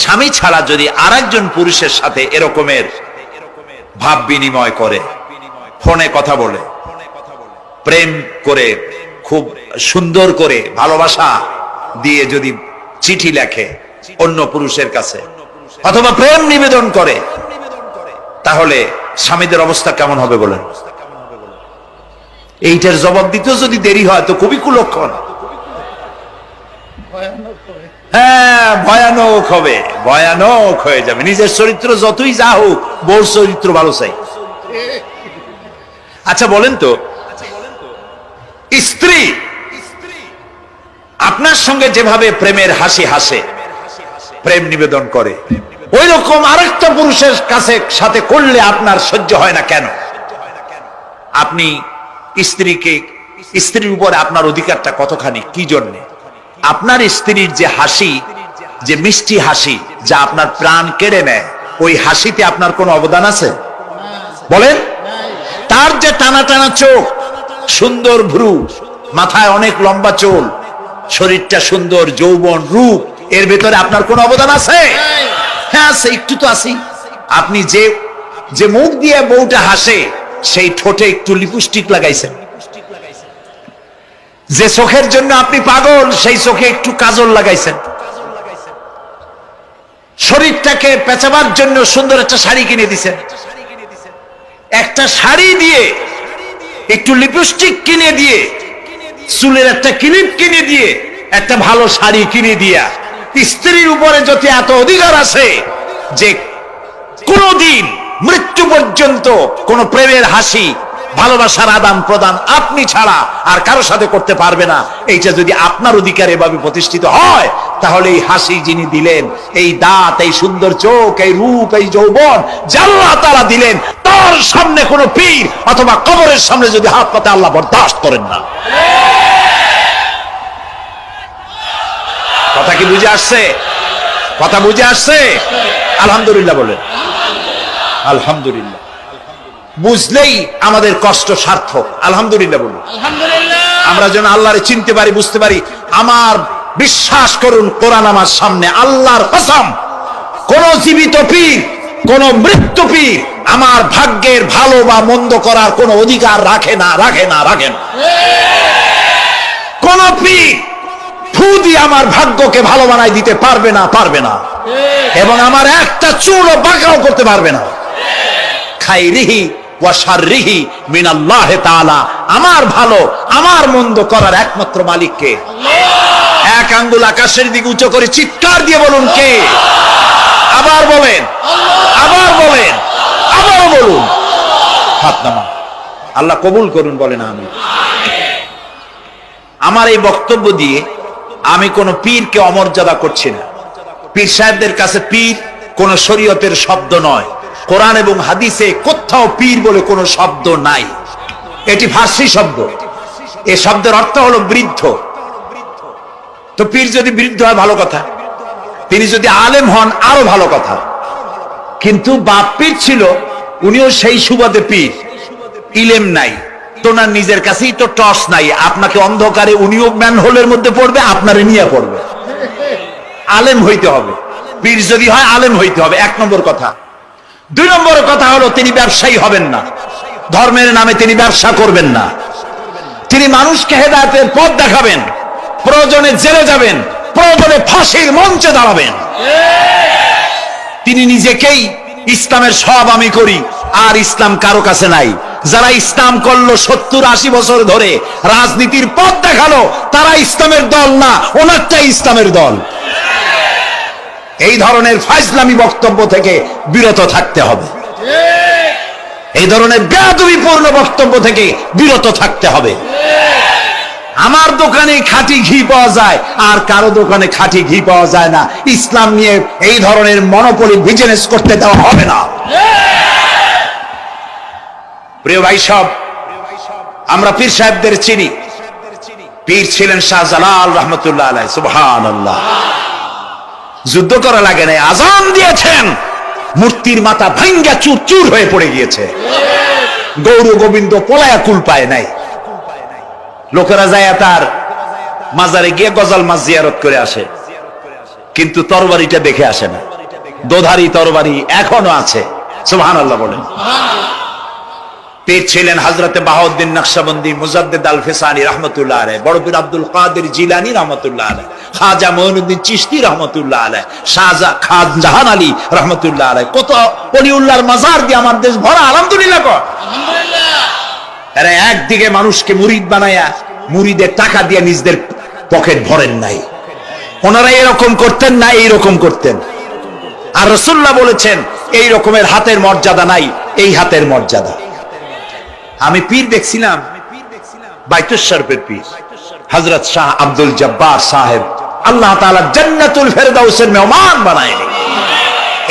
স্বামী ছাড়া যদি আরেকজন পুরুষের সাথে এরকমের ভাব বিনিময় করে, ফোনে কথা বলে, প্রেম করে, খুব সুন্দর করে ভালোবাসা দিয়ে যদি চিঠি লেখে অন্য পুরুষের কাছে অথবা প্রেম নিবেদন করে, তাহলে স্বামীদের অবস্থা কেমন হবে বলেন? এইটার জবাব দিতেও যদি দেরি হয় তো খুবই কুলক্ষণ। হ্যাঁ, ভয়ানক হবে, ভয়ানক হয়ে যাবে। নিজের চরিত্র যতই যা হোক, বউর চরিত্র ভালো চাই। আচ্ছা বলেন তো, স্ত্রী আপনার সঙ্গে যেভাবে প্রেমের হাসি হাসে, প্রেম নিবেদন করে, ওই রকম আরেকটা পুরুষের কাছে সাথে করলে আপনার সহ্য হয় না কেন? আপনি স্ত্রীর উপরে আপনার অধিকারটা কতখানি, কি জন্যে? আপনার স্ত্রীর যে হাসি, যে মিষ্টি হাসি, যা আপনার প্রাণ কেড়ে নেয়, ওই হাসিতে আপনার কোনো অবদান আছে বলেন? তার যে টানা টানা চোখ, সুন্দর ভ্রু, মাথায় অনেক লম্বা চুল, শরীরটা সুন্দর, যৌবন, রূপ, এর ভেতরে আপনার কোনো অবদান আছে? হ্যাঁ আছে, একটু তো আছি। আপনি যে মুখ দিয়ে বউটা হাসে, সেই ঠোঁটে একটু লিপস্টিক লাগাইছেন। যে চোখের জন্য আপনি পাগল, সেই চোখে একটু কাজল লাগাইছেন। শরীরটাকে পেঁচাবার জন্য সুন্দর একটা শাড়ি কিনে দিছেন। একটা শাড়ি দিয়ে, একটু লিপস্টিক কিনে দিয়ে, চুলের একটা ক্লিপ কিনে দিয়ে, একটা ভালো শাড়ি কিনে দিয়া স্ত্রীর উপরে যদি এত অধিকার আছে যে কোনদিন মৃত্যু পর্যন্ত কোন প্রেমের হাসি, ভালোবাসার আদান প্রদান আপনি ছাড়া আর কারো সাথে করতে পারবে না, এইটা যদি আপনার অধিকার এভাবে প্রতিষ্ঠিত হয়, তাহলে এই হাসি যিনি দিলেন, এই দাঁত, এই সুন্দর চোখ, এই রূপ, এই যৌবন যা আল্লাহ তাআলা দিলেন, তার সামনে কোনো পীর অথবা কবরের সামনে যদি হাত পাতে আল্লাহ বরদাস্ত করেন না। কথা কি বুঝে আসছে? কথা বুঝে আসছে? আলহামদুলিল্লাহ বলেন। আলহামদুলিল্লাহ। বুঝলেই আমাদের কষ্ট সার্থক। আলহামদুলিল্লাহ বলুন। আমরা যেন আল্লাহরে চিনতে পারি, বুঝতে পারি। আমার বিশ্বাস করুন, কোরআন আমার সামনে, আল্লাহর কসম, কোন জীবিত পীর, কোন মৃত্যু পীর আমার ভাগ্যের ভালো বা মন্দ করার কোন অধিকার রাখে না, রাখে না, রাখে না। কোন পীর ফু দিয়ে আমার ভাগ্যকে ভালো বানাই দিতে পারবে না, পারবে না, এবং আমার একটা চুলও বাঁকাও করতে পারবে না। খাইরিহি ওয়া শাররিহি মিনাল্লাহ তাআলা। আমার ভালো, আমার মন্দ করার একমাত্র মালিক কে? এক আঙ্গুল আকাশের দিকে উঁচু করে চিৎকার দিয়ে বলুন, কে? আবার বলেন, আবার বলেন, আবার বলুন। হাত নামান। আল্লাহ কবুল করুন, বলেন আমিন। আমার এই বক্তব্য দিয়ে আমি কোন পীরকে অমর্যাদা করছি না। পীর সাহেবদের কাছে পীর কোন শরীয়তের শব্দ নয়। কোরআন এবং হাদিসে কোথাও পীর বলে কোনো শব্দ নাই। এটি ফার্সি শব্দ। এই শব্দের অর্থ হলো বৃদ্ধ। তো পীর যদি বৃদ্ধ হয় ভালো কথা, তিনি যদি আলেম হন আরো ভালো কথা। কিন্তু বাপ পীর ছিল, উনিও সেই সুবাদে পীর। ইলেম নাই তো, না নিজের কাছেই তো টর্চ নাই। আপনাকে অন্ধকারে উনিও ম্যানহোলের মধ্যে পড়বে, আপনারে নিয়ে পড়বে। আলেম হইতে হবে। পীর যদি হয় আলেম হইতে হবে, এক নম্বর কথা। দুই নম্বর কথা হলো, তিনি ব্যবসায়ী হবেন না। ধর্মের নামে তিনি ব্যবসা করবেন না। তিনি মানুষকে হেদায়েতের পথ দেখাবেন। প্রয়োজনে জেলে যাবেন, প্রয়োজনে ফাঁসির মঞ্চে দাঁড়াবেন। তিনি নিজেকেই ইসলামের সব আমি করি, আর ইসলাম কারো কাছে নাই। যারা ইসলাম করলো 70-80 বছর ধরে, রাজনীতির পথ দেখালো, তারা ইসলামের দল না, ওনারটাই ইসলামের দল। এই ধরনের ফাজলামি বক্তব্য থেকে বিরত থাকতে হবে। এই ধরনের বেয়াদবিপূর্ণ বক্তব্য থেকে বিরত থাকতে হবে। আমার দোকানে খাঁটি ঘি পাওয়া যায়, আর কারো দোকানে খাঁটি ঘি পাওয়া যায় না। ইসলাম নিয়ে এই ধরনের মনোপলি বিজনেস করতে দেওয়া হবে না। প্রিয় ভাই সব, আমরা পীর সাহেবদের চিনি। পীর ছিলেন শাহজালাল রহমতুল্লাহ আলাইহি। সুবহানাল্লাহ। যুদ্ধ করা লাগে নাই, আজান দিয়েছেন, মূর্তির মাথা ভাঙ্গা চুর চুর হয়ে পড়ে গিয়েছে। গৌর গোবিন্দ পলায়া কুল পায় নাই। লোকেরা যায় তার মাজারে গিয়ে গজাল মাছ জিয়ারত করে আসে। কিন্তু তরবারিটা দেখে আসে না। দোধারি তরবারি এখনো আছে। সুবহানাল্লাহ বলেন। পীর ছিলেন হযরতে বাহাউদ্দিন নকশবন্দি, মুজাদ্দিদ আল ফিসানি রাহমাতুল্লাহ আলাইহি, বড় পীর আব্দুল কাদের জিলানী রাহমাতুল্লাহ আলাইহি, খাজা মঈনুদ্দিন চিশতি রাহমাতুল্লাহ আলাইহি, খানজাহান আলী রাহমাতুল্লাহ আলাইহি। কত ওলিউল্লাহর মাজার দিয়ে আমার দেশ ভরা। আলহামদুলিল্লাহ কর। আলহামদুলিল্লাহ। এরা একদিকে মানুষকে মুরিদ বানায়া মুরিদের টাকা দিয়ে নিজেদের পকেট ভরেন নাই। ওনারা এরকম করতেন না, এইরকম করতেন। আর রাসূলুল্লাহ বলেছেন এই রকমের হাতের মর্যাদা নাই, এই হাতের মর্যাদা। আমি পীর দেখছিলাম, বাইতুল শরীফের পীর হযরত শাহ আব্দুল জব্বার সাহেব, আল্লাহ তাআলা জান্নাতুল ফেরদাউসের মেহমান বানায়নি।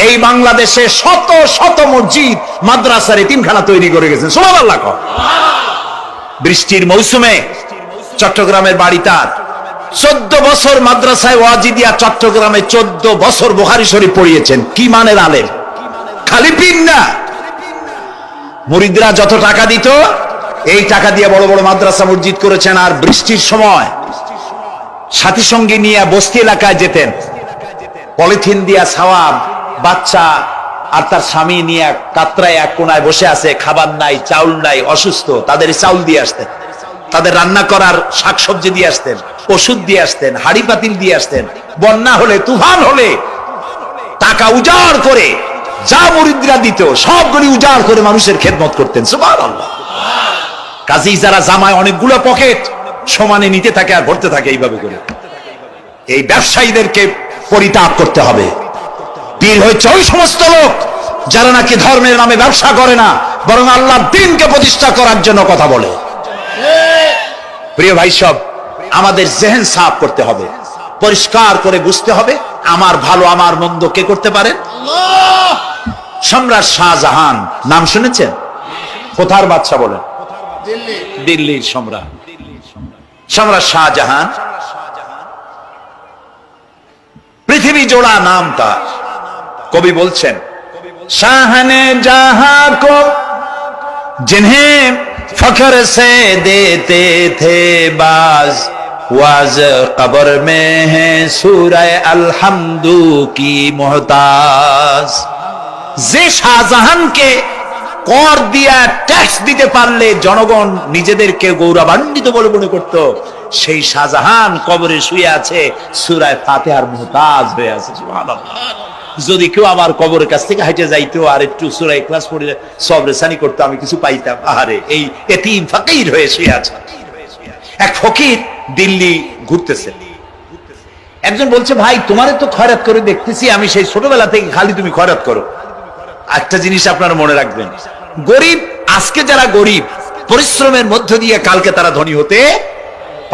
এই বাংলাদেশে শত শত মসজিদ, মাদ্রাসার এতিমখানা তৈরি করে গেছেন। সুবহানাল্লাহ। বৃষ্টির মৌসুমে চট্টগ্রামের বাড়ি তার, 14 বছর মাদ্রাসায় ওয়াজিদিয়া চট্টগ্রামে 14 বছর বুখারী শরীফ পড়িয়েছেন। কি মানের আলেম, খালি পীর না। মুরিদরা যত টাকা দিত এই টাকা দিয়ে বড় বড় মাদ্রাসা মসজিদ করেছেন। আর বৃষ্টির সময় সাথী সঙ্গী নিয়ে বস্তি এলাকায় যেতেন, পলিথিন দিয়া ছাওয়া, বাচ্চা আর তার স্বামী নিয়ে কাতরায় এক কোনায় বসে আছে, খাবার নাই, চাউল নাই, অসুস্থ, তাদের চাউল দিয়ে আসতেন, তাদের রান্না করার শাকসবজি দিয়ে আসতেন, ওষুধ দিয়ে আসতেন, হাড়ি পাতিল দিয়ে আসতেন। বন্যা হলে, তুফান হলে টাকা উজাড় করে যা মুরিদরা দিত সবগুলি উজাড় করে মানুষের খেদমত করতেন। সুবহানাল্লাহ। কাজী যারা জামায় অনেকগুলো পকেট সমানে নিতে থাকে আর ভরতে থাকে এইভাবে করে, এই ব্যবসায়ীদেরকে পরিত্যাগ করতে হবে। পীর হচ্ছে ওই সমস্ত লোক যারা নাকি ধর্মের নামে ব্যবসা করে না, বরং আল্লাহর দ্বীনকে প্রতিষ্ঠা করার জন্য কথা বলে। প্রিয় ভাই সব, আমাদের জেহেন সাফ করতে হবে, পরিষ্কার করে বুঝতে হবে আমার ভালো আমার মন্দ কে করতে পারেন? আল্লাহ। সম্রাট শাহজাহান নাম শুনেছেন? কোথার বাদশা বলেন? দিল্লির সম্রাট। সম্রাট শাহজাহান পৃথিবী জোড়া নাম তার। কবি বলছেন, শাহনে জাহাं को जिन्हें फख्र से देते थे बाज, वाज कब्र में है सूरह अलहम्दु की मोहताज। যে শাহজাহানকে কর দিয়া ট্যাক্স দিতে পারলে জনগণ নিজেদেরকে গৌরবান্বিত বলে মনে করত, সেই শাহজাহান কবরে শুয়ে আছে, সূরা ফাতিহার মুহতাজ হয়ে আছে। সুবহানাল্লাহ। যদি কেউ আমার কবরের কাছ থেকে হাইটে যাইতো আর একটু সূরা ইখলাস পড়ে সবরেসানি করতো, আমি কিছু পাইতাম। আহারে, এই এতিম ফকির হয়ে শুয়ে আছে। এক ফকির দিল্লি ঘুরতেছে, একজন বলছে, ভাই তোমারে তো খয়রাত করে দেখতেছি আমি সেই ছোটবেলা থেকে, খালি তুমি খয়রাত করো। একটা জিনিস আপনারা মনে রাখবেন, গরিব, আজকে যারা গরিব পরিশ্রমের মধ্য দিয়ে কালকে তারা ধনী হতে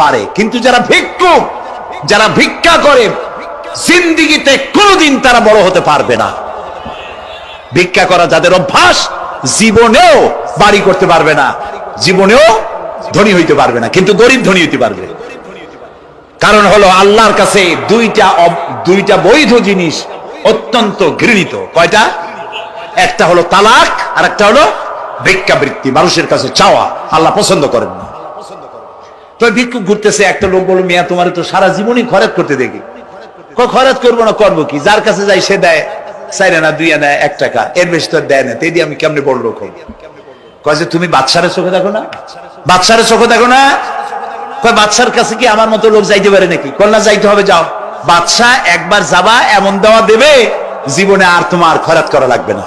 পারে, কিন্তু যারা ভিক্ষুক, যারা ভিক্ষা করে, জিন্দেগিতে কোনোদিন তারা বড় হতে পারবে না। ভিক্ষা করা যাদের অভ্যাস, জীবনেও বাড়ি করতে পারবে না, জীবনেও ধনী হইতে পারবে না, কিন্তু গরিব ধনী হইতে পারবে। কারণ হলো আল্লাহর কাছে দুইটা বৈধ জিনিস অত্যন্ত ঘৃণিত। কয়টা? একটা হলো তালাক, আর একটা হলো ভিক্ষাবৃত্তি, মানুষের কাছে চাওয়া। আল্লাহ পছন্দ করেন না। তো ভিক্ষুক ঘুরতেছে, একটা লোক বলল, মিয়া তোমার তো সারা জীবনই খরচ করতে দেখি। খরচ করবো না, করবো কি? যার কাছে যাই সে দেয় 4 আনা 2 আনা 1 টাকা, এর বেশি তো দেয় না। তেদি আমি কেমনে বড় লোক হব? কয় যে তুমি বাদশারে চোখে দেখো না, বাদশারে চোখে দেখো না। কয় বাদশার কাছে কি আমার মতো লোক যাইতে পারে নাকি? কন্যা যাইতে হবে, যাও। বাদশা একবার যাবা, এমন দেওয়া দেবে জীবনে আর তোমার খরচ করা লাগবে না।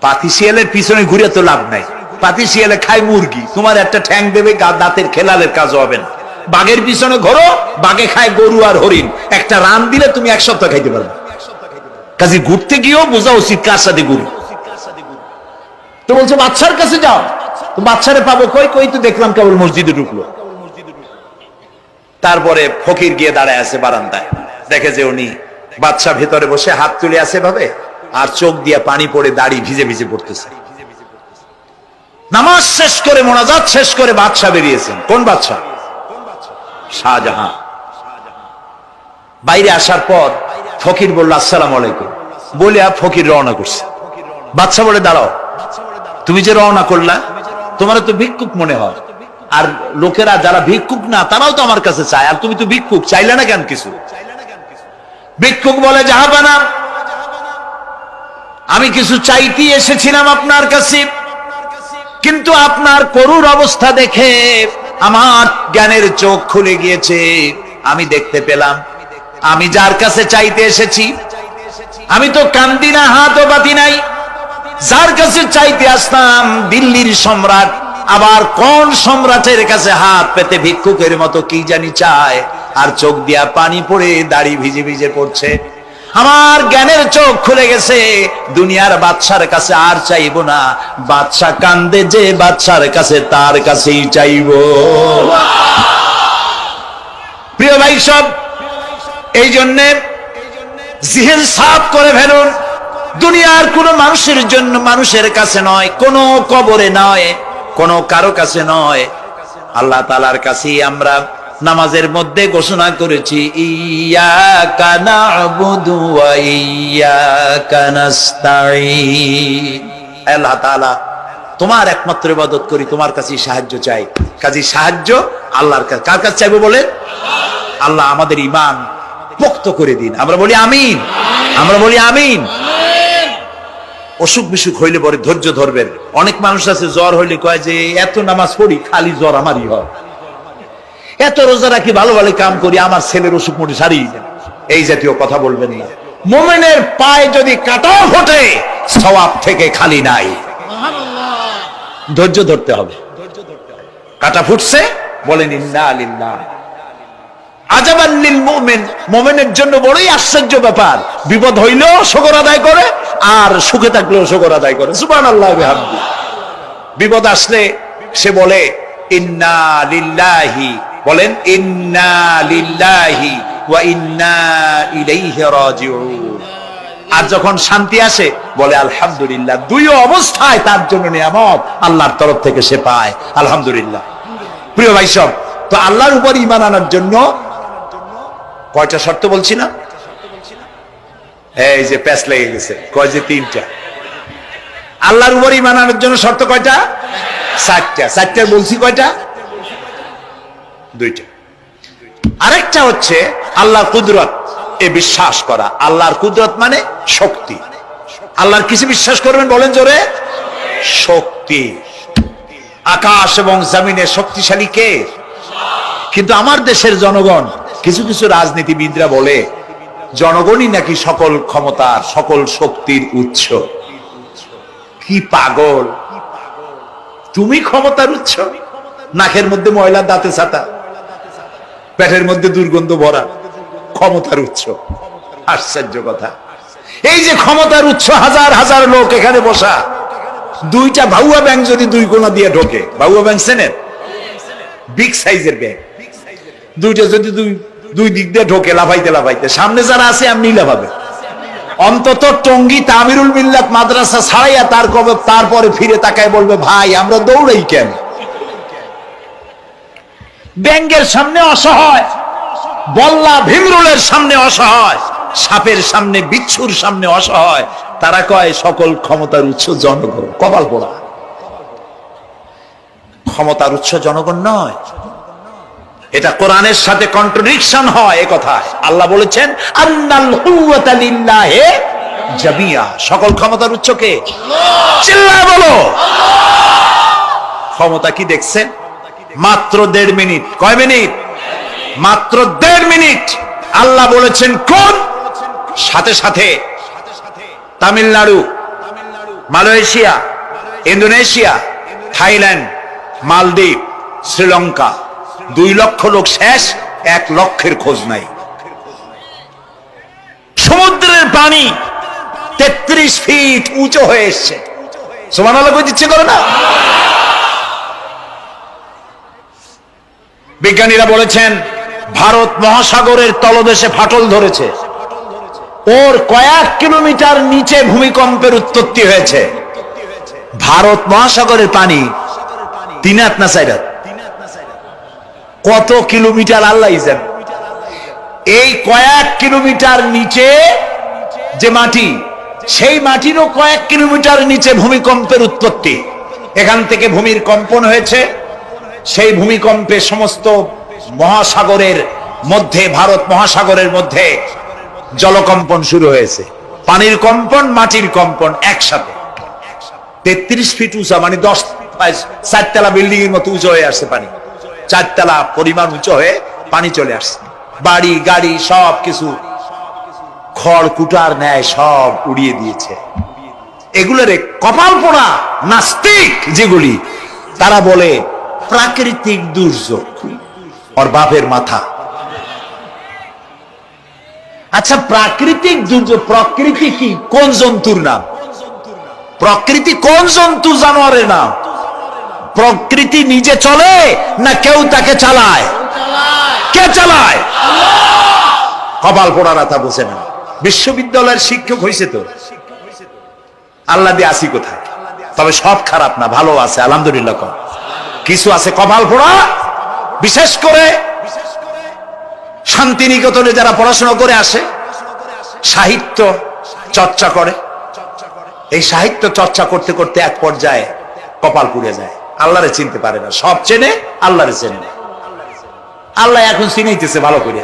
পাতি শিয়ালের পিছনে ঘুরে তো লাভ নাই। পাতি শিয়ালে খায় মুরগি, তোমার একটা ঠ্যাং দেবে, দাঁতের খেলালের কাজ হবে না। বাঘের পিছনে ঘোরো, বাঘে খায় গরু আর হরিণ, একটা রান দিলে তুমি 1 সপ্তাহ খাইতে পারবে। কাজে ঘুরতে গিয়েও বোঝা উচিত কার সাথে ঘুরি। তো বলছে বাদশার কাছে যাও। তো বাদশারে পাবো কই? কই তো দেখলাম কেবল মসজিদে ঢুকলো। তারপরে ফকির গিয়ে দাঁড়ায় আছে বারান্দায়, দেখে যে উনি বাদশা ভেতরে বসে হাত তুলে আছে ভাবে, আর চোখ দিয়ে পানি পড়ে দাড়ি ভিজে ভিজে পড়তেছে। নামাজ শেষ করে, মোনাজাত শেষ করে বাদশা বেরিয়েছেন। কোন বাদশা? শাহজাহান। বাইরে আসার পর ফকির বলল, আসসালামু আলাইকুম বলে ফকির রওনা করছে। বাদশা বলে, দাঁড়াও, তুমি যে রওনা করলা, তোমার তো ভিক্ষুক মনে হয়, আর লোকেরা যারা ভিক্ষুক না তারাও তো আমার কাছে চায়, আর তুমি তো ভিক্ষুক, চাইলে না কেন কিছু? ভিক্ষুক বলে, জাহাপানা, আমি কিছু চাইতে এসেছিলাম আপনার কাছে, কিন্তু আপনার করুণ অবস্থা দেখে আমার জ্ঞানের চোখ খুলে গিয়েছে। আমি দেখতে পেলাম আমি যার কাছে চাইতে এসেছি, আমি তো কান্দি না, হাতও বাতি নাই। যার কাছে চাইতে আসতাম দিল্লির সম্রাট, আবার কোন সম্রাটের কাছে হাত পেতে ভিক্ষুকের মতো কি জানি চায়, আর চোখ দিয়া পানি পড়ে দাড়ি ভিজে ভিজে পড়ছে। আমার জ্ঞানের চোখ খুলে গেছে, দুনিয়ার বাদশার কাছে আর চাইবো না। বাদশা কান্দে যে বাদশার কাছে, তার কাছেই চাইবো। প্রিয় ভাই সব, এই জন্যে জিহেন সাফ করে ফেলুন। দুনিয়ার কোন মানুষের জন্য, মানুষের কাছে নয়, কোন কবরে নয়, কোন কারো কাছে নয়, আল্লাহ তাআলার কাছেই আমরা নামাজের মধ্যে ঘোষণা করেছি, ইয়াকা না'বুদু ওয়া ইয়াকা নাস্তাঈন। আল্লাহ তাআলা, তোমার একমাত্র ইবাদত করি, তোমার কাছেই সাহায্য চাই। কাজী সাহায্য আল্লাহর কাছে। কার কাছে চাইবো বলে? আল্লাহ আমাদের ঈমান পোক্ত করে দিন। আমরা বলি আমিন, আমরা বলি আমিন। অসুখ বিসুখ হইলে পরে ধৈর্য ধরবেন। অনেক মানুষ আছে জ্বর হইলে কয় যে এত নামাজ পড়ি খালি জ্বর আমারই হয়, এত রোজা রাখি, ভালো ভালো কাম করি, আমার ছেলের অসুখ মোটে সারি। এই জাতীয় কথা বলবেন না। মুমিনের পায়ে যদি কাঁটাও ফোটে, সওয়াব থেকে খালি নাই। ধৈর্য ধরতে হবে। কাঁটা ফুটছে, বলেন ইন্না লিল্লাহ। আজাবান লিল মুমিন, মুমিনের জন্য বড়ই আশ্চর্য ব্যাপার। বিপদ হইলেও শুকর আদায় করে, আর সুখে থাকলেও শুকর আদায় করে। সুবহানাল্লাহ ওয়া বিহামদি। বিপদ আসলে সে বলে ইন্না লিল্লাহি, বলেন ইন্না লিল্লাহি ওয়া ইন্না ইলাইহি রাজিউন। আর যখন শান্তি আসে বলে আলহামদুলিল্লাহ। দুই অবস্থায় তার জন্য নিয়ামত আল্লাহর তরফ থেকে সে পায়, আলহামদুলিল্লাহ। প্রিয় ভাই সব, তো আল্লাহর উপর ঈমান আনার জন্য কয়টা শর্ত বলছি না? এই যে প্যাচ লেগে গেছে, কয় যে তিনটা। আল্লাহর উপর ঈমান আনার জন্য শর্ত কয়টা? চারটা। চারটা বলছি কয়টা? দুইটা। আরেকটা হচ্ছে আল্লাহর কুদরত এ বিশ্বাস করা। আল্লাহর কুদরত মানে শক্তি। আল্লাহর কিছু বিশ্বাস করবেন, বলেন জোরে? শক্তি। আকাশ এবং জমিনে শক্তিশালী কে? কিন্তু আমার দেশের জনগণ, কিছু কিছু রাজনীতিবিদরা বলে জনগণই নাকি সকল ক্ষমতার, সকল শক্তির উৎস। কি পাগল! তুমি ক্ষমতার উৎস? নাকের মধ্যে ময়লা, দাঁতে ছাতা, পেটের মধ্যে দুর্গন্ধ ভরা, ক্ষমতার উৎস। আশ্চর্য কথা। এই যে ক্ষমতার উৎস, হাজার হাজার লোক এখানে বসা, দুইটা ভাউয়া ব্যাংক যদি দুই কোণা দিয়ে ঢোকে, ভাউয়া ব্যাংক চেনেন? বিগ সাইজের ব্যাংক, দুইটা যদি দুই দিক দিয়ে ঢোকে লাফাইতে লাফাইতে, সামনে যারা আছে এমনি লাফাবে। অন্তত টঙ্গী তামিরুল মিল্লাত মাদ্রাসা ছাড়াইয়া তারপরে ফিরে তাকায় বলবে, ভাই আমরা দৌড়াই কেন? ব্যাংকের সামনে অসহায়, বল্লা ভীমরুলের সামনে অসহায়, সাপের সামনে, বিচ্ছুর সামনে অসহায়। তারা কয় সকল ক্ষমতার উৎস জনগণ। কপাল পোড়া। ক্ষমতার উৎস জনগণ নয়, এটা কোরআনের সাথে কন্ট্রাডিকশন হয়। এ কথা আল্লাহ বলেছেন, আন্নাল কুওয়াতা লিল্লাহি জামিয়া। সকল ক্ষমতার উৎস কে? চিল্লায় বলো। ক্ষমতা কি দেখছেন? মাত্র 1.5 মিনিট। কয় মিনিট? মাত্র 1.5 মিনিট। আল্লাহ বলেছেন কোন? সাথে সাথে তামিলনাড়ু, মালয়েশিয়া, ইন্দোনেশিয়া, থাইল্যান্ড, মালদ্বীপ, শ্রীলঙ্কা, 2 লক্ষ লোক শেষ, 1 লক্ষের খোঁজ নাই। সমুদ্রের পানি 33 ফিট উঁচু হয়ে এসছে। সুবহানাল্লাহ কই দিচ্ছে করে না? বিজ্ঞানীরা বলেছেন ভারত মহাসাগরের তলদেশে ফাটল ধরেছে, ওর কয়েক কিলোমিটার নিচে ভূমিকম্পের উৎপত্তি হয়েছে। ভারত মহাসাগরের পানি 3 হাত না 4 হাত? কত কিলোমিটার আল্লাহই জানে। এই কয়েক কিলোমিটার নিচে যে মাটি, সেই মাটিরও কয়েক কিলোমিটার নিচে ভূমিকম্পের উৎপত্তি। এখান থেকে ভূমির কম্পন হয়েছে। সেই ভূমিকম্পে সমস্ত মহাসাগরের মধ্যে, ভারত মহাসাগরের মধ্যে জলকম্পন শুরু হয়েছে, পানির কম্পন, মাটির কম্পন একসাথে। 33 ফিট উঁচা, মানে 4 তলা বিল্ডিং এর মতো উঁচু হয়ে আসছে পানি। 4 তলা পরিমাণ উঁচু হয়ে পানি চলে আসছে। বাড়ি গাড়ি সব কিছু খড় কুটার ন্যায় সব উড়িয়ে দিয়েছে। এগুলোরে কপাল পোড়া নাস্তিক যেগুলি, তারা বলে প্রাকৃতিক দুর্যোগ। ওর বাপের মাথা। আচ্ছা, প্রাকৃতিক দুর্যোগ, প্রকৃতি কি? কোন জন্তুর নাম? প্রকৃতি কোন জন্তু জানোয়ারের নাম? প্রকৃতি নিজে চলে না কেউ তাকে চালায়? কে চালায়? কপাল পোড়ারা তা বোঝে না। বিশ্ববিদ্যালয়ের শিক্ষক হয়েছে তো, আল্লাহ দিয়ে আসি কোথায়? তবে সব খারাপ না, ভালো আছে আলহামদুলিল্লাহ। কিছু আছে কপাল পোড়া। বিশেষ করে শান্তিনিকেতনে যারা পড়াশোনা করে আসে, সাহিত্য চর্চা করে, এই সাহিত্য চর্চা করতে করতে এক পর্যায়ে কপাল পুড়ে যায়। আল্লাহরে চিনতে পারে না। সব চেনে, আল্লাহরে চেনে না। আল্লাহ এখন চিনাইতেছে ভালো করে।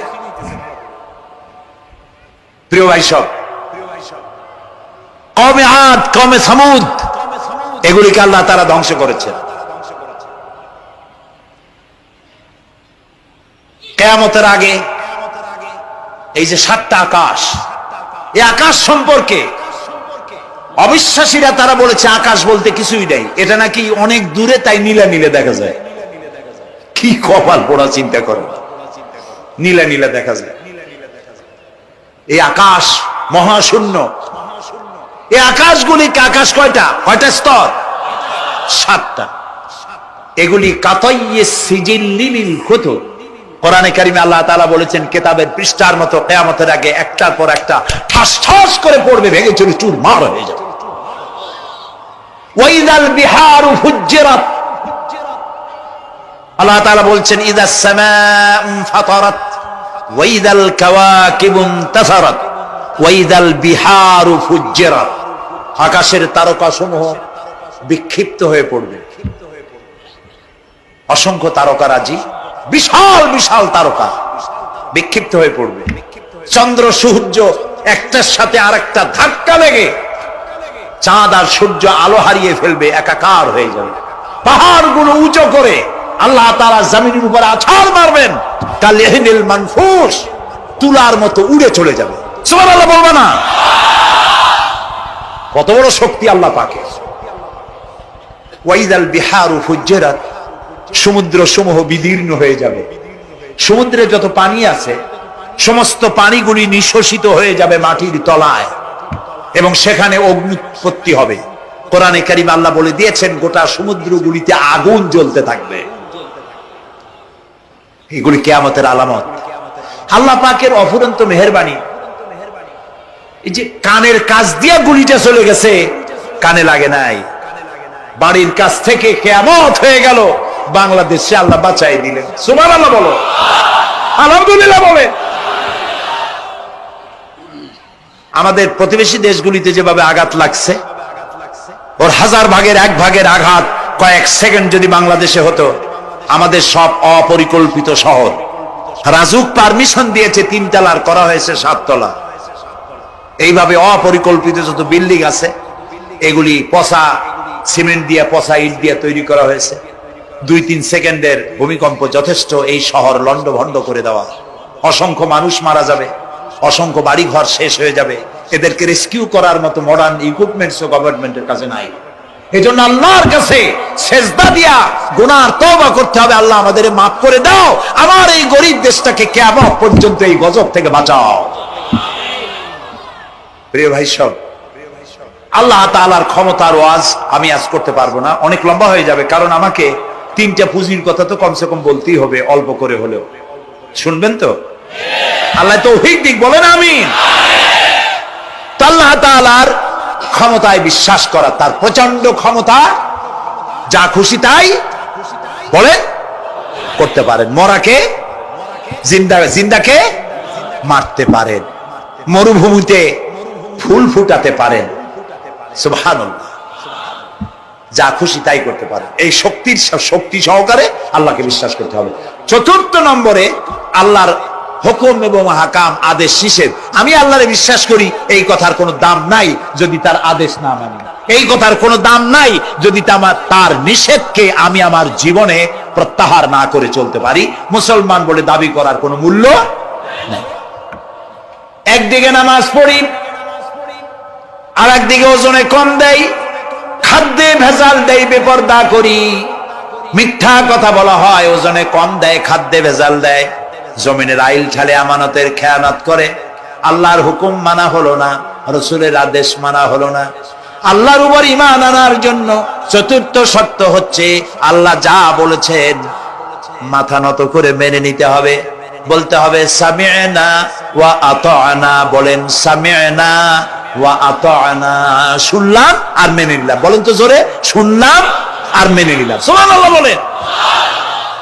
প্রিয় ভাই, সব কওমে আদ, কওমে সামুদ, এগুলিকে আল্লাহ তারা ধ্বংস করেছেন। কিয়ামতের আগে এই যে 7টা আকাশ, এই আকাশ সম্পর্কে অবিশ্বাসীরা তারা বলেছে আকাশ বলতে কিছুই নাই, এটা নাকি অনেক দূরে, তাই নীলা নীলে দেখা যায়। কি কপাল পোড়া, চিন্তা করো, নীলা নীলা দেখা যায়। এই আকাশ মহাশূন্য। এই আকাশগুলিকে, আকাশ কয়টা? কয়টা স্তর? 7টা। এগুলি কাতাইয়ে সিজিল্লিল কুতুব। কোরআনে কারিমে আল্লাহ তাআলা বলেছেন, কিতাবের পৃষ্ঠার মতো কিয়ামতের আগে একটার পর একটা ঠাস ঠাস করে পড়বে, ভেঙে চুরে চুরমার হয়ে যাবে। ওয়াইদাল বিহারু ফুজ্জিরাত, আল্লাহ তাআলা বলছেন, ইদাস সামাউ ফাতারাত ওয়াইদাল কাওয়াকিবু ইনতাসারাত ওয়াইদাল বিহারু ফুজ্জিরাত। আকাশের তারকাসমূহ বিক্ষিপ্ত হয়ে পড়বে। অসংখ্য তারকারাজি, বিশাল বিশাল তারকা বিক্ষিপ্ত হয়ে পড়বে। চন্দ্র সূর্য একটার সাথে আরেকটা ধাক্কা লেগে চাঁদ আর সূর্য আলো হারিয়ে ফেলবে, একাকার হয়ে যাবে। পাহাড়গুলো উঁচু করে আল্লাহ তাআলা জমিনের উপর আছাড় মারবেন, কালিহিনিল মানফুস, তুলার মতো উড়ে চলে যাবে। সুবহানাল্লাহ বলবা না? কত বড় শক্তি আল্লাহ পাকের। ওয়াইদাল বিহারু ফুজ্জিরাত, সমুদ্র সমূহ বিদীর্ণ হয়ে যাবে। সমুদ্রে যত পানি আছে সমস্ত পানিগুলি নিঃশোষিত হয়ে যাবে মাটির তলায়, এবং সেখানে অগ্নুৎপত্তি হবে। কোরআনে কারিম আল্লাহ বলে দিয়েছেন, গোটা সমুদ্রগুলিতে আগুন জ্বলতে থাকবে। এগুলি কিয়ামতের আলামত। আল্লাহ পাকের অফুরন্ত মেহেরবানি। এই যে কানের কাছ দিয়ে গুলিটা চলে গেছে, কানে লাগে নাই। বাড়ির কাছ থেকে কিয়ামত হয়ে গেল, বাংলাদেশে আল্লাহ বাঁচাই দিলেন। সুবহানাল্লাহ বলো, আলহামদুলিল্লাহ বলে। আমাদের প্রতিবেশী দেশগুলিতে যেভাবে আঘাত লাগছে, ওর 1000 ভাগের 1 ভাগের আঘাত কয়েক সেকেন্ড যদি বাংলাদেশে হতো, আমাদের সব অপরিকল্পিত শহর, রাজুক পারমিশন দিয়েছে 3 তলার, করা হয়েছে 7 তলা। এইভাবে অপরিকল্পিত যত বিল্ডিং আছে, এগুলি পচা সিমেন্ট দিয়ে, পচা ইট দিয়ে তৈরি করা হয়েছে। 2-3 সেকেন্ডের ভূমিকম্প যথেষ্ট এই শহর লন্ডভন্ড করে দেওয়া। অসংখ্য মানুষ মারা যাবে, অসংখ্য বাড়ি ঘর শেষ হয়ে যাবে। এদেরকে রেস্কিউ করার মতো মডার্ন ইকুইপমেন্টসও গভর্নমেন্টের কাছে নাই। এজন্য আল্লাহর কাছে সেজদা দিয়া গুনার তওবা করতে হবে, আল্লাহ আমাদের মাফ করে দাও, আমার এই গরিব দেশটাকে কিয়ামত পর্যন্ত এই গজব থেকে বাঁচাও। প্রিয় ভাই সব, আল্লাহ তাআলার ক্ষমতার ওয়াজ আমি আজ করতে পারবো না, অনেক লম্বা হয়ে যাবে। কারণ আমাকে 3টা পুঁজির কথা তো কমসে কম বলতেই হবে, অল্প করে হলেও। শুনবেন তো? আল্লাহ তৌফিক দিক, বলেন আমিন। আল্লাহ তাআলার ক্ষমতায় বিশ্বাস করা, তার প্রচন্ড ক্ষমতা, যা খুশি তাই বলে করতে পারেন। মরাকে জিন্দা, জিন্দাকে মারতে পারেন, মরুভূমিতে ফুল ফুটাতে পারেন। সুবহানাল্লাহ, যা খুশি তাই করতে পারেন। এই শক্তি সহকারে আল্লাহকে বিশ্বাস করতে হবে। 4র্থ নম্বরে আল্লাহর হুকুম এবং হাকাম, আদেশ নিষেধ, আমি আল্লাহরে বিশ্বাস করি, এই কথার কোনো দাম নাই যদি তার আদেশ না মানি। এই কথার কোনো দাম নাই যদি তার নিষেধকে আমি আমার জীবনে প্রত্যাহার না করে চলতে পারি। মুসলমান বলে দাবি করার কোনো মূল্য নাই। একদিকে নামাজ পড়ি, আর একদিকে ওজনে কম দেয়, খাদ্যে ভেজাল দেয়, বেপরদা করি, মিথ্যা কথা বলা হয়, ওজনে কম দেয়, খাদ্যে ভেজাল দেয়, জমিনের আইল ঠালে আমানতের খেয়ানত করে, আল্লাহর হুকুম মানা হলো না, রাসূলের আদেশ মানা হলো না। আল্লাহর উপর ঈমান আনার জন্য চতুর্থ শর্ত হচ্ছে আল্লাহ যা বলেছেন মাথা নত করে মেনে নিতে হবে, বলতে হবে সামি'না ওয়া আতা'না। বলেন সামি'না ওয়া আতা'না, শুনলাম আর মেনে নিলাম। বলেন তো জোরে, শুনলাম আর মেনে নিলাম। সুবহানাল্লাহ বলেন।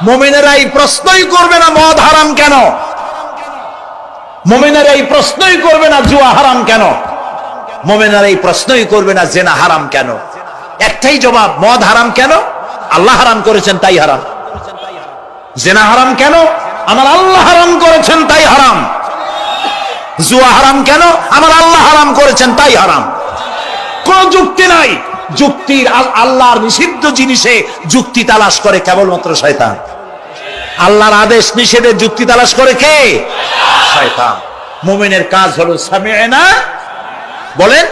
মুমিনেরা এই প্রশ্নই করবে না মদ হারাম কেন, মুমিনেরা এই প্রশ্নই করবে না জুয়া হারাম কেন, মুমিনেরা এই প্রশ্নই করবে না জিনা হারাম কেন। একটাই জবাব, মদ হারাম কেন? আল্লাহ হারাম করেছেন তাই হারাম। জিনা হারাম কেন? আমার আল্লাহ হারাম করেছেন তাই হারাম। জুয়া হারাম কেন? আমার আল্লাহ হারাম করেছেন তাই হারাম। কোন যুক্তি নাই। যুক্তির আল্লাহর নিষিদ্ধ জিনিসে যুক্তি তালাশ করে কেবলমাত্র শয়তান। আল্লাহর আদেশ নিষেধে যুক্তি তালাশ করে কে? শয়তান। মুমিনের কাজ হলো সামি'না, বলেন,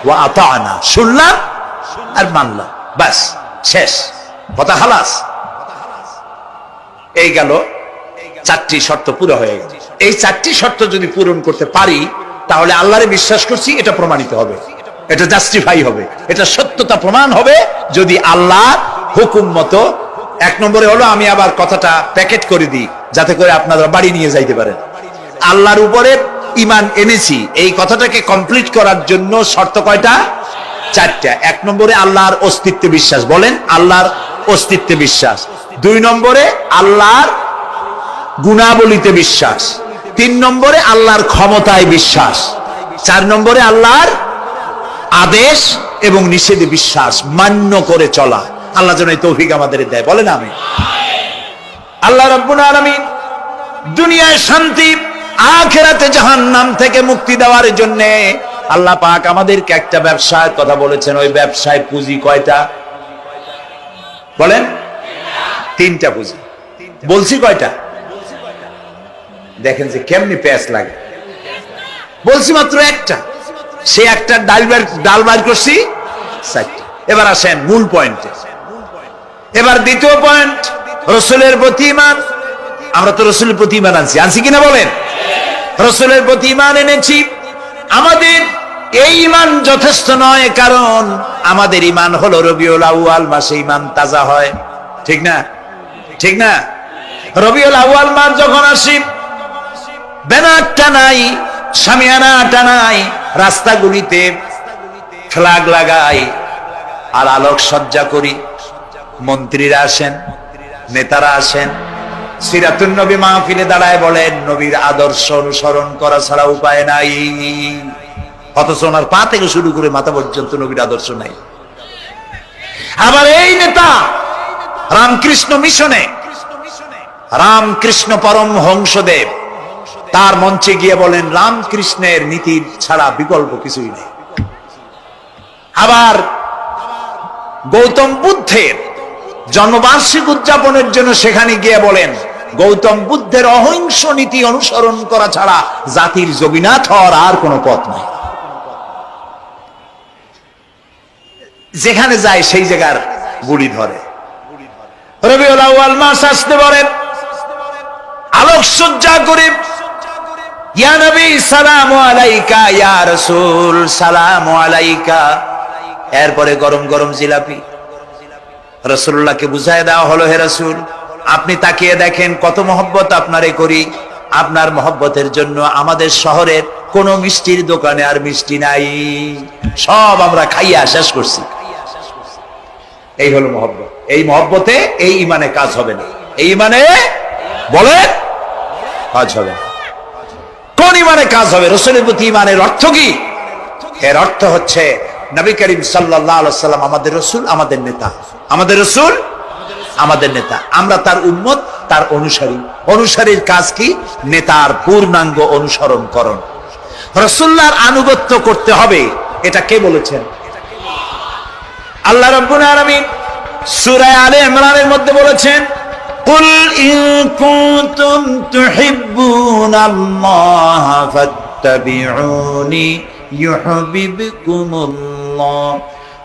ওয়া আতা'না, শুনলাম আর মানলাম, বাস, শেষ কথা, খালাস। এই গেল চারটি শর্ত পুরো হয়ে গেল। এই চারটি শর্ত যদি পূরণ করতে পারি তাহলে আল্লাহরে বিশ্বাস করছি এটা প্রমাণিত হবে, এটা জাস্টিফাই হবে, এটা সত্যতা প্রমাণ হবে যদি আল্লাহ হুকুম মতো। এক নম্বরে হলো, আমি আবার কথাটা প্যাকেট করে দিই যাতে করে আপনারা বাড়ি নিয়ে যাইতে পারেন। আল্লাহর উপরে ঈমান এনেছি, এই কথাটাকে কমপ্লিট করার জন্য শর্ত কয়টা? চারটা। এক নম্বরে আল্লাহর অস্তিত্বে বিশ্বাস, বলেন আল্লাহর অস্তিত্বে বিশ্বাস। দুই নম্বরে আল্লাহর গুণাবলীতে বিশ্বাস। তিন নম্বরে আল্লাহর ক্ষমতায় বিশ্বাস। চার নম্বরে আল্লাহর আদেশ এবং নিষেধে বিশ্বাস, মান্য করে চলা। আল্লাহ যেন এই তৌফিক আমাদের দেয়, বলেন আমিন। আল্লাহ রাব্বুল আলামিন দুনিয়ায় শান্তি, আখিরাতে জাহান্নাম থেকে মুক্তি দেওয়ার জন্য আল্লাহ পাক আমাদেরকে একটা ব্যবসার কথা বলেছেন। ওই ব্যবসায় পুঁজি কয়টা? বলেন। তিনটা পুঁজি। বলছি কয়টা? দেখেন যে কেমনি প্যাঁচ লাগে। বলছি মাত্র একটা, সে একটা ডাল বার করছি চারটা। এবার আসেন মূল পয়েন্টে। এবার দ্বিতীয় পয়েন্ট, রাসূলের প্রতি ঈমান। আমরা তো রাসূলের প্রতি ঈমান আনছি কিনা বলেন? রাসূলের প্রতি ঈমান এনেছি। আমাদের এই ঈমান যথেষ্ট নয়, কারণ আমাদের ঈমান হলো রবিউল আউয়াল মাসে ঈমান তাজা হয়, ঠিক না? ঠিক না? রবিউল আউয়াল মাস যখন আসি, ব্যানারটা নাই, শামিয়ানাটা নাই, রাস্তাগুলিতে ফ্ল্যাগ লাগাই আর আলোক সজ্জা করি। মন্ত্রীরা আসেন, নেতারা আসেন, সিরাতুন নবী মাহফিলে দাঁড়ায় বলেন নবীর আদর্শ অনুসরণ করা ছাড়া উপায় নাই। অথচ ওনার পা থেকে শুরু করে মাথা পর্যন্ত নবীর আদর্শ নাই। আবার এই নেতা রামকৃষ্ণ মিশনে, রামকৃষ্ণ পরমহংসদেব তার মঞ্চে গিয়ে বলেন রামকৃষ্ণের নীতি ছাড়া বিকল্প কিছুই নেই। আবার গৌতম বুদ্ধের জন্মবার্ষিকী উদযাপনের জন্য সেখানে গিয়ে বলেন গৌতম বুদ্ধের অহিংস নীতি অনুসরণ করা ছাড়া জাতির যোগীনাথ হওয়ার আর কোনো পথ নাই। যেখানে যায় সেই জায়গার গুলি ধরে। রবিউল আউয়াল মাস আসতে বলেন, আলোকসজ্জা করে ইয়া নবী সালামু আলাইকা, ইয়া রাসূল সালামু আলাইকা। এরপরে গরম গরম জিলাপি রাসূলুল্লাহকে বুঝায় দেওয়া হলো, হে রাসূল আপনি তাকিয়ে দেখেন কত মহব্বত আপনারে করি, আপনার মহব্বতের জন্য আমাদের শহরের কোন মিষ্টির দোকানে আর মিষ্টি নাই, সব আমরা খাইয়া শেষ করছি। এই হলো মহব্বত। এই মহব্বতে এই ঈমানে কাজ হবে না। এই ঈমানে বলেন কাজ হবে না। কোন ঈমানে কাজ হবে? রাসূলের প্রতি ঈমানের অর্থ কি? এর অর্থ হচ্ছে নবী করিম সাল্লাল্লাহু আলাইহি ওয়াসাল্লাম আমাদের রাসূল, আমাদের নেতা। আমাদের রাসূল, আমাদের নেতা। আমরা তার উম্মত, তার অনুসারী। অনুসারীর কাজ কি? নেতার পূর্ণাঙ্গ অনুসরণ করণ। রাসূলুল্লাহর আনুগত্য করতে হবে, এটা কে বলেছেন? আল্লাহ রাব্বুল আলামিন সূরা আলে ইমরানের মধ্যে বলেছেন, কুল ইন কুনতুম তুহিব্বুনাল্লাহা ফাত্তাবিউনি ইউহিব্বুকুমুল্লাহ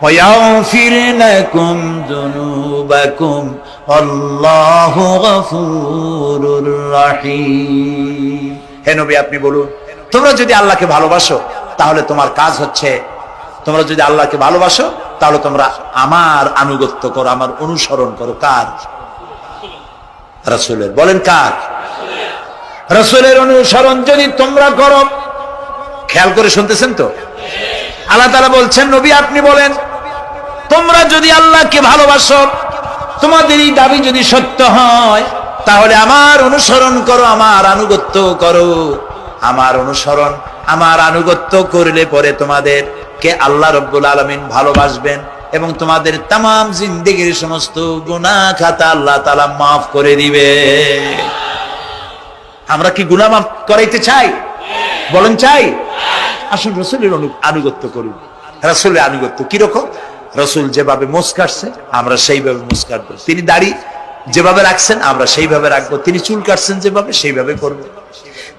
ওয়া ইয়াগফির লাকুম যুনুবাকুম আল্লাহু গফুরুর রহিম। হে নবী, আপনি বলুন, তোমরা যদি আল্লাহকে ভালোবাসো তাহলে তোমার কাজ হচ্ছে, তোমরা যদি আল্লাহকে ভালোবাসো তাহলে তোমরা আমার আনুগত্য করো, আমার অনুসরণ করো। কার? রাসূলের। বলেন কার? রাসূলের অনুসরণ যদি তোমরা করো, খেয়াল করে শুনতেছেন তো? আল্লাহ তাআলা বলছেন, নবী আপনি বলেন, তোমরা যদি আল্লাহকে ভালোবাসো, তোমাদের এই দাবি যদি সত্য হয়, তাহলে আমার অনুসরণ করো, আমার আনুগত্য করো। আমার অনুসরণ, আমার আনুগত্য করলে পরে তোমাদের কে আল্লাহ রাব্বুল আলামিন ভালোবাসবেন এবং তোমাদের तमाम জিন্দেগীর সমস্ত গুনাহ খাতা আল্লাহ তাআলা maaf করে দিবে। আমরা কি গুনাহ maaf করাইতে চাই? বলেন চাই? আসুন রাসূলের আনুগত্য করুন। রাসূলের আনুগত্য কি রকম? রাসূল যেভাবে মুছ কাটছে আমরা সেইভাবে মুছ কাটবো। তিনি দাড়ি যেভাবে রাখছেন আমরা সেইভাবে রাখবো। তিনি চুল কাটছেন যেভাবে সেইভাবে করবো।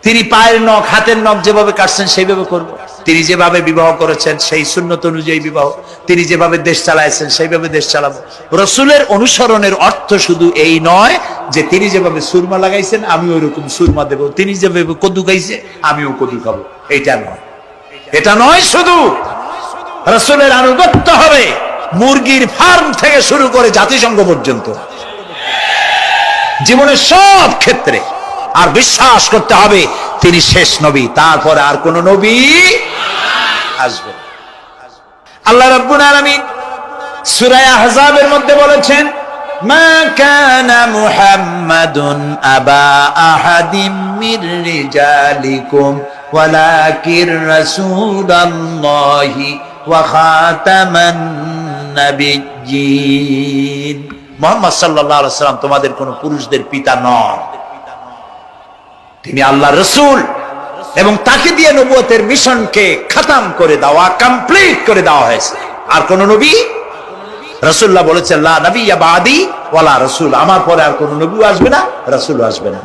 তিনি পায়ের নখ, হাতের নখ যেভাবে কাটছেন সেইভাবে করব। তিনি যেভাবে বিবাহ করেছেন সেই সুন্নত অনুযায়ী বিবাহ, তিনি যেভাবে দেশ চালাইছেন সেইভাবে দেশ চালাবো। রাসূলের অনুসরণের অর্থ শুধু এই নয় যে তিনি যেভাবে সুরমা লাগাইছেন আমি ওইরকম সুরমা দেব, তিনি যেভাবে কদু খাইছে আমিও কদু খাবো, এটা নয়। এটা নয়, শুধু রাসূলের আনুগত্য হবে মুরগির ফার্ম থেকে শুরু করে জাতিসংঘ পর্যন্ত, জীবনের সব ক্ষেত্রে। আর বিশ্বাস করতে হবে তিনি শেষ নবী, তারপরে আর কোন নবী আসবে। আল্লাহ রাব্বুল আলামিন সূরা আহজাবের মধ্যে বলেছেন, মা কানা মুহাম্মাদুন আবা আহাদিম মির রিজালিকুম ওয়ালাকির রাসূলুল্লাহি ওয়া খাতামান নাবিয়্যিন। মুহাম্মদ সাল্লাল্লাহু আলাইহি ওয়াসাল্লাম তোমাদের কোন পুরুষদের পিতা নন, তিনি আল্লাহর রাসূল এবং তাকে দিয়ে নবুয়তের মিশনকে খতম করে দেওয়া, কমপ্লিট করে দেওয়া হয়েছে। আর কোন নবী, রাসূলুল্লাহ বলেছেন লা নাবিয়্যা বাদি ওয়ালা রাসূল, আমার পরে আর কোন নবী আসবে না, রাসূল আসবে না।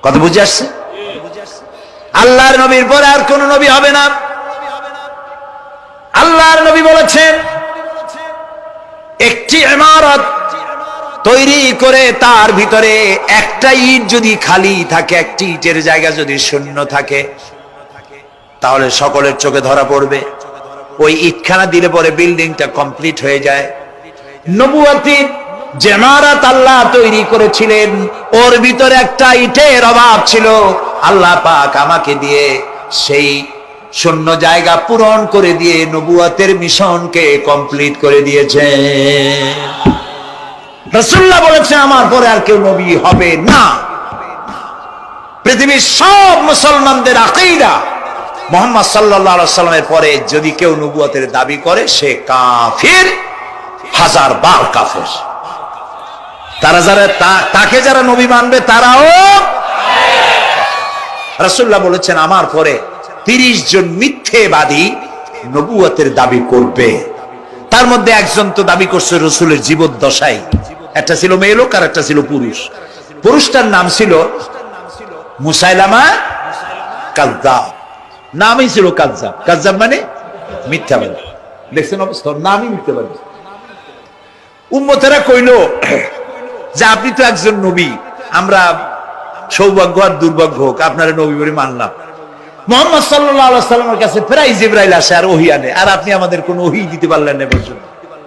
কথা বুঝে আসছে? আল্লাহর নবীর পরে আর কোন নবী হবে না। আল্লাহর নবী বলেছেন, একটি ইমারত তৈরি করে তার ভিতরে একটা ইট যদি খালি থাকে, একটি ইটের জায়গা যদি শূন্য থাকে, তাহলে সকলের চোখে ধরা পড়বে। ওই ইটখানা দিলে পরে বিল্ডিংটা কমপ্লিট হয়ে যায়। নবুয়তের যে ইমারত আল্লাহ তৈরি করেছিলেন, ওর ভিতরে একটা ইটের অভাব ছিল। আল্লাহ পাক আমাকে দিয়ে সেই শূন্য জায়গা পূরণ করে দিয়ে নবুয়তের মিশনকে কমপ্লিট করে দিয়েছেন। রাসূলুল্লাহ বলেছে আমার পরে আর কেউ নবী হবে না। পৃথিবীর সব মুসলমানদের আকীদা, মুহাম্মদ সাল্লাল্লাহু আলাইহি ওয়াসাল্লামের পরে যদি কেউ নবুয়তের দাবি করে সে কাফির, হাজার বার কাফির। তারা যারা তাকে যারা নবী মানবে তারাও। রাসূলুল্লাহ বলেছেন আমার পরে 30 জন মিথ্যেবাদী নবুয়তের দাবি করবে। তার মধ্যে একজন তো দাবি করছে রাসূলের জীবদ্দশায়, একটা ছিল মেয়ে লোক আর একটা ছিল পুরুষ। পুরুষটার নাম ছিল মুসাইলামা কাযযাব, নামই ছিল কাযযাব। কাযযাব মানে মিথ্যাবাদী। দেখছেন অবস্থা, নামই মিথ্যাবাদী। উম্মতেরা কইল যে আপনি তো একজন নবী, আমরা সৌভাগ্য আর দুর্ভাগ্য হোক আপনারা নবী বলে মানলাম। মুহাম্মদ সাল্লাল্লাহু আলাইহি ওয়াসাল্লামের কাছে প্রায় জিবরাইল আসে আর ওহী আনে, আর আপনি আমাদের কোনো ওহী দিতে পারলেন না পর্যন্ত।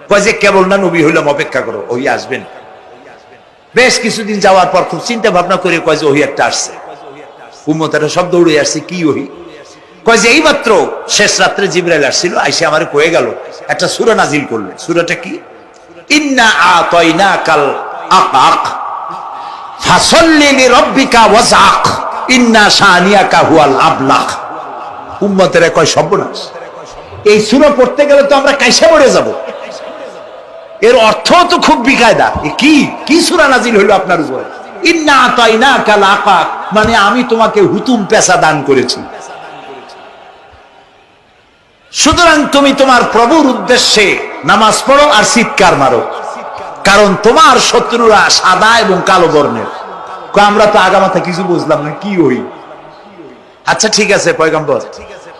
কয় যে কেবল না নবী হইলাম, অপেক্ষা করো, ওহী আসবেন। বেশ কিছুদিন যাওয়ার পর খুব চিন্তা ভাবনা করে কয় যে ওহী একটা আসছে। উম্মতেরা সব দৌড়ে আসছে, কি ওহী? কয় যে এইমাত্র শেষ রাত্রে জিবরাইল আসছিল, আইসে আমারে কয়ে গেল একটা সূরা নাজিল করলেন। সূরাটা কি? ইন্না আতাইনাকাল আকাক ফাসাল্লি লিরাব্বিকা ওয়াজআক ইন্না শানিয়াকা হুয়াল আবলাক। উম্মতেরা কয় সর্বনাশ, এই সূরা পড়তে গেলে তো আমরা কাইসা পড়ে যাব। এর অর্থ তো খুব বিকায়দা। কি কি সূরা নাজিল হইল আপনার উপরে? ইন্না আতাইনাকা লাকাক, মানে আমি তোমাকে হুতুম পেশা দান করেছি। সুতরাং তুমি তোমার প্রভুর উদ্দেশ্যে নামাজ পড়ো আর চিৎকার মারো, কারণ তোমার শত্রুরা সাদা এবং কালো বর্ণের। আমরা তো আগামাথা কিছু বুঝলাম না, কি হই? আচ্ছা ঠিক আছে, পয়গম্বর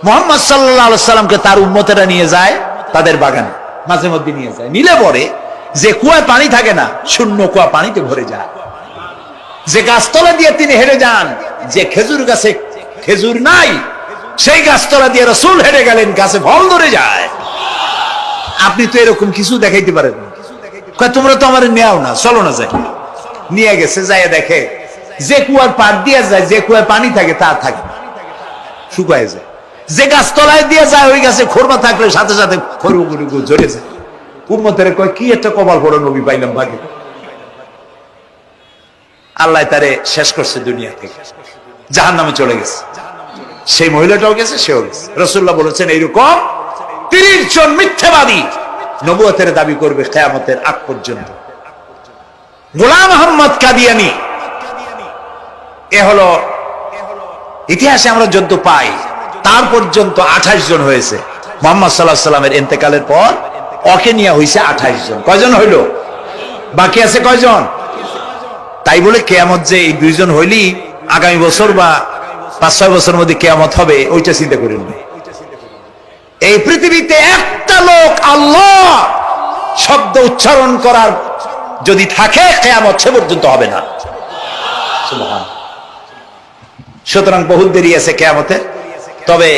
মুহাম্মদ সাল্লাল্লাহু আলাইহি সাল্লামকে তার উম্মতেরা নিয়ে যায় তাদের বাগানে, মাঝে মধ্যে নিয়ে যায়। নিলে পরে যে কুয়ায় পানি থাকে না, শূন্য কুয়া পানিতে ভরে যায়। যে গাছতলা দিয়ে তিনি হেঁটে যান, যে খেজুর গাছে খেজুর নাই, সেই গাছতলা দিয়ে রাসূল হেঁটে গেলেন, গাছে ফল ধরে যায়। আপনি তো এরকম কিছু দেখাইতে পারেন না। তোমরা তো আমার নেও না, চলো না যাই। নিয়ে গেছে, যাই দেখে যে কুয়ার পাড় দিয়ে যায়, যে কুয়ায় পানি থাকে তা থাকে, শুকায় যায়। যে গাছতলায় দিয়ে যায়, ওই গাছে খোরমা থাকলে সাথে সাথে খরগুড়ি ঝরে যায়। উম্মতের কয় কি একটা কপাল পড়ো নবী পাইলাম ভাগে। আল্লাহ তারে শেষ করছে দুনিয়া থেকে, জাহান্নামে চলে গেছে। সেই মহিলাটাও গেছে, সেও গেছে। রাসূলুল্লাহ বলেছেন এইরকম 30 জন মিথ্যাবাদী নবুয়তের দাবি করবে কিয়ামতের আগ পর্যন্ত। গোলাম আহমদ কাদিয়ানী, এ হলো ইতিহাসে আমরা যদ্য পাই, তার পর্যন্ত 28 জন হয়েছে। মুহাম্মদ সাল্লাল্লাহু আলাইহি সাল্লামের ইন্তেকালের পর ওকে নিয়ে হয়েছে 28 জন। কয়জন হইল? বাকি আছে কয়জন? তাই বলে কিয়ামত যে এই 2 জন হইলি আগামী বছর বা 5-6 বছরের মধ্যে কিয়ামত হবে, ওইটা চিন্তা করেন না। এই পৃথিবীতে একটা লোক আল্লাহ শব্দ উচ্চারণ করার যদি থাকে, কিয়ামত সে পর্যন্ত হবে না। সুবহান। সুতরাং বহুত দেরি আছে কিয়ামতে। তবে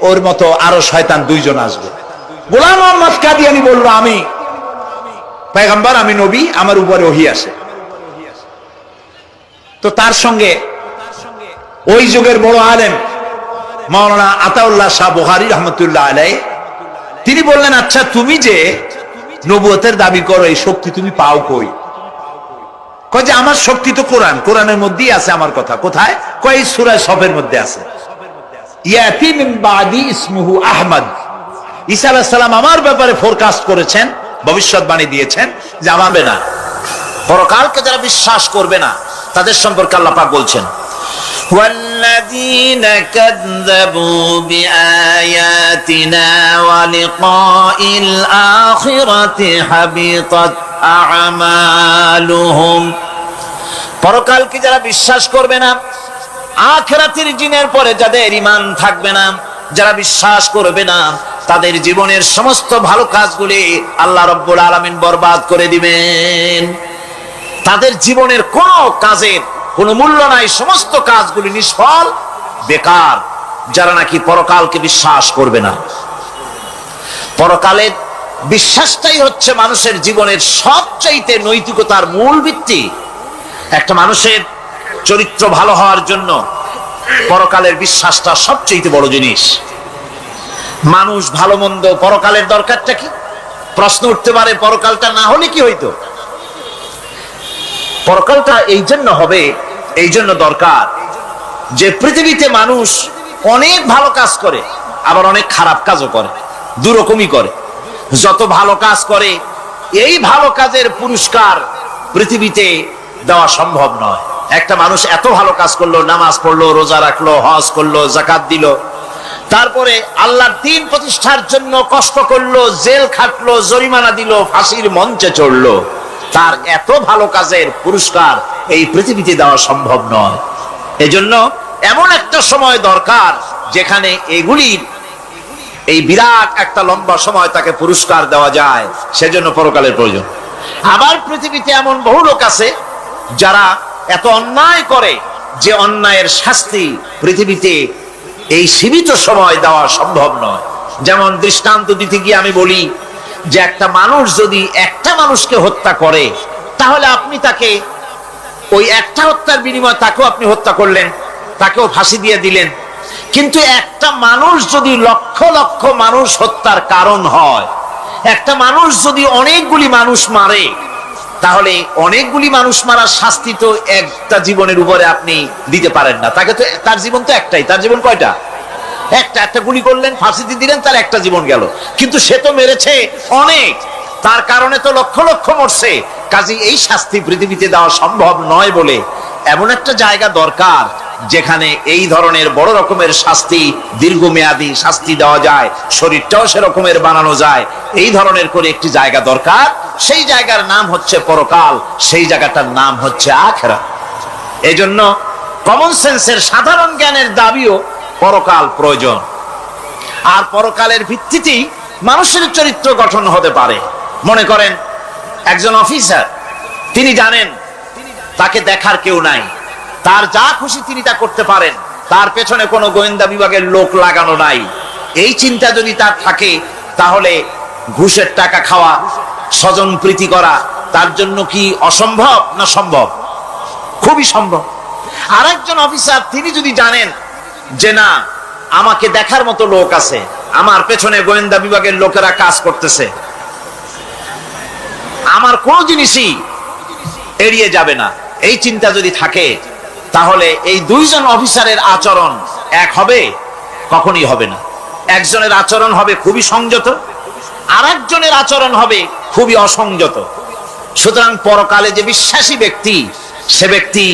ওর মতো আরো শয়তান 2 জন আসবে। গোলাম আহমদ কাদিয়ানী বলল, আমি পয়গম্বর, আমি নবী, আমার উপরে ওহী আসে। তো তার সঙ্গে ওই যুগের বড় আলেম মাওলানা আতাউল্লাহ শাহ বুখারী রহমাতুল্লাহ আলাইহি, তিনি বললেন, আচ্ছা তুমি যে নবুয়তের দাবি করো, এই শক্তি তুমি পাও কই? কয় যে আমার শক্তি তো কোরআন, কোরআনের মধ্যেই আছে আমার কথা। কোথায়? কয় সূরা সফের মধ্যে আছে, ইয়াতি মিন বাদি ইসমুহু আহমদ। ঈসা আলাইহিস সালাম আমার ব্যাপারে ফোরকাস্ট করেছেন, ভবিষ্যৎবাণী দিয়েছেন যে আমাবে না, পরকালকে যারা বিশ্বাস করবে না তাদের সম্পর্কে আল্লাহ পাক বলছেন, والذين كذبوا بآياتنا ولقاء الآخرة حبطت أعمالهم। পরকালকে যারা বিশ্বাস করবে না, আখিরাতের দিনের পরে যাদের ঈমান থাকবে না, যারা বিশ্বাস করবে না, তাদের জীবনের সমস্ত ভালো কাজগুলি আল্লাহ রাব্বুল আলামিন বরবাদ করে দিবেন। তাদের জীবনের কোনো কাজের কোনো মূল্য নাই, সমস্ত কাজগুলি নিষ্ফল, বেকার, যারা নাকি পরকালকে বিশ্বাস করবে না। পরকালের বিশ্বাসটাই হচ্ছে মানুষের জীবনের সবচাইতে নৈতিকতার মূল ভিত্তি। একটা মানুষের চরিত্র ভালো হওয়ার জন্য পরকালের বিশ্বাসটা সবচাইতে বড় জিনিস। মানুষ ভালো মন্দ, পরকালের দরকারটা কি? প্রশ্ন উঠতে পারে, পরকালটা না হলে কি হইতো? পরকালটা এই জন্য হবে, এই জন্য দরকার যে পৃথিবীতে মানুষ অনেক ভালো কাজ করে, আবার অনেক খারাপ কাজও করে, দুরকমই করে। যত ভালো কাজ করে, এই ভালো কাজের পুরস্কার পৃথিবীতে দেওয়া সম্ভব নয়। একটা মানুষ এত ভালো কাজ করলো, নামাজ পড়লো, রোজা রাখলো, হজ করলো, যাকাত দিল, তারপরে আল্লাহর দ্বীন প্রতিষ্ঠার জন্য কষ্ট করলো, জেল খাটলো, জরিমানা দিল, ফাঁসির মঞ্চে চড়লো, তার এত ভালো কাজের পুরস্কার এই পৃথিবীতে দেওয়া সম্ভব নয়। এজন্য এমন একটা সময় দরকার যেখানে এগুলির এই বিরাট একটা লম্বা সময় তাকে পুরস্কার দেওয়া যায়, সেজন্য পরকালের প্রয়োজন। আবার পৃথিবীতে এমন বহু লোক আছে যারা এত অন্যায় করে যে অন্যায়ের শাস্তি পৃথিবীতে এই সীমিত সময় দেওয়া সম্ভব নয়। যেমন দৃষ্টান্ত দিতে গিয়ে আমি বলি যে একটা মানুষ যদি একটা মানুষকে হত্যা করে, তাহলে আপনি তাকে ওই একটা হত্যার বিনিময়ে তাকেও আপনি হত্যা করলেন, তাকেও ফাঁসি দিয়ে দিলেন। কিন্তু একটা মানুষ যদি লক্ষ লক্ষ মানুষ হত্যার কারণ হয়, একটা মানুষ যদি অনেকগুলি মানুষ মারে, তাহলে অনেকগুলি মানুষ মারার শাস্তি তো একটা জীবনের উপরে আপনি দিতে পারেন না। তাকে তো, তার জীবন তো একটাই, তার জীবন কয়টা? একটা গুলি করলেন, ফাঁসিতে দিলেন, তার একটা জীবন গেল। কিন্তু সে তো মেরেছে অনেক, তার কারণে তো লক্ষ লক্ষ মরছে। কাজে এই শাস্তি পৃথিবীতে দেওয়া সম্ভব নয় বলে এমন একটা জায়গা দরকার যেখানে এই ধরনের বড় রকমের শাস্তি, দীর্ঘমেয়াদী শাস্তি দেওয়া যায়, শরীরটাও সেরকমের বানানো যায়, এই ধরনের করে একটি জায়গা দরকার। সেই জায়গার নাম হচ্ছে পরকাল, সেই জায়গাটার নাম হচ্ছে আখিরাত। এই জন্য কমন সেন্সের সাধারণ জ্ঞানের দাবিও পরকাল প্রয়োজন। আর পরকালের ভিত্তিতেই মানুষের চরিত্র গঠন হতে পারে। মনে করেন একজন অফিসার, তিনি জানেন তাকে দেখার কেউ নাই, তার যা খুশি তিনি তা করতে পারেন, তার পেছনে কোনো গোয়েন্দা বিভাগের লোক লাগানো নাই। এই চিন্তা যদি তার থাকে, তাহলে ঘুষের টাকা খাওয়া, স্বজন প্রীতি করা তার জন্য কি অসম্ভব না সম্ভব? খুবই সম্ভব। আরেকজন অফিসার তিনি যদি জানেন যে না, আমাকে দেখার মতো লোক আছে, আমার পেছনে গোয়েন্দা বিভাগের লোকেরা কাজ করতেছে, আমার কোনো জিনিসই এড়িয়ে যাবে না, এই চিন্তা যদি থাকে, তাহলে এই দুইজন অফিসারের আচরণ এক হবে? কখনই হবে না। একজনের আচরণ হবে খুবই সংযত, আরেকজনের আচরণ হবে খুবই অসংযত। সুতরাং পরকালে যে বিশ্বাসী ব্যক্তি, সে ব্যক্তি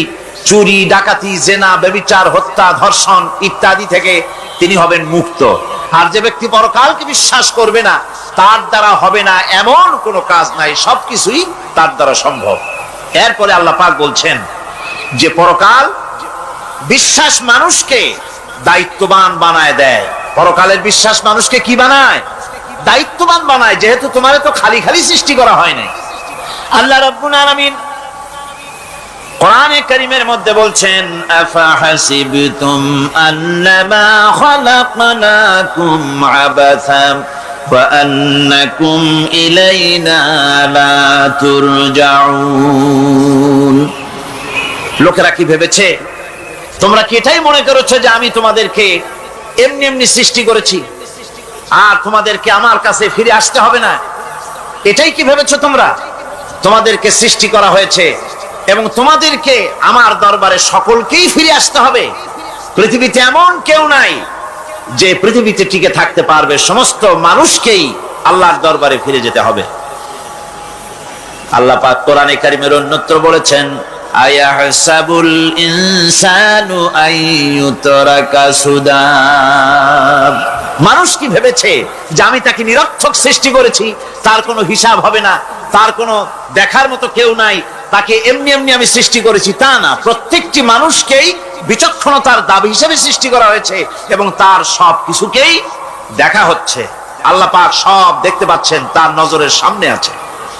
চুরি, ডাকাতি, জেনা, ব্যভিচার, হত্যা, ধর্ষণ ইত্যাদি থেকে তিনি হবেন মুক্ত। আর যে ব্যক্তি পরকালকে বিশ্বাস করবে না, তার দ্বারা হবে না এমন কোনো কাজ নাই, সবকিছুই তার দ্বারা সম্ভব। এরপরে আল্লাহ পাক বলছেন যে পরকাল বিশ্বাস মানুষকে দায়িত্ববান বানায় দেয়। পরকালের বিশ্বাস মানুষকে কি বানায়? দায়িত্ববান বানায়, যেহেতু তোমার তো খালি খালি সৃষ্টি করা হয় নাই। আল্লাহ রাব্বুল আলামিন কোরআনে কারীমের মধ্যে বলছেন, আফাহাসিবতুম আন্নামা খালাকনাকুম আবাসা ওয়া আন্নাকুম ইলাইনা লা তুরজাউন। লোকেরা কি ভেবেছে? তোমরা কি এটাই মনে করেছো যে আমি তোমাদেরকে এমনি এমনি সৃষ্টি করেছি আর তোমাদেরকে আমার কাছে ফিরে আসতে হবে না? এটাই কি ভেবেছো তোমরা? তোমাদেরকে সৃষ্টি করা হয়েছে এবং তোমাদেরকে আমার দরবারে সকলকেই ফিরে আসতে হবে। পৃথিবীতে এমন কেউ নাই যে পৃথিবীতে টিকে থাকতে পারবে, সমস্ত মানুষকেই আল্লাহর দরবারে ফিরে যেতে হবে। আল্লাহ পাক কোরআনে কারীমের অন্যত্র বলেছেন, আয়াহসাবুল ইনসানু আইয়ুতরাকা সুদা। মানুষ কি ভেবেছে যে আমি তাকে নিরর্থক সৃষ্টি করেছি, তার কোনো হিসাব হবে না, তার কোনো দেখার মতো কেউ নাই, তাকে এমনি এমনি আমি সৃষ্টি করেছি? তা না, প্রত্যেকটি মানুষকেই বিচক্ষণতার দাবি হিসেবে সৃষ্টি করা হয়েছে এবং তার সব কিছুকেই দেখা হচ্ছে। আল্লাহ পাক সব দেখতে পাচ্ছেন, তার নজরের সামনে আছে।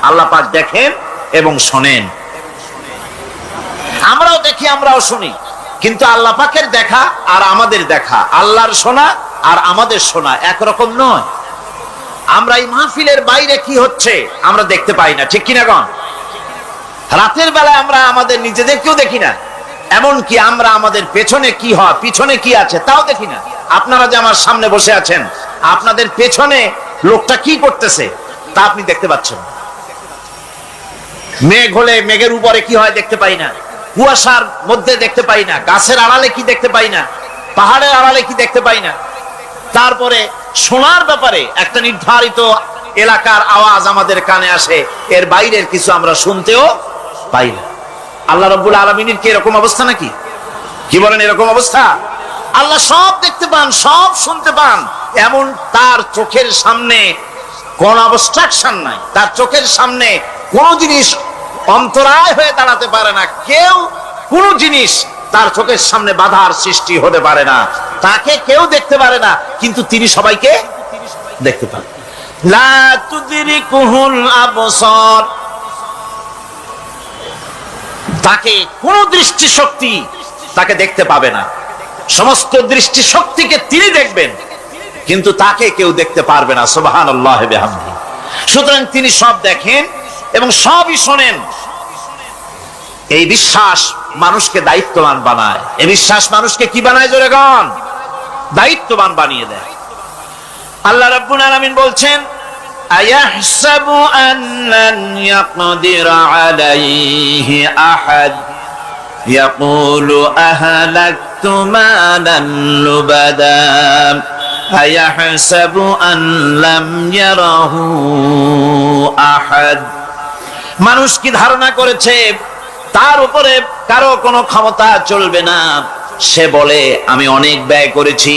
আল্লাহ পাক দেখেন এবং শোনেন। আমরাও দেখি, আমরাও শুনি, কিন্তু আল্লাহ পাকের দেখা আর আমাদের দেখা, আল্লাহর শোনা আর আমাদের শোনা একরকম নয়। আমরা এই মাহফিলের বাইরে কি হচ্ছে আমরা দেখতে পাই না, ঠিক কিনা গণ? রাতের বেলায় আমরা আমাদের নিজেদেরকেও দেখি না, এমনকি আমরা আমাদের পেছনে কি হয়, পিছনে কি আছে তাও দেখি না। আপনারা যে আমার সামনে বসে আছেন, আপনাদের পেছনে লোকটা কি করতেছে তা আপনি দেখতে পাচ্ছেন। মেঘ হলে মেঘের উপরে কি হয় দেখতে পাই না, কুয়াশার মধ্যে দেখতে পাই না, গাছের আড়ালে কি দেখতে পাই না, পাহাড়ের আড়ালে কি দেখতে পাই না। তারপরে শোনার ব্যাপারে একটা নির্ধারিত এলাকার আওয়াজ আমাদের কানে আসে, এর বাইরের কিছু আমরা শুনতেও পাই না। আল্লাহ রাব্বুল আলামিনের কি এরকম অবস্থা নাকি? কি বলেন, এরকম অবস্থা? আল্লাহ সব দেখতে পান, সব শুনতে পান, এমন তার চোখের সামনে কোন অবস্ট্রাকশন নাই, তার চোখের সামনে কোন জিনিস অন্তরায় হয়ে দাঁড়াতে পারে না, কেউ কোন জিনিস তার চোখের সামনে বাধার সৃষ্টি হতে পারে না। তাকে কেউ দেখতে পারে না, কিন্তু তিনি সবাইকে দেখতে পান। লা তুদরিকুহুল আবসার, তাকে কোন দৃষ্টিশক্তি তাকে দেখতে পাবে না। সমস্ত দৃষ্টিশক্তিকে তিনি দেখবেন, কিন্তু তাকে কেউ দেখতে পারবে না। সুবহানাল্লাহ ওয়া বিহামদিহি। সুতরাং তিনি সব দেখেন এবং সবই শোনেন। এই বিশ্বাস মানুষকে দায়িত্ববান বানায়। এই বিশ্বাস মানুষকে কি বানায় জোরে গান? দায়িত্ববান বানিয়ে দেয়। আল্লাহ রাব্বুল আলামিন বলছেন, আয়াহসাবু আল্লান ইয়াকদিরা আলাইহি আহাদ ইয়াকুলু আহলাকতু মালান লুবাদা আয়াহসাবু আন লাম ইয়ারাহু আহাদ। মানুষ কি ধারণা করেছে তার উপরে কারো কোনো ক্ষমতা চলবে না। সে বলে আমি অনেক ব্যয় করেছি,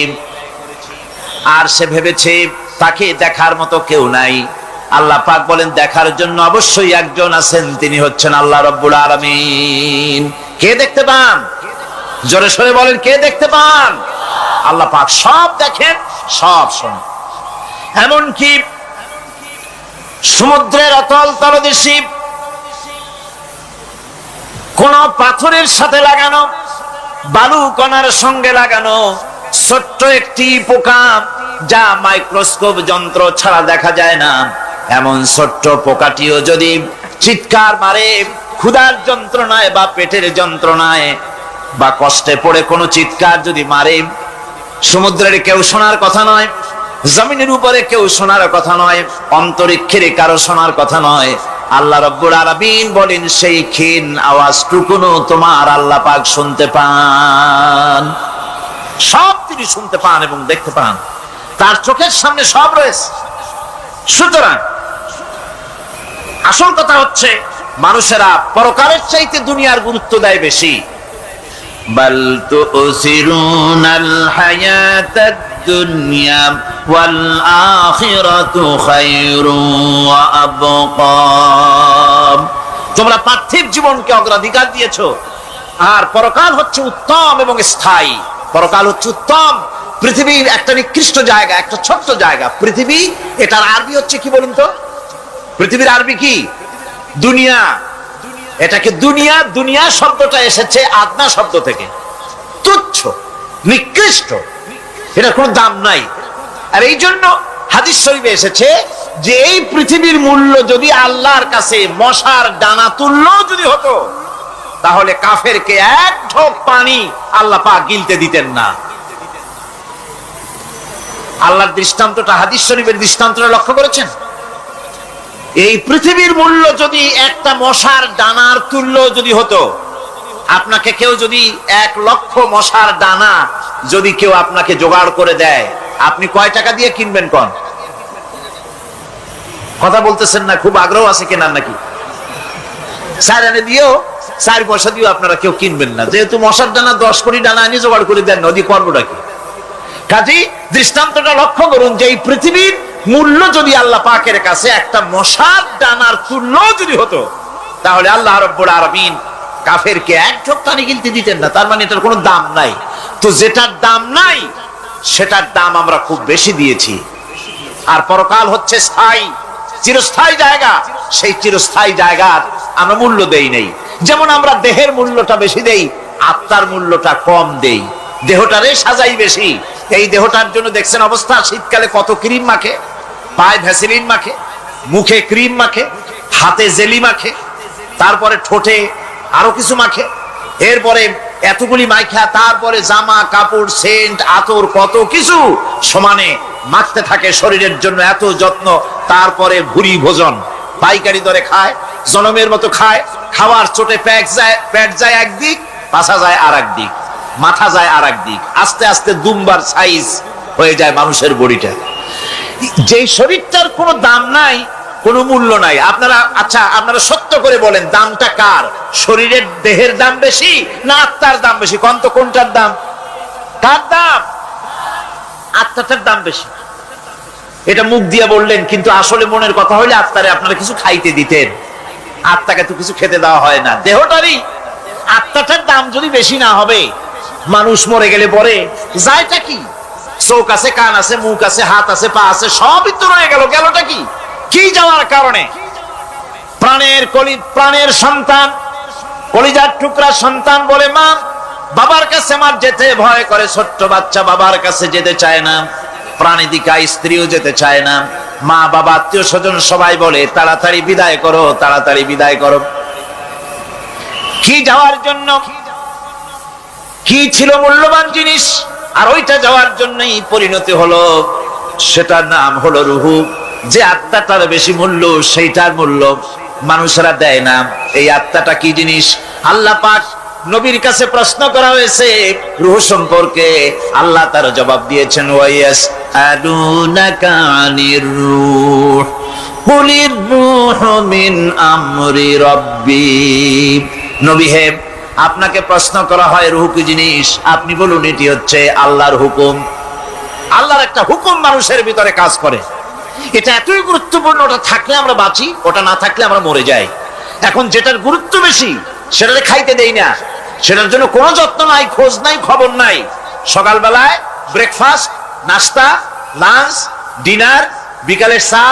আর সে ভেবেছে তাকে দেখার মতো কেউ নাই। আল্লাহ পাক বলেন দেখার জন্য অবশ্যই একজন আছেন, তিনি হচ্ছেন আল্লাহ রাব্বুল আলামিন। কে দেখতে পান? জোরে সরে বলেন, কে দেখতে পান? আল্লাহ পাক সব দেখেন, সব শোনেন। এমনকি সমুদ্রের অতল তলদেশে কোন পাথরের সাথে লাগানো, বালু কণার সঙ্গে লাগানো ছোট্ট একটি পোকা, যা মাইক্রোস্কোপ যন্ত্র ছাড়া দেখা যায় না, এমন ছোট্ট পোকাটিও যদি চিৎকার মারে ক্ষুধার যন্ত্রণায় বা পেটের যন্ত্রণায় বা কষ্টে পড়ে কোনো চিৎকার যদি মারে, সমুদ্রের কেউ শোনার কথা নয়, জমিনের উপরে কেউ শোনার কথা নয়, অন্তরিক্ষের কারো শোনার কথা নয়। আল্লাহ রাব্বুল আলামিন বলেন সেই ক্ষীণ আওয়াজটুকুনো তোমার আল্লাহ পাক শুনতে পান। সব তিনি শুনতে পান এবং দেখতে পান, তার চোখের সামনে সব রয়েছে। সুতরাং আসল কথা হচ্ছে মানুষেরা পরকালের চাইতে দুনিয়ার গুরুত্ব দেয় বেশি। বাল তুসিরুনাল হায়াতাদ দুনিয়া ওয়াল আখিরাতু খায়রুন ওয়া আবকা। তোমরা পার্থিব জীবনকে অগ্রাধিকার দিয়েছো, আর পরকাল হচ্ছে উত্তম এবং স্থায়ী। পরকাল হচ্ছে উত্তম। পৃথিবীর একটা নিকৃষ্ট জায়গা, একটা ছোট্ট জায়গা পৃথিবী। এটার আরবি হচ্ছে কি বলুন তো? পৃথিবীর আরবি কি? দুনিয়া। এটাকে দুনিয়া, দুনিয়া শব্দটা এসেছে আদনা শব্দ থেকে, তুচ্ছ, নিকৃষ্ট, এটা কোনো দাম নাই। আর এই জন্য হাদিস শরীফে এসেছে যে এই পৃথিবীর মূল্য যদি আল্লাহর কাছে মশার দানা তুল্য যদি হতো, তাহলে কাফেরকে এক ঢোক পানি আল্লাহ পাক গিলতে দিতেন না। আল্লাহর দৃষ্টান্তটা, হাদিস শরীফের দৃষ্টান্তটা লক্ষ্য করেছেন? এই পৃথিবীর মূল্য যদি একটা মশার দানার তুল্য যদি হতো, আপনাকে কেউ যদি 1,00,000 মশার দানা যদি কেউ আপনাকে জোগাড় করে দেয়, আপনি কয় টাকা দিয়ে কিনবেন? কোন কথা বলতেছেন না? খুব আগ্রহ আছে কেনার নাকি? 4 আনা দিয়েও, 4 পয়সা দিয়েও আপনারা কেউ কিনবেন না, যেহেতু মশার দানা 10 কোটি দানা আনি জোগাড় করে দেন, নদী করবোটা কি? কাজেই দৃষ্টান্তটা লক্ষ্য করুন যে এই পৃথিবীর মূল্য যদি আল্লাহ পাকের কাছে একটা মশার দানার তুল্য যদি হতো, তাহলে আল্লাহ রাব্বুল আলামিন কাফেরকে এক ঢোক পানি গিলতে দিতেন না। তার মানে এটার কোনো দাম নাই। তো যেটার দাম নাই সেটার দাম আমরা খুব বেশি দিয়েছি। আর পরকাল হচ্ছে স্থায়ী, চিরস্থায়ী জায়গা। সেই চিরস্থায়ী জায়গার আমরা মূল্য দেই নাই। যেমন আমরা দেহের মূল্যটা বেশি দেই, আত্মার মূল্যটা কম দেই। দেহটারে সাজাই বেশি। এই দেহটার জন্য দেখছেন অবস্থা, শীতকালে কত ক্রিম মাখে, পায়ে ভ্যাসলিন মাখে, মুখে ক্রিম মাখে, হাতে জেলি মাখে, তারপরে ঠোঁটে আরো কিছু মাখে, এরপরে এতগুলি মাইখা তারপরে জামা কাপড় সেন্ট আতর কত কিছু সমানে মাখতে থাকে শরীরের জন্য, এত যত্ন। তারপরে ভুরি ভোজন পাইকারি দরে খায়, জনমের মতো খায়। খাওয়ার চোটে পেট যায় একদিক, পাছা যায় আর একদিক, মাথা যায় আর একদিক, আস্তে আস্তে দুম্বার সাইজ হয়ে যায় মানুষের বডিটা। যেই শরীরটার কোনো দাম নাই, কোনো মূল্য নাই। আপনারা আচ্ছা, আপনারা সত্য করে বলেন দামটা কার? শরীরের দেহের দাম বেশি না আত্মার দাম বেশি? কোন তো কোনটার দাম? কার দাম? আত্মাটার দাম বেশি। এটা মুখ দিয়ে বললেন, কিন্তু আসলে মনের কথা হইলে আত্মারে আপনারা কিছু খাইতে দিতেন। আত্মাকে তো কিছু খেতে দেওয়া হয় না, দেহটারই। আত্মাটার দাম যদি বেশি না হবে, মানুষ মরে গেলে পরে যায়টা কি? চোখ আছে, কান আছে, মুখ আছে, হাত আছে, পা আছে, সবই তো রয়ে গেল। গেলটা কি? কি যাওয়ার কারণে? প্রাণের সন্তান, কলিজার টুকরা সন্তান বলে মা, বাবার কাছে আমার যেতে ভয় করে। ছোট্ট বাচ্চা বাবার কাছে যেতে চায় না, প্রাণীদিকা স্ত্রীও যেতে চায় না। মা বাবা আত্মীয় স্বজন সবাই বলে তাড়াতাড়ি বিদায় করো, তাড়াতাড়ি বিদায় করো। কি যাওয়ার জন্য? কি ছিল মূল্যবান জিনিস, আর ওইটা যাওয়ার জন্যই পরিণতি হলো। সেটার নাম হলো রুহু। যে আত্মাটার বেশি মূল্য, সেইটার মূল্য মানুষেরা দেয় না। এই আত্মাটা কি জিনিস? আল্লাহ পাক নবীর কাছে প্রশ্ন করা হয়েছে রূহ সম্পর্কে, আল্লাহ তার জবাব দিয়েছেন ওয়ায়াসআলুনাকা আনির রূহ কুলির রূহু মিন আমরি রাব্বি। নবী হে, আপনাকে প্রশ্ন করা হয় রূহ কি জিনিস, আপনি বলুন এটি হচ্ছে আল্লাহর হুকুম। আল্লাহর একটা হুকুম মানুষের ভিতরে কাজ করে, এটা এতই গুরুত্বপূর্ণ, ওটা থাকলে আমরা বাঁচি, ওটা না থাকলে আমরা মরে যাই। এখন যেটার গুরুত্ব বেশি সেটাকে খাইতে দেই না, সেটার জন্য কোনো যত্ন নাই, খোঁজ নাই, খবর নাই। সকালবেলায় ব্রেকফাস্ট, নাস্তা, লাঞ্চ, ডিনার, বিকালের চা,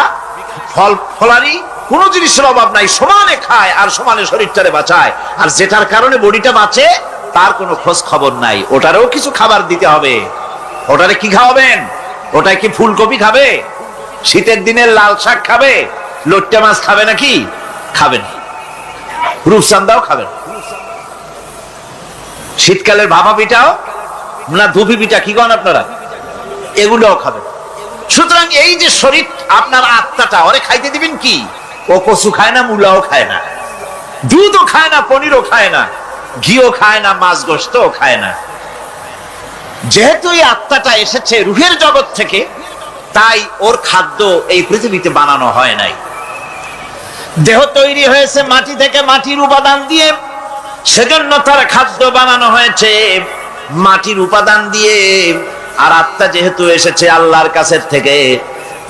ফলারি, কোনো জিনিসের অভাব নাই, সমানে খায় আর সমানে শরীরটারে বাঁচায়। আর যেটার কারণে বডিটা বাঁচে তার কোনো খোঁজ খবর নাই, ওটারও কিছু খাবার দিতে হবে। ওটারে কি খাওয়াবেন? ওটাই কি ফুলকপি খাবে? শীতের দিনের লাল শাক খাবে? লট্টা মাছ খাবে নাকি? খাবেন। রূপচান্দাও খাবেন। শীতকালের ভাপা পিঠাও না, ধুপি পিঠা কি কন আপনারা, এগুলোও খাবেন। সুতরাং এই যে শরীর, আপনার আত্মাটা, ওরে খাইতে দিবেন কি? ও কচু খায় না, মূলাও খায় না, দুধও খায় না, পনিরও খায় না, ঘিও খায় না, মাছ গোশতও খায় না। যেহেতু এই আত্মাটা এসেছে রুহের জগৎ থেকে, তাই ওর খাদ্য এই পৃথিবীতে বানানো হয় নাই। দেহ তৈরি হয়েছে মাটি থেকে, মাটির উপাদান দিয়ে, সেজন্য তার খাদ্য বানানো হয়েছে মাটির উপাদান দিয়ে। আর আত্মা যেহেতু এসেছে আল্লাহর কাছে থেকে,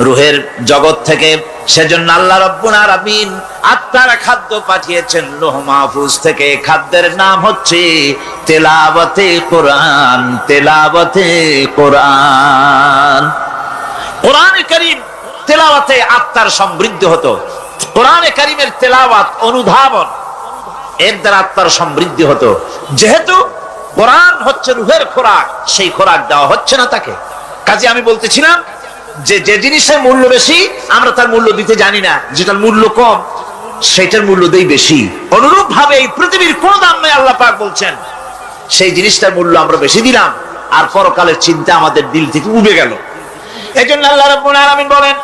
রুহের জগৎ থেকে, সেজন্য আল্লাহ রাব্বুল আলামিন আত্মার খাদ্য পাঠিয়েছেন লৌহ মাহফুজ থেকে। খাদ্যের নাম হচ্ছে তেলাওয়াতে কোরআন, তেলাওয়াতে কোরআন। কোরআনে কারীম তেলাওয়াতে আত্মার সমৃদ্ধি হতো। কোরআনে কারীমের তেলাওয়াত, অনুধাবন, এর দ্বারা আত্মার সমৃদ্ধি হতো। যেহেতু কোরআন হচ্ছে রুহের খোরাক, সেই খোরাক দেওয়া হচ্ছে না তাকে। কাজে আমি বলতেছিলাম যে যে জিনিসের মূল্য বেশি আমরা তার মূল্য দিতে জানি না, যেটার মূল্য কম সেটার মূল্য দেই বেশি। অনুরূপ ভাবে এই পৃথিবীর কোন দাম নেই, আল্লাহ পাক বলছেন, সেই জিনিসটার মূল্য আমরা বেশি দিলাম, আর পরকালের চিন্তা আমাদের দিল থেকে উবে গেল। এই জন্য আল্লাহ রাব্বুল আলামিন বলেন,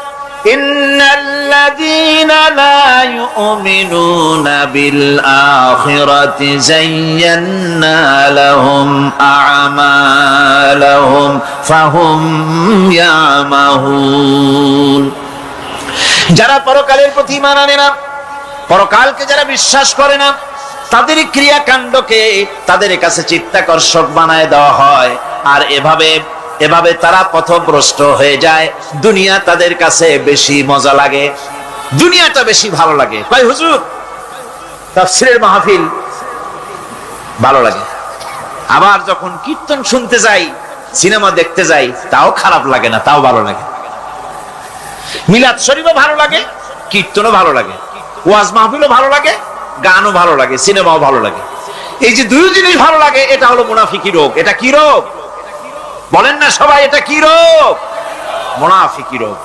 ইন্নাল্লাযীনা লা ইউমিনুনা বিল আখিরাতি যায়্যান্না লাহুম আ'মালাহুম ফাহুম ইয়ামাহুন। যারা পরকালের প্রতি ঈমান আনে না, পরকালকে যারা বিশ্বাস করে না, তাদের ক্রিয়াকাণ্ডকে তাদের কাছে চিত্তাকর্ষক বানায় দেওয়া হয়। আর এভাবে তারা পথভ্রষ্ট হয়ে যায়। দুনিয়া তাদের কাছে বেশি মজা লাগে, দুনিয়াটা বেশি ভালো লাগে। ভাই হুজুর, তাফসীরের মাহফিল ভালো লাগে, আবার যখন কীর্তন শুনতে যাই, সিনেমা দেখতে যাই, তাও খারাপ লাগে না, তাও ভালো লাগে। মিলাদ শরীফও ভালো লাগে, কীর্তনও ভালো লাগে, ওয়াজ মাহফিলও ভালো লাগে, গানও ভালো লাগে, সিনেমাও ভালো লাগে। এই যে দুই জিনিস ভালো লাগে, এটা হলো মুনাফিকি রোগ। এটা কি রোগ বলেন না সবাই? এটা কি রোগ? মুনাফিকি রোগ।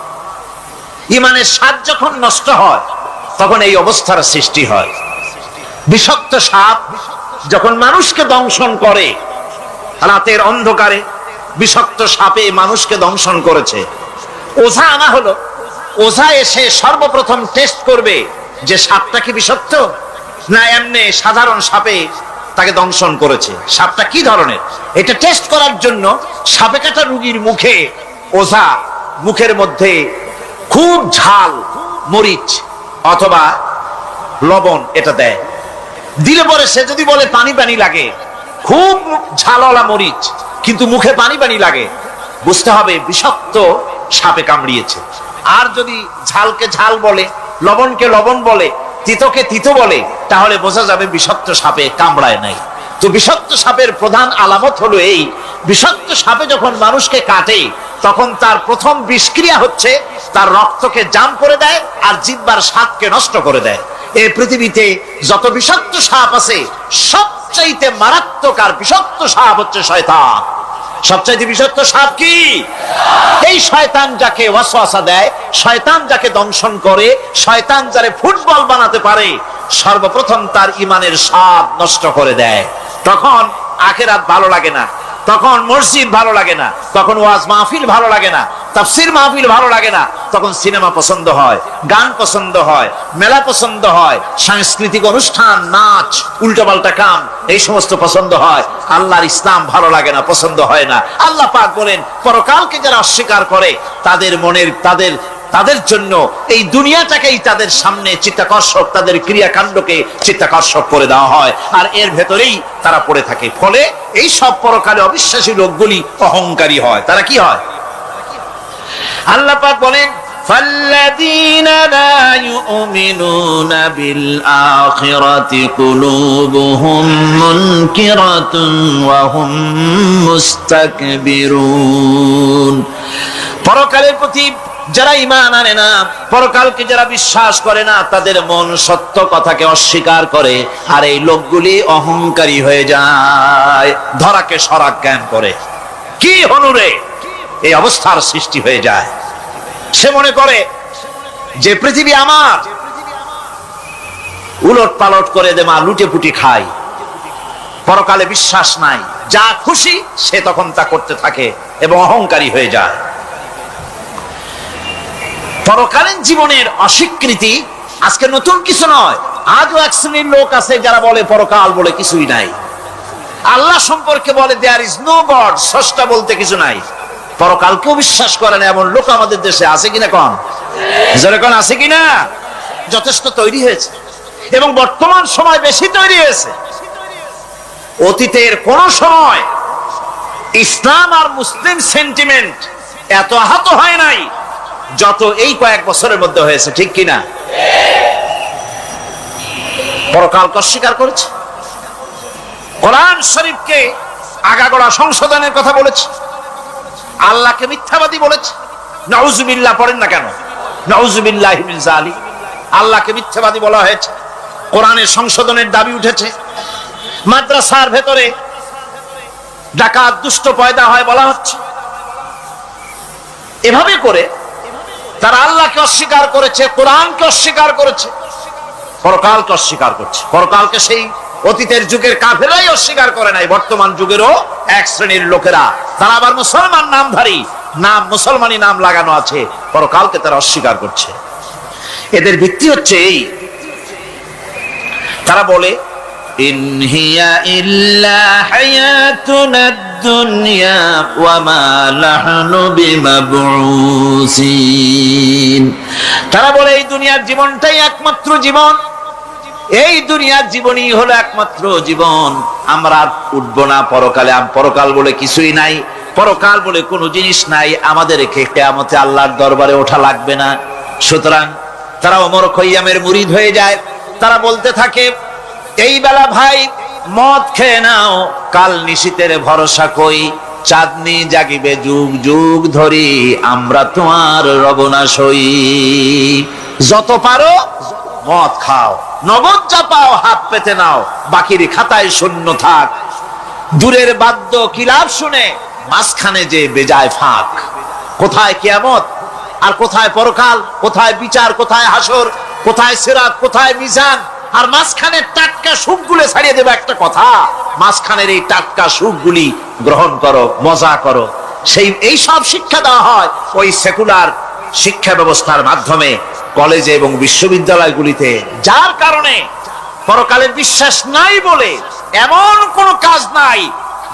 ঈমানের স্বাদ যখন নষ্ট হয় তখন এই অবস্থার সৃষ্টি হয়। বিষাক্ত সাপ যখন মানুষকে দংশন করে, রাতের অন্ধকারে বিষাক্ত সাপে মানুষকে দংশন করেছে, ওঝা আনা হলো। ওঝা এসে সর্বপ্রথম টেস্ট করবে যে সাপটা কি বিষাক্ত না এমনি সাধারণ সাপে তাকে দংশন করেছে, সাপটা কি ধরনের। এটা টেস্ট করার জন্য সাপে কাটা রোগীর মুখে ওঝা মুখের মধ্যে খুব ঝাল মরিচ অথবা লবণ এটা দেয়। দিলে পরে সে যদি বলে পানি পানি লাগে, খুব ঝালওয়ালা মরিচ কিন্তু মুখে পানি পানি লাগে, বুঝতে হবে বিষাক্ত সাপে কামড়িয়েছে। আর যদি ঝালকে ঝাল বলে, লবণকে লবণ বলে, তিতকে তিতো বলে, তাহলে বোঝা যাবে বিষাক্ত সাপে কামড়ায় নাই। তো বিষাক্ত সাপের প্রধান আলামত হলো এই, বিষাক্ত সাপে যখন মানুষকে কাটে তখন তার প্রথম বিষক্রিয়া হচ্ছে তার রক্তকে জাম করে দেয় আর জিহ্বার স্বাদকে নষ্ট করে দেয়। এই পৃথিবীতে যত বিষাক্ত সাপ আছে সবচাইতে মারাত্মক আর বিষাক্ত সাপ হচ্ছে শয়তান। সবচাইতে বিষাক্ত সাপ কি? এই শয়তান যাকে ওয়াসওয়াসা দেয়, শয়তান যাকে দংশন করে, শয়তান যারে ফুটবল বানাতে পারে, সর্বপ্রথম তার ঈমানের স্বাদ নষ্ট করে দেয়। তখন আখিরাত ভালো লাগে না, তখন মসজিদ ভালো লাগে না, তখন ওয়াজ মাহফিল ভালো লাগে না, তাফসীর মাহফিল ভালো লাগে না, তখন সিনেমা পছন্দ হয়, গান পছন্দ হয়, মেলা পছন্দ হয়, সাংস্কৃতিক অনুষ্ঠান, নাচ, উল্টাপাল্টা কাম, এই সমস্ত পছন্দ হয়। আল্লাহর ইসলাম ভালো লাগে না, পছন্দ হয় না। আল্লাহ পাক বলেন, পরকালকে যারা অস্বীকার করে তাদের তাদের জন্য এই দুনিয়াটাকেই তাদের সামনে চিত্তাকর্ষক, তাদের ক্রিয়াকাণ্ডকে চিত্তাকর্ষক করে দেওয়া হয়, আর এর ভেতরেই তারা পড়ে থাকে। ফলে এই সব পরকালে অবিশ্বাসী লোকগুলি অহংকারী হয়। তারা কি হয়? আল্লাহ পাক বলেন, فالذين لا يؤمنون بالآخرة قلوبهم منكرة وهم مستكبرون। পরকালের প্রতি যারা ঈমান আনে না, পরকালকে যারা বিশ্বাস করে না, তাদের মন সত্য কথাকে অস্বীকার করে, আর এই লোকগুলি অহংকারী হয়ে যায়, ধরাকে সরাক জ্ঞান করে। কি হনুরে এই অবস্থার সৃষ্টি হয়ে যায়। সে মনে করে যে পৃথিবী আমার, উলট পালট করে দে মা, লুটে পুটি খাই, পরকালে বিশ্বাস নাই, যা খুশি সে তখন তা করতে থাকে এবং অহংকারী হয়ে যায়। পরকালীন জীবনের অস্বীকৃতি আজকে নতুন কিছু নয়। আজও এক শ্রেণীর লোক আছে যারা বলে পরকাল বলে কিছুই নাই, আল্লাহ সম্পর্কে বলে দেয়ার ইজ নো গড, স্রষ্টা বলতে কিছু নাই, পরকালকেও বিশ্বাস করে না এমন লোক আমাদের দেশে আছে কিনা? কোন যেরকম আছে কিনা? যথেষ্ট তৈরি হয়েছে এবং বর্তমান সময় বেশি তৈরি হয়েছে। অতীতের কোন সময় ইসলাম আর মুসলিম সেন্টিমেন্ট এত আহত হয় নাই যত এই কয়েক বছরের মধ্যে হয়েছে, ঠিক কিনা? পরকালকে অস্বীকার করেছে, কোরআন শরীফকে আগাগোড়া সংশোধনের কথা বলেছে, আল্লাহকে মিথ্যাবাদী বলেছে। নাউজুবিল্লাহ পড়েন না কেন? নাউজুবিল্লাহি মিন যালিক। আল্লাহকে মিথ্যাবাদী বলা হয়েছে, কোরআনের সংশোধনের দাবি উঠেছে, মাদ্রাসার ভেতরে ডাকাত দুষ্ট পয়দা হয় বলা হচ্ছে। এভাবে করে তারা আল্লাহকে অস্বীকার করেছে, কোরআনকে অস্বীকার করেছে, পরকালকে অস্বীকার করছে। পরকালকে সেই অতীতের যুগের কাফেরাই অস্বীকার করে নাই, বর্তমান যুগেরও এক শ্রেণীর লোকেরা, তারা আবার মুসলমান নামধারী, নাম মুসলমানি নাম লাগানো আছে, পরকালকে তারা অস্বীকার করছে। এদের ভিত্তি হচ্ছে এই, তারা বলে ইন হিয়া ইল্লা হায়াতুনাদ দুনিয়া ওয়া মা নাহনু বিমাবউসিন। তারা বলে এই দুনিয়ার জীবনটাই একমাত্র জীবন, এই দুনিয়ার জীবনই হলো একমাত্র জীবন, আমরা উঠবো না পরকালে, পরকাল বলে কিছুই নাই, পরকাল বলে কোনো জিনিস নাই, আমাদেরকে কিয়ামতে আল্লাহর দরবারে ওঠা লাগবে না। সুতরাং তারা ওমর খৈয়ামের মুরিদ হয়ে যায়। তারা বলতে থাকে, এই বেলা ভাই মদ খেয়ে নাও, কাল নিশীতের ভরসা কই, চাঁদনি জাগিবে যুগ যুগ ধরি, আমরা তোমার রবনা সই। যত পারো মদ খাও, নগদ যা পাও হাত পেতে নাও, বাকির খাতায় শূন্য থাক। দূরের বাদ্য কিলাপ শুনে মাঝখানে যে বেজায় ফাঁক। কোথায় কিয়ামত আর কোথায় পরকাল, কোথায় বিচার, কোথায় হাসর, কোথায় সিরাত, কোথায় মিজান, আর মাঝখানে টাটকা সুখগুলো ছাড়িয়ে দেবে একটা কথা, মাঝখানের এই টাটকা সুখগুলি গ্রহণ করো, মজা করো। এই সব শিক্ষা দেওয়া হয় ওই সেকুলার শিক্ষা ব্যবস্থার মাধ্যমে কলেজে এবং বিশ্ববিদ্যালয়গুলিতে, যার কারণে পরকালের বিশ্বাস নাই বলে এমন কোন কাজ নাই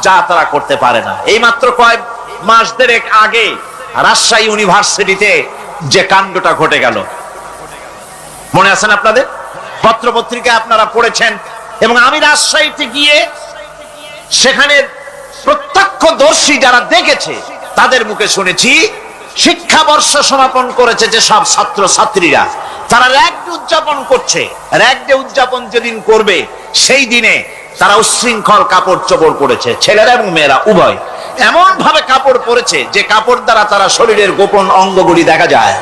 যা তারা করতে পারে না। এই মাত্র কয়েক মাস দেড়েক আগে রাজশাহী ইউনিভার্সিটিতে যে কাণ্ডটা ঘটে গেল, মনে আছেন আপনাদের? পত্র পত্রিকা আপনারা পড়েছেন, এবং আমি রাজশাহীতে গিয়ে সেখানে প্রত্যক্ষদর্শী যারা দেখেছে তাদের মুখে শুনেছি, শিক্ষাবর্ষ সমাপন করেছে যে সব ছাত্র ছাত্রীরা, তারা র‍্যাগ ডে উদযাপন করছে। র‍্যাগ ডে উদযাপন যেদিন করবে সেই দিনে তারা উচ্ছৃঙ্খল কাপড় চোপড় পরেছে, ছেলেরা এবং মেয়েরা উভয়, এমন ভাবে কাপড় পরেছে যে কাপড় দ্বারা তারা শরীরের গোপন অঙ্গগুলি দেখা যায়।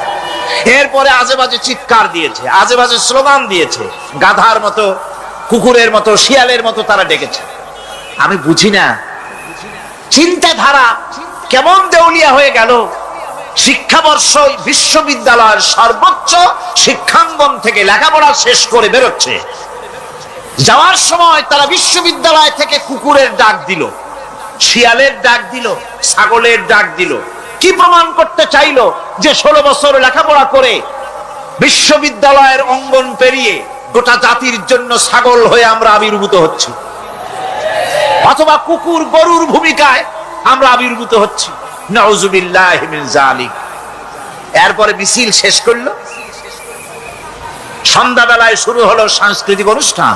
এরপরে আজেবাজে চিৎকার দিয়েছে, আজেবাজে স্লোগান দিয়েছে, গাধার মতো, কুকুরের মতো, শিয়ালের মতো তারা ডেকেছে। আমি বুঝি না চিন্তাধারা কেমন দেউলিয়া হয়ে গেল। শিক্ষাবর্ষ বিশ্ববিদ্যালয়ের সর্বোচ্চ শিক্ষাঙ্গন থেকে লেখাপড়া শেষ করে বেরোচ্ছে, যাওয়ার সময় তারা বিশ্ববিদ্যালয় থেকে কুকুরের ডাক দিল, শিয়ালের ডাক দিল, ছাগলের ডাক দিল। কি প্রমাণ করতে চাইলো? যে 16 বছর লেখাপড়া করে বিশ্ববিদ্যালয়ের অঙ্গন পেরিয়ে গোটা জাতির জন্য ছাগল হয়ে আমরা আবির্ভূত হচ্ছি, অথবা কুকুর গরুর ভূমিকায় আমরা আবির্ভূত হচ্ছি। নাউজুবিল্লাহি মিন যালিক। এরপরে মিছিল শেষ করলো, সন্ধ্যাবেলায় শুরু হলো সাংস্কৃতিক অনুষ্ঠান।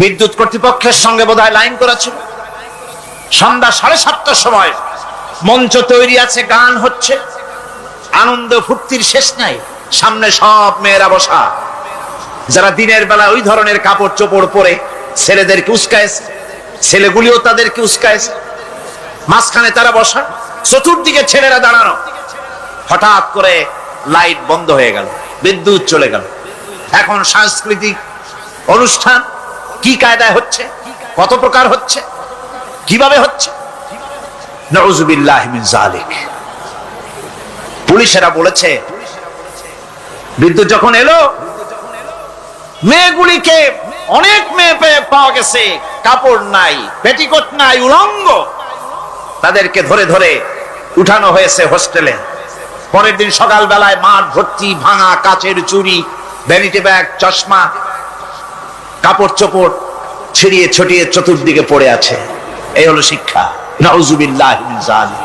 বিদ্যুৎ কর্তৃপক্ষের সঙ্গে বোধহয় লাইন করা ছিল। সন্ধ্যা 7:30টার সময় মঞ্চ তৈরি আছে, গান হচ্ছে, আনন্দ ফুর্তির শেষ নাই। সামনে সব মেয়েরা বসা, যারা দিনের বেলা ওই ধরনের কাপড় চোপড় পরে ছেলেদেরকে উস্কায়েছে, ছেলেগুলিও তাদেরকে উস্কায়েছে। মাঝখানে তারা বসা, চতুর্দিকে ছেলেরা দাঁড়ানো। হঠাৎ করে লাইট বন্ধ হয়ে গেল, বিদ্যুৎ চলে গেল। এখন সাংস্কৃতিক অনুষ্ঠান কি কায়দায় হচ্ছে, কত প্রকার হচ্ছে, কিভাবে হচ্ছে? নাউযুবিল্লাহি মিন যালিক। পুলিশেরা বলেছে বিদ্যুৎ যখন এলো, মেয়েগুলিকে অনেক মেয়ে পাওয়া গেছে, কাপড় নাই, পেটিকোট নাই, উলঙ্গ। তাদেরকে ধরে ধরে উঠানো হয়েছে হোস্টেলে। পরের দিন সকালবেলায় মাঠ ভর্তি ভাঙা কাচের চুড়ি, ভ্যানিটি ব্যাগ, চশমা, কাপড় চোপড় ছিড়িয়ে ছড়িয়ে চতুর্দিকে পড়ে আছে। এই হলো শিক্ষা। নাউযুবিল্লাহি মিন যালিক।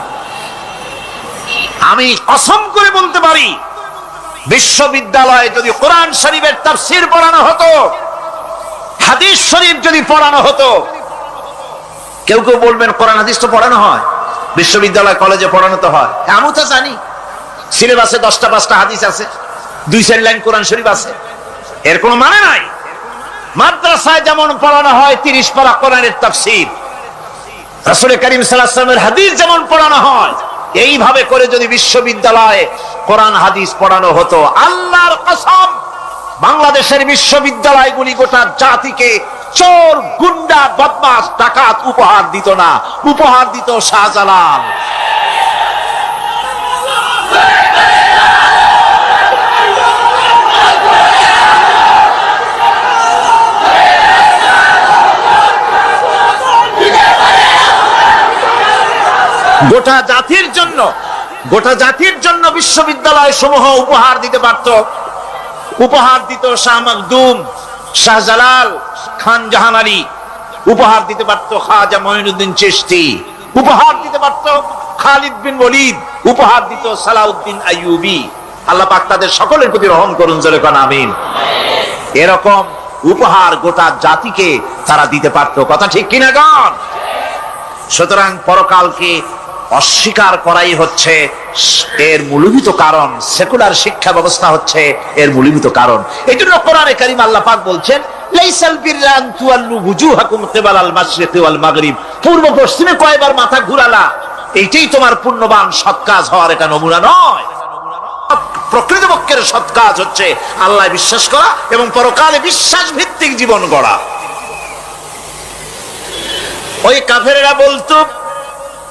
আমি কসম করে বলতে পারি, বিশ্ববিদ্যালয়ে যদি কোরআন শরীফের তাফসীর পড়ানো হতো, হাদিস শরীফ যদি পড়ানো হতো, কেউ কেউ বলবেন কোরআন হাদিস তো পড়ানো হয়, বিশ্ববিদ্যালয় কলেজে পড়ানো তো হয়। আমি তো জানি সিলেবাসে 10টা 5টা হাদিস আছে, 2-4 লাইন কোরআন শরীফ আছে, এর কোনো মানে নাই। মাদ্রাসায় যেমন পড়ানো হয় 30 পারা কোরআনের তাফসীর, রাসূল করিম সাল্লাল্লাহু আলাইহি ওয়াসাল্লামের হাদিস যেমন পড়ানো হয়, এইভাবে করে যদি বিশ্ববিদ্যালয়ে কোরআন হাদিস পড়ানো হতো, আল্লাহর কসম বাংলাদেশের বিশ্ববিদ্যালয়গুলি গোটা জাতিকে চোর, গুন্ডা, বদমাশ, ডাকাত উপহার দিত না, উপহার দিত শাহজালাল। গোটা জাতির জন্য বিশ্ববিদ্যালয় সমূহ উপহার দিতে পারত। উপহার দিত শাহ মখদুম, শাহজালাল, খান জাহান আলী, উপহার দিতে পারত খাজা মঈনুদ্দিন চিশতি, উপহার দিতে পারত খালিদ বিন ওলীদ, উপহার দিত সালাউদ্দিন আইয়ুবী। আল্লাহ পাক তাদের সকলের প্রতি রহম করুন, জোরে কোন আমিন। এরকম উপহার গোটা জাতিকে তারা দিতে পারত, কথা ঠিক কিনা গণ? সুতরাং পরকালকে অস্বীকার করাই হচ্ছে এর মূলভূত কারণ। সেকুলার শিক্ষা ব্যবস্থা হচ্ছে এর মূলভূত কারণ। এই জন্য কোরআনে কারীম আল্লাহ পাক বলছেন, লাইসাল বিররা আন তুওয়াল্লু বুজুহাকুম কিবালাল মাশরিকি ওয়াল মাগরিব। পূর্ব পশ্চিমে কয়বার মাথা ঘুরালা, এইটাই তোমার পুণ্যবান সৎ কাজ হওয়ার এটা নমুনা নয়। প্রকৃতপক্ষের সৎ কাজ হচ্ছে আল্লাহ বিশ্বাস করা এবং পরকালে বিশ্বাস ভিত্তিক জীবন গড়া। ওই কাফেরেরা বলতো,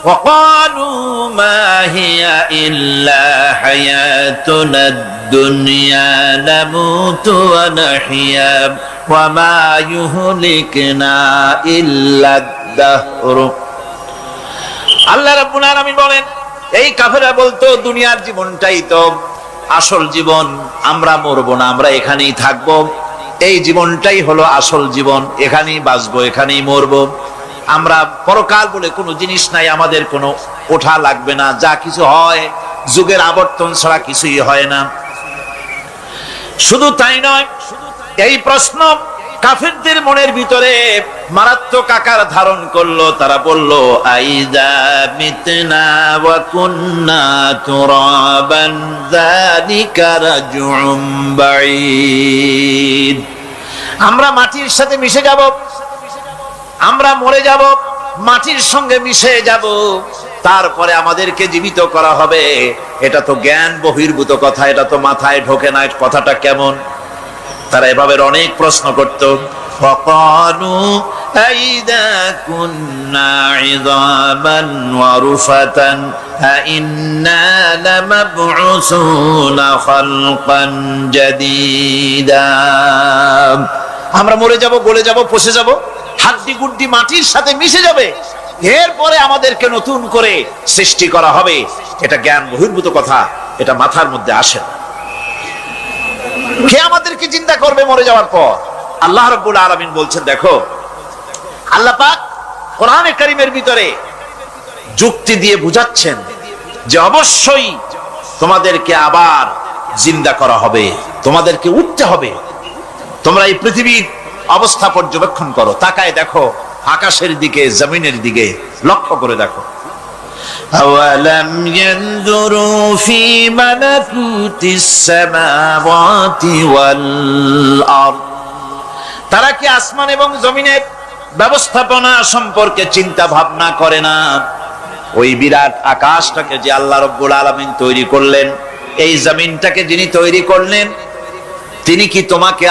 وقالوا ما هي إلا حياتنا الدنيا نموت ونحيا وما يهلكنا إلا الدهر। আল্লাহ রাব্বুল আলামিন বলেন, এই কাফেররা বলতো দুনিয়ার জীবনটাই তো আসল জীবন, আমরা মরবো না, আমরা এখানেই থাকবো, এই জীবনটাই হলো আসল জীবন, এখানেই বাঁচবো, এখানেই মরবো, আমরা পরকাল বলে কোনো জিনিস নাই, আমাদের কোনো ওঠা লাগবে না, যা কিছু হয় যুগের আবর্তন ছাড়া কিছুই হয় না। শুধু তাই নয়, এই প্রশ্ন কাফেরদের মনের ভিতরে মারাত্মক আকার ধারণ করলো। তারা বলল, আইযা মিতনা ওয়া কুন্না তুরাবান যালিকা রাজউম বাঈদ। আমরা মাটির সাথে মিশে যাব, আমরা মরে যাব, মাটির সঙ্গে মিশে যাব, তারপরে আমাদেরকে জীবিত করা হবে। এটা তো জ্ঞান বহির্ভূত কথা, এটা তো মাথায় ঢোকে না, কথাটা কেমন? তারা এভাবে অনেক প্রশ্ন করত। ফাকালু আইযা কুন্না ইযামান ওয়া রুফাতান আইন্না লামাবউসুনা খালকান জাদীদা। আমরা মরে যাব, গলে যাব, পচে যাব, হাড্ডি গুড্ডি মাটির সাথে মিশে যাবে, এরপরে আমাদেরকে নতুন করে সৃষ্টি করা হবে। এটা জ্ঞান বহির্ভূত কথা, এটা মাথার মধ্যে আসে না। কে আমাদেরকে চিন্তা করবে মরে যাওয়ার পর? আল্লাহ রাব্বুল আলামিন বলছেন, দেখো আল্লাহ পাক কোরআনে কারীমের ভিতরে যুক্তি দিয়ে বুঝাচ্ছেন যে অবশ্যই তোমাদেরকে আবার জিন্দা করা হবে, তোমাদেরকে উঠতে হবে। তোমরা এই পৃথিবীর অবস্থা পর্যবেক্ষণ করো, তাকায় দেখো আকাশের দিকে, জমিনের দিকে লক্ষ্য করে দেখো। أولم ينظروا في ملكوت السماوات والأرض তারা কি আসমান এবং জমিনের ব্যবস্থাপনা সম্পর্কে চিন্তা ভাবনা করে না? ওই বিরাট আকাশটাকে যে আল্লাহ রাব্বুল আলামিন তৈরি করলেন, এই জমিনটাকে যিনি তৈরি করলেন, তিনি কি তোমাকে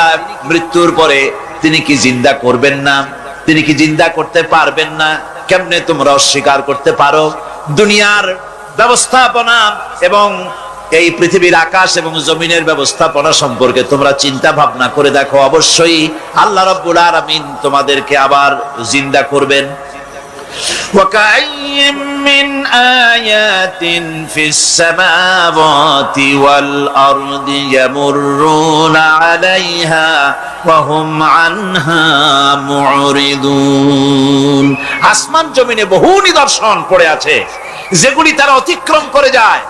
মৃত্যুর পরে তিনি কি জিন্দা করবেন না? তিনি কি জিন্দা করতে পারবেন না? কেমনে তোমরা অস্বীকার করতে পারো? দুনিয়ার ব্যবস্থাপনা এবং এই পৃথিবীর আকাশ এবং জমিনের ব্যবস্থাপনা সম্পর্কে তোমরা চিন্তা ভাবনা করে দেখো, অবশ্যই আল্লাহ রাব্বুল আলামিন তোমাদেরকে আবার জিন্দা করবেন। وكأي من آيات في السماوات والأرض يمرون عليها وهم عنها معرضون আসমান জমিনে বহু নিদর্শন পড়ে আছে যেগুলি তারা অতিক্রম করে যায়,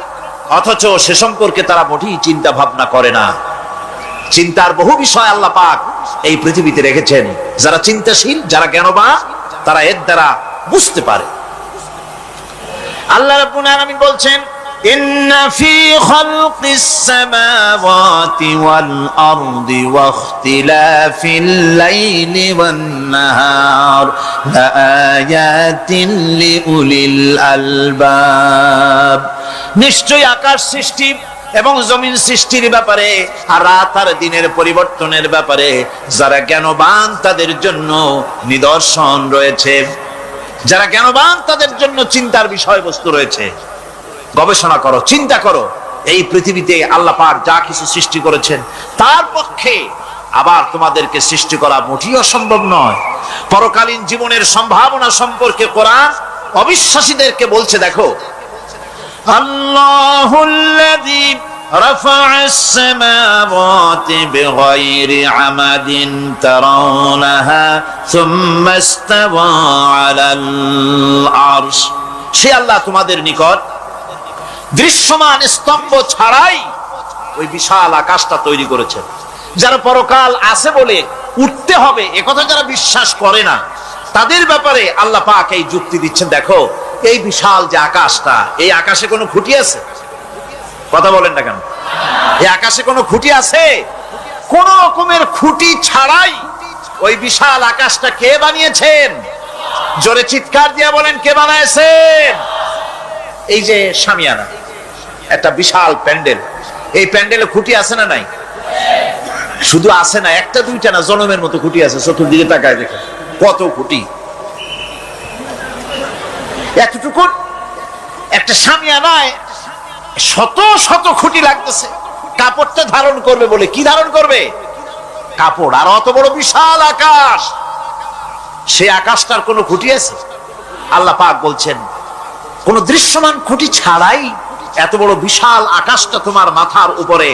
অথচ সে সম্পর্কে তারা মোটেই চিন্তা ভাবনা করে না। চিন্তার বহু বিষয় আল্লাহ পাক এই পৃথিবীতে রেখেছেন। যারা চিন্তাশীল, যারা জ্ঞানবান, তারা এর দ্বারা বুঝতে পারে। আল্লাহ রাব্বুল আলামিন বলছেন, إن في خلق السماوات والأرض واختلاف الليل والنهار لآيات لأولي الألباب নিশ্চয়ই আকাশ সৃষ্টি এবং জমিন সৃষ্টির ব্যাপারে আর রাত আর দিনের পরিবর্তনের ব্যাপারে যারা জ্ঞানবান তাদের জন্য নিদর্শন রয়েছে। যারা জ্ঞানবান তাদের জন্য চিন্তার বিষয়বস্তু রয়েছে। গবেষণা করো, চিন্তা করো, এই পৃথিবীতে আল্লাহ পাক যা কিছু সৃষ্টি করেছেন তার পক্ষে আবার তোমাদেরকে সৃষ্টি করা মোটেই অসম্ভব নয়। পরকালীন জীবনের সম্ভাবনা সম্পর্কে কোরআন অবিশ্বাসীদেরকে বলছে, দেখো, الله الذي رفع السماوات بغير عمد ترونها ثم استوى على العرش সে আল্লাহ তোমাদের নিকট দৃশ্যমান স্তম্ভ ছাড়াই ওই বিশাল আকাশটা তৈরি করেছেন। যারা পরকাল আছে বলে উঠতে হবে একথা যারা বিশ্বাস করে না, তাদের ব্যাপারে আল্লাহ পাক এই যুক্তি দিচ্ছেন, দেখো এই বিশাল যে আকাশটা, এই আকাশে কোনো খুঁটি আছে? কথা বলেন না কেন? এই আকাশে কোনো খুঁটি আছে? কোন রকমের খুঁটি ছাড়াই ওই বিশাল আকাশটা কে বানিয়েছেন? জোরে চিৎকার দিয়ে বলেন, কে বানাইছেন? এই যে শামিয়ানা, একটা বিশাল প্যান্ডেল, এই প্যান্ডেলে খুঁটি আছে না নাই? শুধু আছে না, একটা দুইটা না, জনমের মতো খুঁটি আছে। চতুর্দিকে তাকায় দেখে কত খুঁটি। এতটুকু একটা শামিয়ানায় শত শত খুঁটি লাগতেছে কাপড়টা ধারণ করবে বলে। কি ধারণ করবে? কাপড়। আর অত বড় বিশাল আকাশ, সেই আকাশটার কোনো খুঁটি আছে? আল্লাহ পাক বলছেন, কোন দৃশ্যমান খুঁটি ছাড়াই এত বড় বিশাল আকাশটা তোমার মাথার উপরে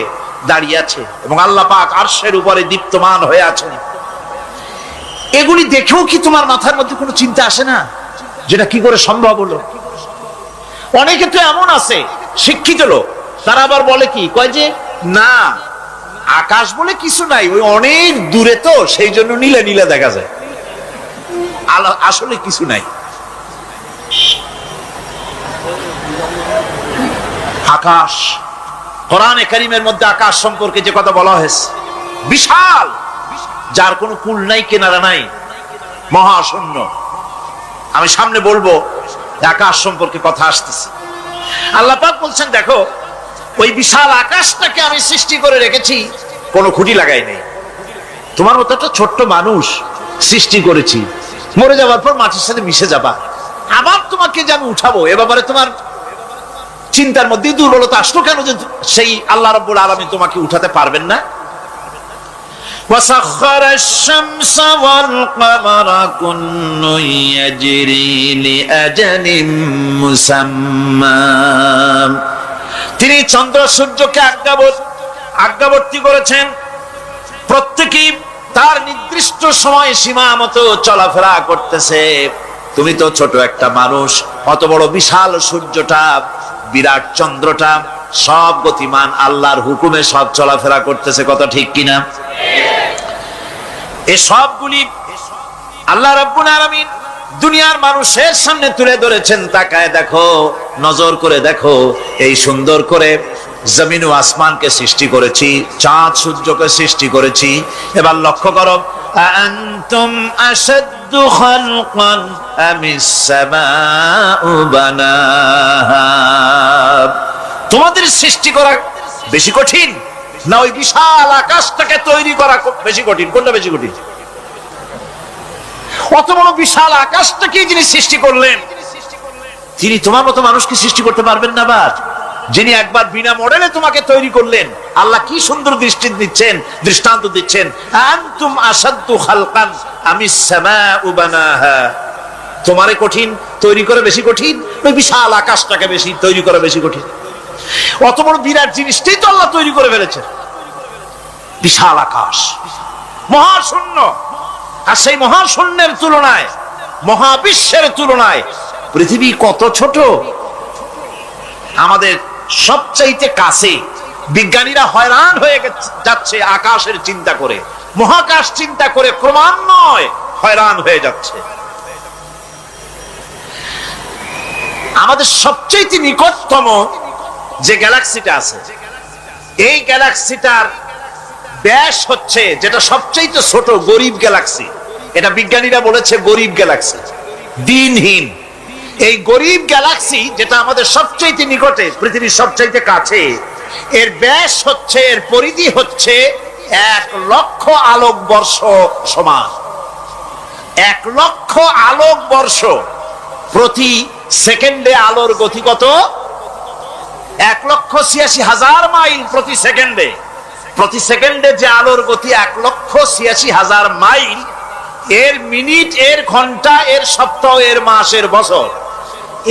দাঁড়িয়ে আছে এবং আল্লাহ পাক আরশের উপরে দীপ্তমান হয়ে আছেন। এগুলি দেখেও কি তোমার মাথার মধ্যে কোনো চিন্তা আসে না যেটা কি করে সম্ভব হলো? অনেকে তো এমন আছে শিক্ষিত লোক, তারা আবার বলে কি, কয় যে না, আকাশ বলে কিছু নাই, ওই অনেক দূরে তো সেই জন্য নীলে নীলে দেখা যায়, আসলে কিছু নাই। আকাশ, কোরআনে কারীমের মধ্যে আকাশ সম্পর্কে যে কথা বলা হয়েছে, বিশাল, যার কোনো কুল নাই, কিনারা নাই, মহাশূন্য। আমি সামনে বলবো আকাশ সম্পর্কে কথা আসতেছে। আল্লাহ পাক বলছেন, দেখো ওই বিশাল আকাশটাকে আমি সৃষ্টি করে রেখেছি, কোনো খুঁটি লাগাই নেই। তোমার মতো একটা ছোট্ট মানুষ সৃষ্টি করেছি, মরে যাওয়ার পর মাটির সাথে মিশে যাবা, আবার তোমাকে যে আমি উঠাবো, এ ব্যাপারে তোমার চিন্তার মধ্যে দুর্বলতা আসলো কেন যে সেই আল্লাহ রাব্বুল আলামিন তোমাকে উঠাতে পারবেন না? وسخر الشمس والقمر كل يجري لأجل مسمى তিনি চন্দ্র সূর্যকে আজ্ঞাবর্তী করেছেন, প্রত্যেকেই তার নির্দিষ্ট সময় সীমা মতো চলাফেরা করতেছে। তুমি তো ছোট একটা মানুষ, অত বড় বিশাল সূর্যটা, বিরাট চন্দ্রটা সব গতিমান, আল্লাহর হুকুমে সব চলাফেরা করতেছে, কথা ঠিক কিনা? এই সবগুলি আল্লাহ রাব্বুল আলামিন দুনিয়ার মানুষের সামনে তুলে ধরেছেন। তাকায় দেখো, নজর করে দেখো, এই সুন্দর করে জমিন ও আসমানকে সৃষ্টি করেছি, চাঁদ সূর্যকে সৃষ্টি করেছি। এবার লক্ষ্য করো, আনতুম আশাদ্দু খালকান আমিস সামাউ বানাহা, তোমাদের সৃষ্টি করা বেশি কঠিন না ওই বিশাল আকাশটাকে তৈরি করা বেশি কঠিন? কোনটা বেশি কঠিন? অত বড় বিশাল আকাশটাকে যিনি সৃষ্টি করলেন, তিনি তোমার মতো মানুষকে সৃষ্টি করতে পারবেন না? আবার যিনি একবার বিনা মডেলে তোমাকে তৈরি করলেন, আল্লাহ কি সুন্দর দৃষ্টান্ত দিচ্ছেন, আনতুম আশাদ্দু খালকান আমিস সামাউ বানাহা, তোমারে কঠিন তৈরি করা বেশি কঠিন, ওই বিশাল আকাশটাকে বেশি তৈরি করা বেশি কঠিন? অত বড় বিরাট জিনিসটাই তো আল্লাহ তৈরি করে ফেলেছেন, বিশাল আকাশ, মহাশূন্য। আর সেই মহাশূন্যের তুলনায়, মহাবিশ্বের তুলনায় পৃথিবী কত ছোট। আমাদের সবচাইতে কাছে। বিজ্ঞানীরা হয়রান হয়ে যাচ্ছে আকাশের চিন্তা করে, মহাকাশ চিন্তা করে ক্রমান্বয়ে হয়রান হয়ে যাচ্ছে। আমাদের সবচাইতে নিকটতম যে গ্যালাক্সিটা আছে, এই গ্যালাক্সিটার ব্যাস হচ্ছে, যেটা সবচাইতে ছোট, গরিব গ্যালাক্সি। এটা বিজ্ঞানীরা বলেছে গরিব গ্যালাক্সি, দিনহীন। এই গরিব গ্যালাক্সি যেটা আমাদের সবচাইতে নিকটে, পৃথিবীর সবচাইতে কাছে, এর ব্যাস হচ্ছে, এর পরিধি হচ্ছে 1,00,000 আলোকবর্ষ সমান। 1,00,000 আলোকবর্ষ। প্রতি সেকেন্ডে আলোর গতি কত? 1,86,000 মাইল প্রতি সেকেন্ডে। প্রতি সেকেন্ডে যে আলোর গতি 1,86,000 মাইল, এর মিনিট, এর ঘন্টা, এর সপ্তাহ, এর মাস, এর বছর,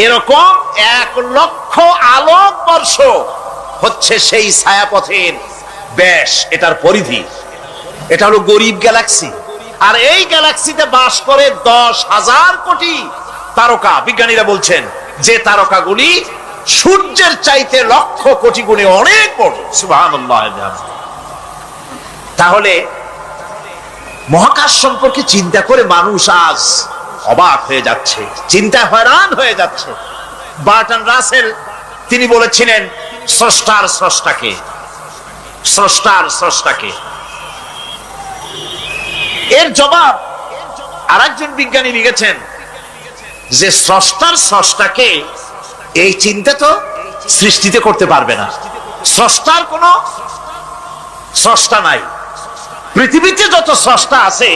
এরকম 1,00,000 আলোকবর্ষ হচ্ছে সেই ছায়াপথের ব্যাস, এটার পরিধি। এটা হলো গরিব গ্যালাক্সি। আর এই গ্যালাক্সিতে বাস করে 10,000 কোটি তারকা। বিজ্ঞানীরা বলছেন যে তারকাগুলি সূর্যের চাইতে লক্ষ কোটি গুণে অনেক বড়। সুবহানাল্লাহ। তাহলে মহাকাশ সম্পর্কে চিন্তা করে মানুষ আজ অবাক হয়ে যাচ্ছে, চিন্তায় হয়রান হয়ে যাচ্ছে। বার্টন রাসেল তিনি বলেছিলেন, স্রষ্টার স্রষ্টাকে, স্রষ্টার স্রষ্টাকে। এর জবাব আরেকজন বিজ্ঞানী লিখেছেন যে স্রষ্টার স্রষ্টাকে এই চিন্তা তো সৃষ্টিতে করতে পারবে না। স্রষ্টার কোনো স্রষ্টা নাই। পৃথিবীতে যত স্রষ্টা আছে,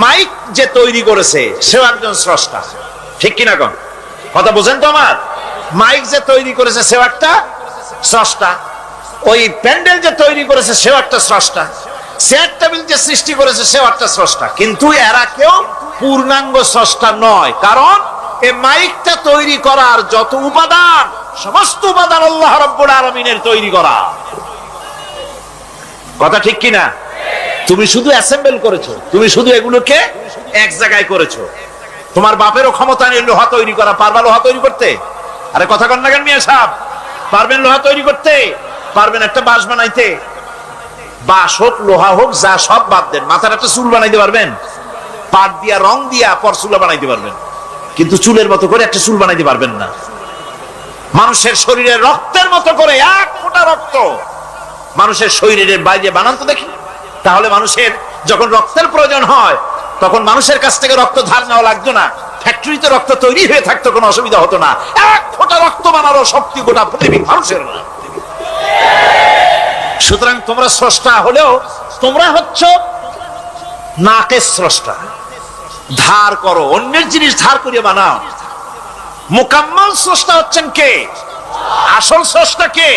মাইক যে তৈরি করেছে সেও একজন স্রষ্টা, ঠিক কিনা? কোন কথা বোঝেন তো আমার? মাইক যে তৈরি করেছে সেও একটা স্রষ্টা, ওই প্যান্ডেল যে তৈরি করেছে সেও একটা স্রষ্টা, চেয়ার টেবিল যে সৃষ্টি করেছে সেও একটা স্রষ্টা। কিন্তু এরা কেউ পূর্ণাঙ্গ স্রষ্টা নয়, কারণ এই মাইকটা তৈরি করার যত উপাদান, সমস্ত উপাদান আল্লাহ রাব্বুল আলামিনের তৈরি করা। কথা ঠিক কিনা? তুমি শুধু অ্যাসেম্বল করেছো, তুমি শুধু এগুলোকে এক জায়গায় করেছো। তোমার বাপেরও ক্ষমতা নেই লোহা তৈরি করা। পারবা লোহা তৈরি করতে? আরে কথা কন না কেন মিয়া সাহেব? পারবেন লোহা তৈরি করতে? পারবেন একটা বাঁশ বানাইতে? বাঁশ হোক, লোহা হোক, যা সব বাদ দেন, মাথার একটা চুল বানাইতে পারবেন? পাট দিয়া, রং দিয়া পরচুলা বানাইতে পারবেন, কিন্তু চুলের মতো করে একটা চুল বানাইতে পারবেন না। মানুষের শরীরের রক্তের মতো করে 1 ফোঁটা রক্ত মানুষের শরীরের বাইরে বানান তো দেখি। তাহলে মানুষের যখন রক্তের প্রয়োজন হয়, তখন মানুষের কাছ থেকে রক্ত ধার নেওয়া লাগতো না, ফ্যাক্টরিতে রক্ত তৈরি হয়ে থাকতো, কোনো অসুবিধা হতো না। 1 ফোঁটা রক্ত বানানো শক্তি গোটা পৃথিবীর মানুষের না। সুতরাং তোমরা স্রষ্টা হলেও তোমরা হচ্ছ নাকের স্রষ্টা। ধার করো, অন্যের জিনিস ধার করিয়ে বানাও। মুকাম্মাল স্রষ্টা হচ্ছেন কে? আসল স্রষ্টা কে?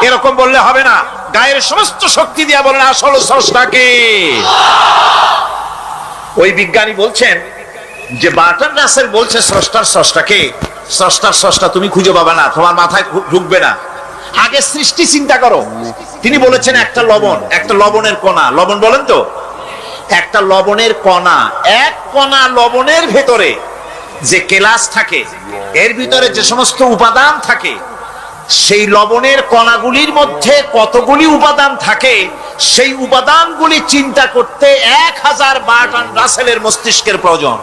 এরকম বললে হবে না, গায়ের সমস্ত শক্তি দিয়া বলেন আসল স্রষ্টা কে? ওই বিজ্ঞানী বলছেন যে বার্টন রাসেল বলছে স্রষ্টার স্রষ্টা কে? স্রষ্টার স্রষ্টা তুমি খুঁজে পাবে না, তোমার মাথায় ঢুকবে না। আগে সৃষ্টি চিন্তা করো। তিনি বলেছেন একটা লবণ, একটা লবণের কণা, লবণ বলেন তো, একটা লবণের কণা, 1 কণা লবণের ভেতরে যে কেলাস থাকে, এর ভিতরে যে সমস্ত উপাদান থাকে, সেই লবণের কণাগুলির মধ্যে কতগুলি উপাদান থাকে সেই উপাদানগুলি চিন্তা করতে 1000 বার্ট্রান্ড রাসেলের মস্তিষ্কের প্রয়োজন।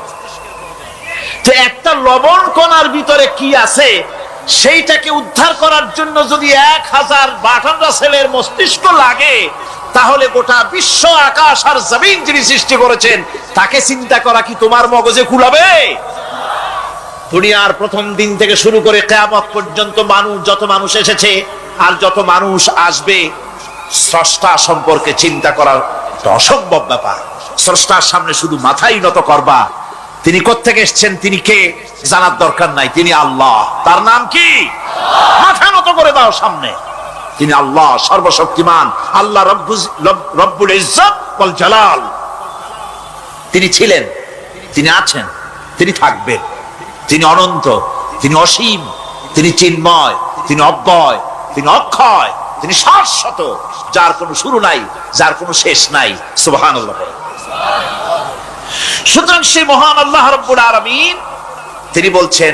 তো একটা লবণ কণার ভিতরে কি আছে সেইটাকে উদ্ধার করার জন্য যদি 1000 বার্ট্রান্ড রাসেলের মস্তিষ্ক লাগে, তাহলে গোটা বিশ্ব আকাশ আর জমিন যিনি সৃষ্টি করেছেন তাকে চিন্তা করা কি তোমার মগজে কুলাবে? দুনিয়ার প্রথম দিন থেকে শুরু করে কিয়ামত পর্যন্ত যত মানুষ এসেছে আর যত মানুষ আসবে, স্রষ্টা সম্পর্কে চিন্তা করার একটা অসম্ভব ব্যাপার। স্রষ্টার সামনে শুধু মাথাই নত করবা। তিনি কোত্থেকে এসেছেন, তিনি কে, জানার দরকার নাই। তিনি আল্লাহ। তার নাম কি? মাথা নত করে দাও সামনে। তিনি আল্লাহ, সর্বশক্তিমান আল্লাহ, রব্বুল ইজ্জত ওয়াল জালাল। তিনি ছিলেন, তিনি আছেন, তিনি থাকবেন। তিনি অনন্ত, তিনি অসীম, তিনি চিন্ময়, তিনি অব্যয়, তিনি অক্ষয়, তিনি শাশ্বত, যার কোনো শুরু নাই, যার কোনো শেষ নাই। সুবহানাল্লাহ। সুতরাং সেই মহান আল্লাহ রাব্বুল আলামিন তিনি বলছেন,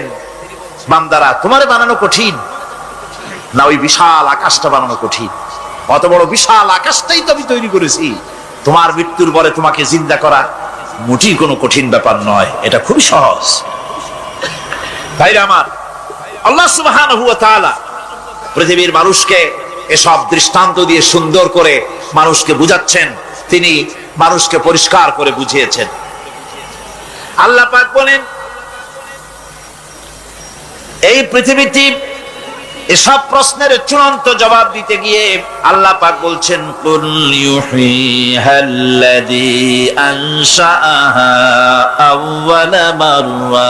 বান্দারা তোমারে বানানো কঠিন না ওই বিশাল আকাশটা বানানো কঠিন? অত বড় বিশাল আকাশটাই তো আমি তৈরি করেছি। তোমার মৃত্যুর পরে তোমাকে জিন্দা করা মোটেই কোনো কঠিন ব্যাপার নয়, এটা খুবই সহজ। ভাইরা আমার, আল্লাহ সুবহানাহু ওয়া তাআলা পৃথিবীর মানুষকে এসব দৃষ্টান্ত দিয়ে সুন্দর করে মানুষকে বুঝাচ্ছেন। তিনি মানুষকে পরিষ্কার করে বুঝিয়েছেন। আল্লাহ পাক বলেন, এই পৃথিবীতে এসব প্রশ্নের চূড়ান্ত জবাব দিতে গিয়ে আল্লাহ পাক বলছেন, কুল ইউহিহাল্লাযী আনশাআহা আউওয়ালা মাররা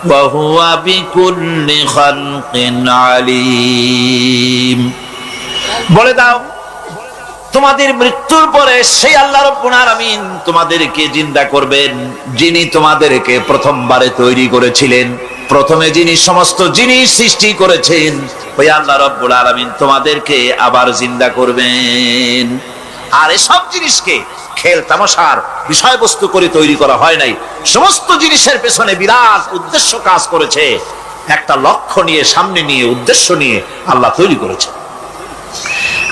ওয়া হুয়া বিকুল্লি খালকিন আলীম। বলে দাও, তোমাদের মৃত্যুর পরে সেই আল্লাহ রাব্বুল আলামিন তোমাদেরকে জিন্দা করবেন, যিনি তোমাদেরকে প্রথমবারে তৈরি করেছিলেন। প্রথমে যিনি সমস্ত জিনিস সৃষ্টি করেছেন, ওই আল্লাহ রাব্বুল আলামিন তোমাদেরকে আবার জিন্দা করবেন। আর এসব জিনিসকে খেল তামাশার বিষয়বস্তু করে তৈরি করা হয় নাই। সমস্ত জিনিসের পেছনে বিরাট উদ্দেশ্য কাজ করেছে। একটা লক্ষ্য নিয়ে, সামনে নিয়ে, উদ্দেশ্য নিয়ে আল্লাহ তৈরি করেছে।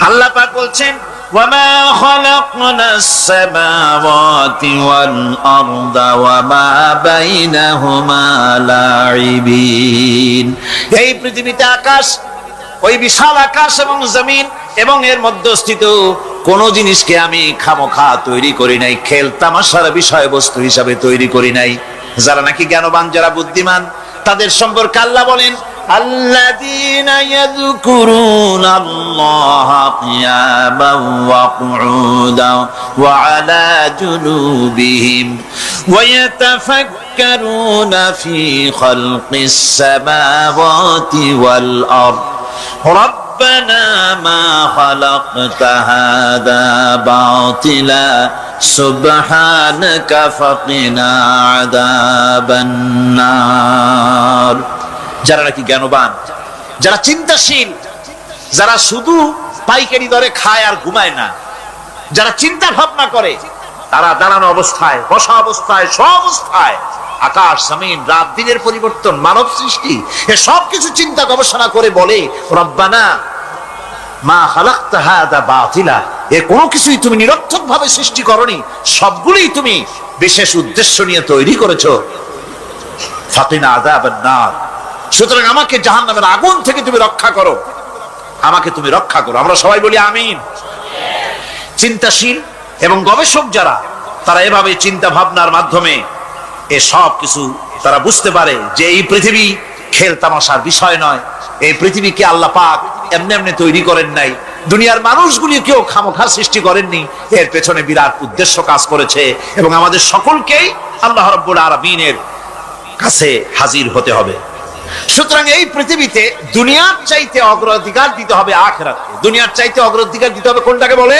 আল্লাহ পাক বলছেন, ওয়ামা খালাকনাস সামাওয়াতি ওয়াল আরদা ওয়ামা বাইনাহুমা লাইবিন। এই পৃথিবীতে আকাশ, ওই বিশাল আকাশ এবং জমিন এবং এর মধ্যস্থিত কোন জিনিসকে আমি খামোখা তৈরি করি নাই, খেল তামাশার বিষয়বস্তু হিসাবে তৈরি করি নাই। যারা নাকি জ্ঞানবান, যারা বুদ্ধিমান, তাদের সম্পর্কে আল্লাহ বলেন, আল্লাযীনা ইয়াযকুরুনাল্লাহা কিয়ামান ওয়া কুউদান ওয়া আলা জুনুবিহিম ওয়া ইয়াতাফাক্কারুনা ফি খালকিস সামাওয়াতি ওয়াল আরদ রব্বানা মা খালাকতা হাযা বাতিলা সুবহানাকা ফাকিনা আযাবান নার। যারা নাকি জ্ঞানবান, যারা চিন্তাশীল, যারা শুধু পাইকারি দরে খায় আর ঘুমায় না, যারা চিন্তা ভাবনা করে, তারা দাঁড়ানো অবস্থায়, বসা অবস্থায়, সব অবস্থায়, আকাশ জমিন, রাত দিনের পরিবর্তন, মানব সৃষ্টি, এ সব কিছু চিন্তা গবেষণা করে বলে, রব্বানা মা খালাকতা হাযা বাতিলা, এ কোনো কিছুই তুমি নিরর্থক ভাবে সৃষ্টি করনি, সবগুলোই তুমি বিশেষ উদ্দেশ্য নিয়ে তৈরি করেছো। ফাকিনা আযাবান নার, সুতরাং আমাকে জাহান্নামের আগুন থেকে তুমি রক্ষা করো, আমাকে তুমি রক্ষা করো। আমরা সবাই বলি আমিন। চিন্তাশীল এবং গবেষক যারা, তারা এভাবে চিন্তা ভাবনার মাধ্যমে এ সব কিছু তারা বুঝতে পারে যে এই পৃথিবী খেল তামাশার বিষয় নয়। এই পৃথিবীকে আল্লাহ পাক এমনি এমনি তৈরি করেন নাই, দুনিয়ার মানুষগুলিকেও খামোখা সৃষ্টি করেননি, এর পেছনে বিরাট উদ্দেশ্য কাজ করেছে এবং আমাদের সকলকেই আল্লাহ রাব্বুল আলামিনের কাছে হাজির হতে হবে। সুতরাং এই পৃথিবীতে দুনিয়ার চাইতে অগ্রাধিকার দিতে হবে আখিরাতকে। দুনিয়ার চাইতে অগ্রাধিকার দিতে হবে কোনটাকে বলে?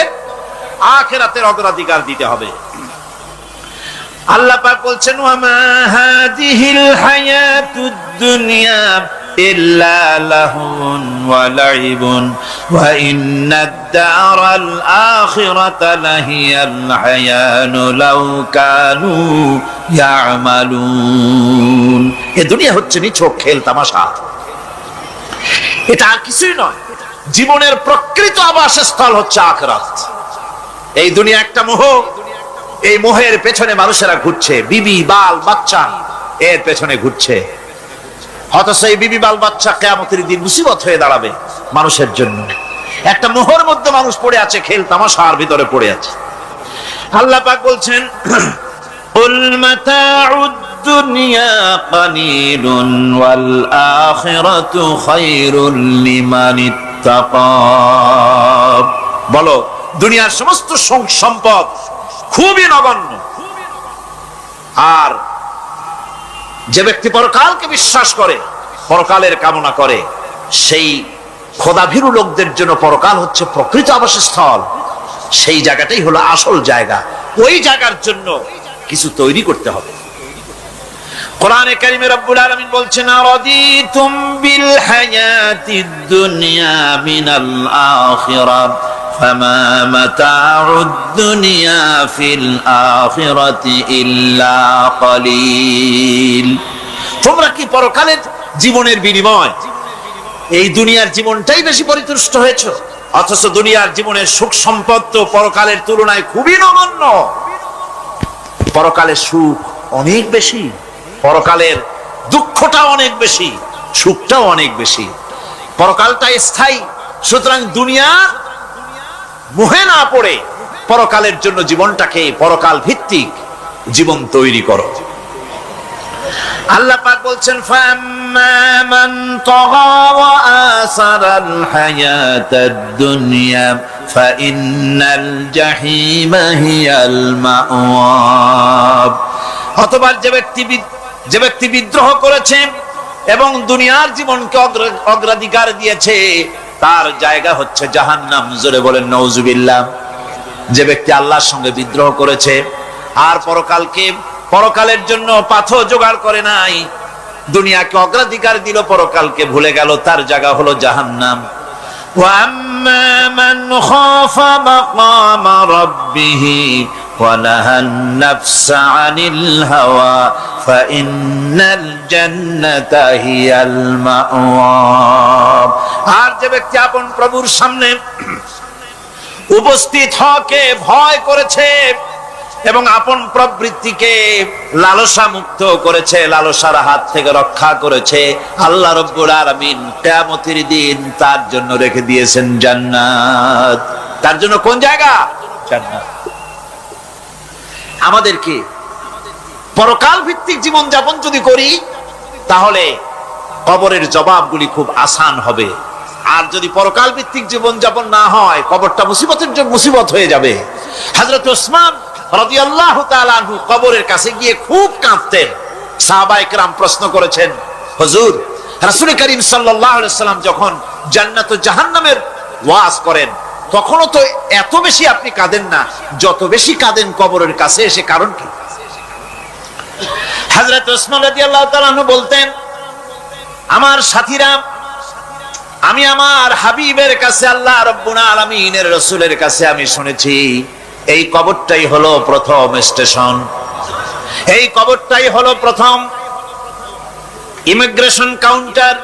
আখিরাতের অগ্রাধিকার দিতে হবে। আল্লাহ পাক বলছেন, ওয়ামা হাযিহিল হায়াতুদ দুনিয়া ইল্লা লাহুন ওয়া লাইবুন ওয়া ইন্নাদ দারাল আখিরাতা লাহিয়াল হায়ানু লাউ কানু ইয়ামালুন। এই দুনিয়া হচ্ছে নিছক খেল তামাশা। এটা আর কিছুই নয়। জীবনের প্রকৃত আবাসস্থল হচ্ছে আখিরাত। এই দুনিয়া একটা মোহ, এই মোহের পেছনে মানুষেরা ঘুরছে, বিবি বাল বাচ্চা এর পেছনে ঘুরছে। অথচ এই বিবি বাল বাচ্চা কিয়ামতের দিন মুসিবত হয়ে দাঁড়াবে মানুষের জন্য। একটা মোহর মধ্যে মানুষ পড়ে আছে, খেল তামাশার ভিতরে পড়ে আছে। আল্লাহ পাক বলছেন, কুল মাতাউদ দুনিয়া কালিলুন ওয়াল আখিরাতু খায়রুল লিমান ইত্তাকা। বলো, দুনিয়ার সমস্ত সম্পদ খুবই নগণ্য, আর যে ব্যক্তি পরকালকে বিশ্বাস করে, পরকালের কামনা করে, সেই খোদাভীরু লোকদের জন্য পরকাল হচ্ছে প্রকৃত আবাসস্থল। সেই জায়গাটাই হলো আসল জায়গা। ওই জায়গার জন্য কিছু তৈরি করতে হবে। কোরআনে কারিমে রব্বুল আলামিন বলছেন, আরাদিতুম বিল হায়াতিদ দুনিয়া মিনাল আখিরাহ ফামা মাতাউদ দুনিয়া ফিল আখিরাতি ইল্লা কালিল। তোমরা কি পরকালের জীবনের বিনিময় এই দুনিয়ার জীবনটাই বেশি পরিতুষ্ট হয়েছে? অথচ দুনিয়ার জীবনের সুখ সম্পদ তো পরকালের তুলনায় খুবই নগণ্য। পরকালের সুখ অনেক বেশি, পরকালের দুঃখটা অনেক বেশি, সুখটাও অনেক বেশি। পরকালটা স্থায়ী, সুতরাং দুনিয়া মোহে না পড়ে পরকালের জন্য জীবনটাকে পরকাল ভিত্তিক জীবন তৈরি করো। আল্লাহ পাক বলছেন, ফাম্মা মান তাগা ওয়া আসারাল হায়াতাদ দুনিয়া ফাইন্নাল জাহিমা হিয়াল মাওয়া। অথবা যে ব্যক্তি বিদ্রোহ করেছে এবং দুনিয়ার জীবনকে অগ্রাধিকার দিয়েছে, তার জায়গা হচ্ছে জাহান্নাম। জোরে বলেন নাউজুবিল্লাহ। যে ব্যক্তি আল্লাহর সঙ্গে বিদ্রোহ করেছে আর পরকালের জন্য পাথর জোগাড় করে নাই, দুনিয়াকে অগ্রাধিকার দিল, পরকালকে ভুলে গেল, তার জায়গা হলো জাহান্নাম। ওয়া আম্মা মান খাফা মাকামা রাব্বিহি ওয়া নাহান নাফসা আনিল হাওয়া ফাইন্নাল জান্নাতা হিয়াল মাওয়া। আর যে ব্যক্তি আপন প্রভুর সামনে উপস্থিত হকে ভয় করেছে এবং আপন প্রবৃত্তিকে লালসা মুক্ত করেছে, লালসার হাত থেকে রক্ষা করেছে, আল্লাহ রাব্বুল আলামিন কিয়ামতের দিন তার জন্য রেখে দিয়েছেন জান্নাত। তার জন্য কোন জায়গা? জান্নাত। আমাদেরকে পরকাল ভিত্তিক জীবন যাপন যদি করি, তাহলে কবরের জবাবগুলি খুব আসান হবে। আর যদি পরকাল ভিত্তিক জীবন যাপন না হয়, কবরটা মুসিবতের জন্য মুসিবত হয়ে যাবে। হযরত ওসমান রাদিয়াল্লাহু তাআলা আনহু কবরের কাছে গিয়ে খুব কাঁদতেন। সাহাবায়ে কেরাম প্রশ্ন করেছেন, হুজুর, রাসূল করিম সাল্লাল্লাহু আলাইহি ওয়াসাল্লাম যখন জান্নাত ও জাহান্নামের ওয়াজ করেন, তখনও তো এত বেশি আপনি কাঁদেন না, যত বেশি কাঁদেন কবরের কাছে এসে, কারণ কি? হযরত ওসমান রাদিয়াল্লাহু তাআলা আনহু বলতেন, আমার সাথীরা, আমি আমার হাবিবের কাছে, আল্লাহ রাব্বুল আলামিনের রাসূলের কাছে আমি শুনেছি, এই কবরটাই হলো প্রথম স্টেশন, এই কবরটাই হলো প্রথম ইমিগ্রেশন কাউন্টার।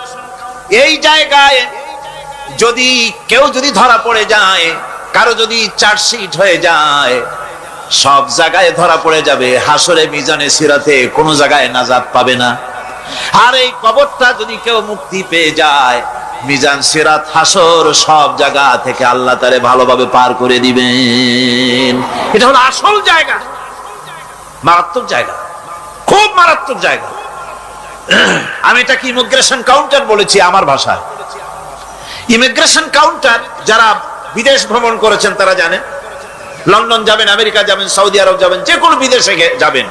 এই জায়গায় যদি কেউ ধরা পড়ে যায়, কারো যদি চার্জশিট হয়ে যায়, সব জায়গায় ধরা পড়ে যাবে। হাসরে মিজানে সিরাতে কোনো জায়গায় নাজাত পাবে না। আর এই কবরটা যদি কেউ মুক্তি পেয়ে যায়, মিজান সিরাত হাসর সব জায়গা থেকে আল্লাহ তারে ভালোভাবে পার করে দিবেন। এটা হলো আসল জায়গা, মারাত্মক জায়গা, খুব মারাত্মক জায়গা। আমি এটাকে ইমিগ্রেশন কাউন্টার বলেছি আমার ভাষায়। ইমিগ্রেশন কাউন্টার যারা বিদেশ ভ্রমণ করেছেন তারা জানেন। লন্ডন যাবেন, আমেরিকা যাবেন, সৌদি আরব যাবেন, যে কোনো বিদেশে যাবেন,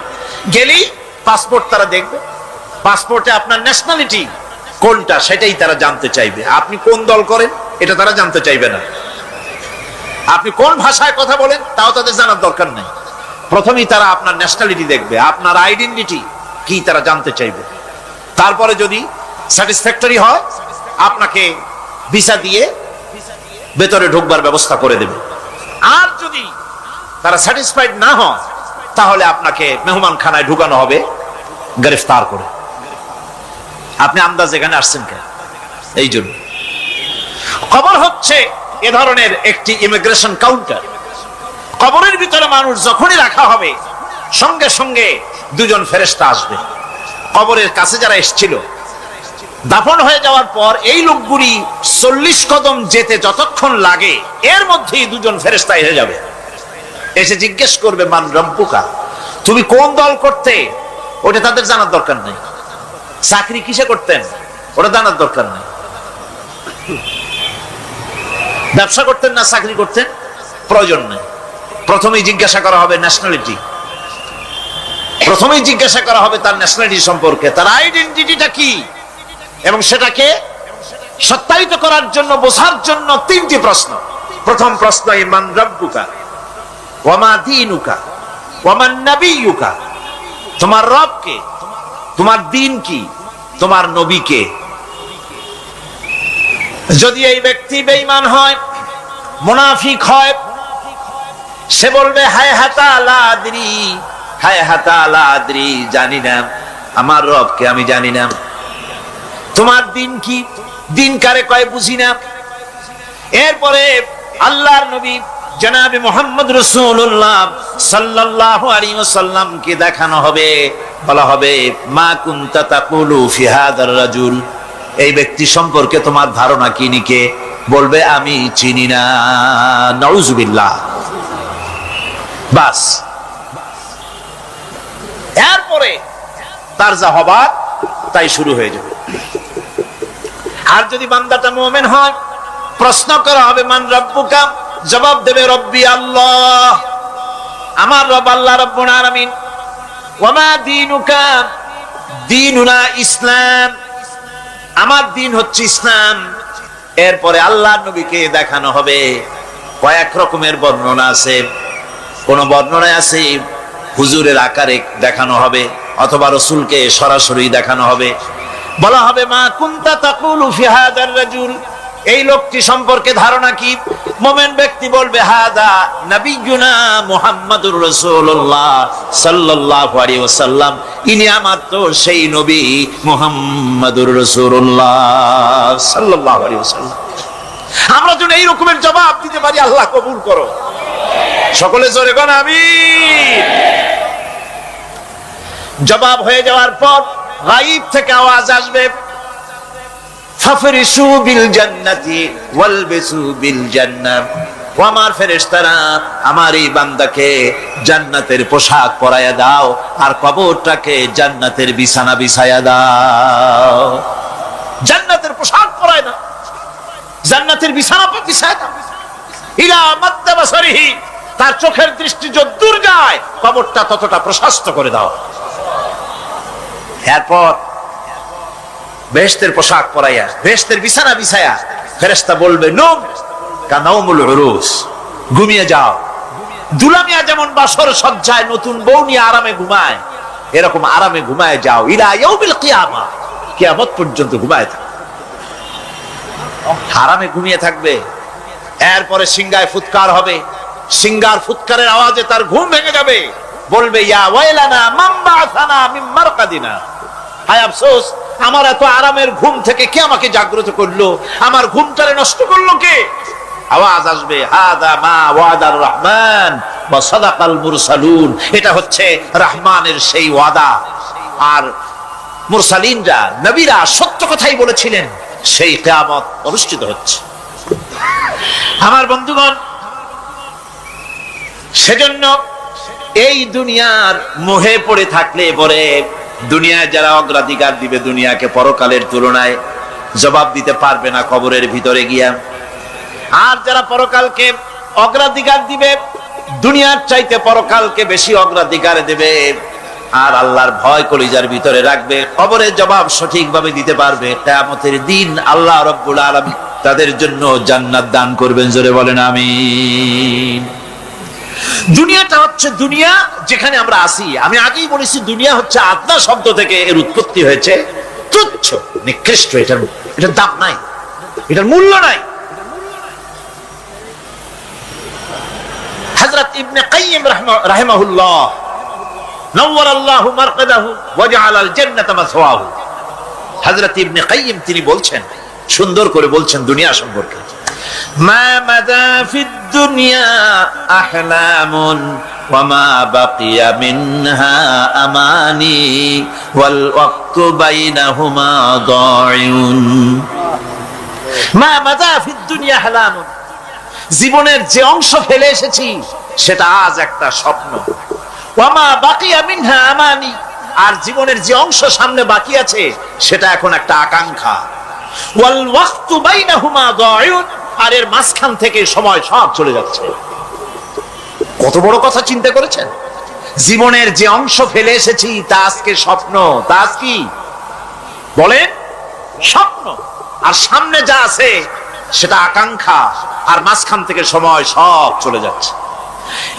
গেলেই পাসপোর্ট তারা দেখবে। পাসপোর্টে আপনার ন্যাশনালিটি কোনটা সেটাই তারা জানতে চাইবে। আপনি কোন দল করেন এটা তারা জানতে চাইবে না। আপনি কোন ভাষায় কথা বলেন তাও তাদের জানার দরকার নেই। প্রথমেই তারা আপনার ন্যাশনালিটি দেখবে, আপনার আইডেন্টিটি কি তারা জানতে চাইবে। তারপরে যদি স্যাটিসফ্যাক্টরি হয়, আপনাকে ভিসা দিয়ে ভেতরে ঢুকবার ব্যবস্থা করে দেবে। আর যদি তারা স্যাটিসফাইড না হয়, তাহলে আপনাকে মেহমানখানায় ঢুকানো হবে গ্রেফতার করে। আপনি আন্দাজ এখানে আসছেন কেন? এই জন্য কবর হচ্ছে এ ধরনের একটি ইমিগ্রেশন কাউন্টার। কবরের ভিতরে মানুষ যখনই রাখা হবে সঙ্গে সঙ্গে দুজন ফেরেশতা আসবে। কবরের কাছে যারা এসেছিল দাফন হয়ে যাওয়ার পর এই লোকগুলি 40 কদম যেতে যতক্ষণ লাগে এর মধ্যেই দুজন ফেরেশতা এসে যাবে, এসে জিজ্ঞেস করবে মান রব্বুকা, তুমি কোন দল করতে? ওটা তাদের জানার দরকার নেই। চাকরি কিসে করতেন ওটা জানার দরকার নেই। ব্যবসা করতেন না চাকরি করতেন প্রয়োজন নেই। প্রথমেই জিজ্ঞাসা করা হবে ন্যাশনালিটি, প্রথমেই জিজ্ঞাসা করা হবে তার ন্যাশনালিটি সম্পর্কে, তার আইডেন্টিটিটা কি, এবং সেটাকে সত্যায়িত করার জন্য বোঝার জন্য 3টি প্রশ্ন। প্রথম প্রশ্ন মান রব্বুকা ওয়া মা দীনুকা ওয়া মান নাবিয়ুকা, তোমার রব কে, তোমার দ্বীন কি, তোমার নবী কে। যদি এই ব্যক্তি বেঈমান হয়, মুনাফিক হয়, সে বলবে হায় হাতা লা আদরি, হায় হাতা লা আদরি, জানি না আমার রবকে, আমি জানি না। তোমার দিন কি, দিন কারে কয় বুঝি না। এরপরে আল্লাহর নবী জনাবে মুহাম্মদ রাসূলুল্লাহ সাল্লাল্লাহু আলাইহি ওয়াসাল্লাম কে দেখানো হবে, বলা হবে মা কুনতা তাকুলু ফি হাদার রাজুল, এই ব্যক্তি সম্পর্কে তোমার ধারণা কি নিকে, বলবে আমি চিনি না। নাউযুবিল্লাহ। বাস, এরপরে তার যা হবার তাই শুরু হয়ে যাবে। আর যদি বান্দাটা মুমিন হয়, প্রশ্ন করা হবে মান রব্বুকা, জবাব দেবে রব্বি আল্লাহ, আমার রব আল্লাহ রাব্বুল আলামিন। ওয়া মা দীনুকা, দীনুনা ইসলাম, আমার দিন হচ্ছে ইসলাম। এরপরে আল্লাহর নবীকে দেখানো হবে। কয়েক রকমের বর্ণনা আছে, কোন বর্ণনায় আছে হুজুরের আকারে দেখানো হবে, অথবা রাসূলকে সরাসরি দেখানো হবে। বলা হবে মা কুনতা তাকুলু ফি হাদার রাজুল, এই লোকটি সম্পর্কে ধারণা কি। মুমিন ব্যক্তি বলবে হাদা নবিয়ুনা মুহাম্মাদুর রাসূলুল্লাহ সাল্লাল্লাহু আলাইহি ওয়াসাল্লাম, ইনি আমার তো সেই নবী মুহাম্মাদুর রাসূলুল্লাহ সাল্লাল্লাহু আলাইহি ওয়াসাল্লাম। আমরা যেন এই রকমের জবাব দিতে পারি, আল্লাহ কবুল করো। সকলে জোরে বলেন আমিন। জবাব হয়ে যাওয়ার পর গায়ব থেকে আওয়াজ আসবে ফাফরিশু বিল জান্নাতি ওয়ালবিসু বিল জান্নাহ, ও আমার ফেরেশতারা আমার এই বান্দাকে জান্নাতের পোশাক পরায়া দাও আর কবরটাকে জান্নাতের বিছানা বিছায়া দাও। জান্নাতের পোশাক পরায় দাও, জান্নাতের বিছানা বিছায়া দাও। ইলা মাদ্দা বাসারিহি, তার চোখের দৃষ্টি যতদূর যায় কবরটা ততটা প্রশস্ত করে দাও। এরপর বেহেশতের পোশাক পরাইয়া বেহেশতের বিছানা বিছায়া ফেরেশতা বলবে নুম কানাউমুল উরুস, ঘুমিয়ে যাও। দুলামিয়া যেমন বাসর সজ্জায় নতুন বউ নিয়ে আরামে ঘুমায়, এরকম আরামে ঘুমায় যাও। ইলা ইয়াউমিল কিয়ামা, কিয়ামত পর্যন্ত ঘুমায় থাকবে, আরামে ঘুমিয়ে থাকবে। এরপরে সিংহায় ফুৎকার হবে, সিংহার ফুৎকারের আওয়াজে তার ঘুম ভেঙে যাবে। বলবে ইয়া ওয়াইলানা মান বাআসানা মিন মারকাদিনা, হায় আফসোস, আমার এত আরামের ঘুম থেকে কে আমাকে জাগ্রত করলো, আমার ঘুমটারে নষ্ট করলো কে। আওয়াজ আসবে হাদা মা ওয়াদার রহমান ওয়া সাদাকাল মুরসালুন, এটা হচ্ছে রহমানের সেই ওয়াদা, আর মুরসালিনরা নবীরা সত্য কথাই বলেছিলেন, সেই কিয়ামত অনুষ্ঠিত হচ্ছে। আমার বন্ধুগণ, সেজন্য এই দুনিয়ার মোহে পড়ে থাকলে পরে দুনিয়ায় যারা অগ্রাধিকার দিবে দুনিয়াকে পরকালের তুলনায়, জবাব দিতে পারবে না কবরের ভিতরে গিয়া। আর যারা পরকালকে অগ্রাধিকার দিবে, দুনিয়ার চাইতে পরকালকে বেশি অগ্রাধিকার দেবে, আর আল্লাহর ভয় কলিজার ভিতরে রাখবে, কবরের জবাব সঠিকভাবে দিতে পারবে, কিয়ামতের দিন আল্লাহ রাব্বুল আলামিন তাদের জন্য জান্নাত দান করবেন। জোরে বলেন আমিন। দুনিয়াটা হচ্ছে দুনিয়া যেখানে আমরা আসি। আমি আগেই বলেছি দুনিয়া হচ্ছে আদনা শব্দ থেকে এর উৎপত্তি হয়েছে, তুচ্ছ নিকৃষ্ট, এটার দাম নাই, এটার মূল্য নাই। হযরত ইবনে কাইয়িম রাহিমাহুল্লাহ নাওয়ারাল্লাহু মারকাদাহু ওয়া জাআলাল জান্নাতা মাসওয়াহু, হযরত ইবনে কাইয়িম তিনি বলছেন সুন্দর করে বলছেন দুনিয়া সম্পর্কে, মা মাদা ফিদ দুনিয়া আহলামুন ওয়া মা বাকিয়া মিনহা আমানি ওয়াল ওয়াক্তু বাইনাহুমা দাইউন। মা মাদা ফিদ দুনিয়া আহলামুন, জীবনের যে অংশ ফেলে এসেছি সেটা আজ একটা স্বপ্ন। ওয়া মা বাকিয়া মিনহা আমানি, আর জীবনের যে অংশ সামনে বাকি আছে সেটা এখন একটা আকাঙ্ক্ষা। ওয়াল ওয়াক্তু বাইনাহুমা দাইউন, আর এর মাঝখান থেকে সময় সব চলে যাচ্ছে। কত বড় কথা চিন্তা করেছেন? জীবনের যে অংশ ফেলে এসেছি তা আজকে স্বপ্ন, তা আজ কি বলেন? স্বপ্ন। আর সামনে যা আছে সেটা আকাঙ্ক্ষা, আর মাঝখান থেকে সময় সব চলে যাচ্ছে।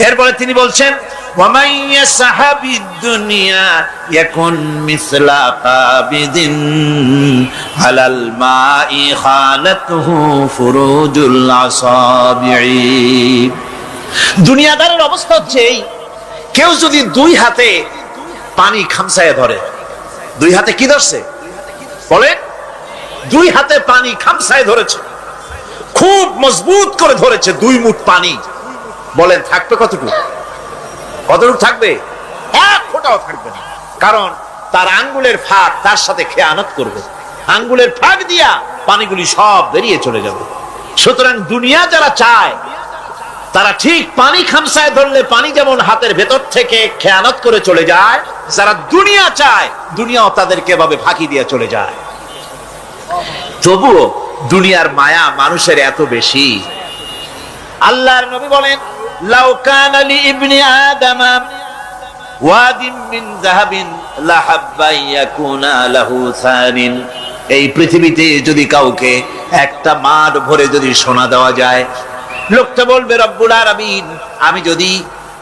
এরপরে তিনি বলছেন, ওয়ামান ইয়াসহাবিদ দুনিয়া ইয়াকুন মিসলা কাবিদিন আলাল মাই খালাতুহু ফুরুজুল আসাবিঈ। দুনিয়াদারের অবস্থা হচ্ছে এই, কেউ যদি দুই হাতে পানি খামসায় ধরে, দুই হাতে কি ধরছে বলেন? দুই হাতে পানি খামসায় ধরেছে, খুব মজবুত করে ধরেছে, 2 মুঠ পানি। বলেন থাকবে কতটুকু? কতটুকু থাকবে? 1 ফোঁটাও থাকবে না, কারণ তার আঙ্গুলের ফাঁক তার সাথে খেয়ানত করবে, আঙ্গুলের ফাঁক দিয়া পানিগুলি সব বেরিয়ে চলে যাবে। সুতরাং দুনিয়া যারা চায় তারা ঠিক পানি খামসায় ধরলে পানি যেমন হাতের ভেতর থেকে খেয়ানত করে চলে যায়, যারা দুনিয়া চায় দুনিয়াও তাদেরকে এভাবে ফাঁকি দিয়ে চলে যায়। তবুও দুনিয়ার মায়া মানুষের এত বেশি। আল্লাহর নবী বলেন, লাউ কানা লি ইবনি আদম ওয়াদিন মিন যাহাবিন লাহাব্বা ইয়াকুনা লাহু সানিন। এই পৃথিবীতে যদি কাউকে একটা মাঠ ভরে যদি সোনা দেওয়া যায়, লোকটা বলবে রব্বুল আলামিন, আমি যদি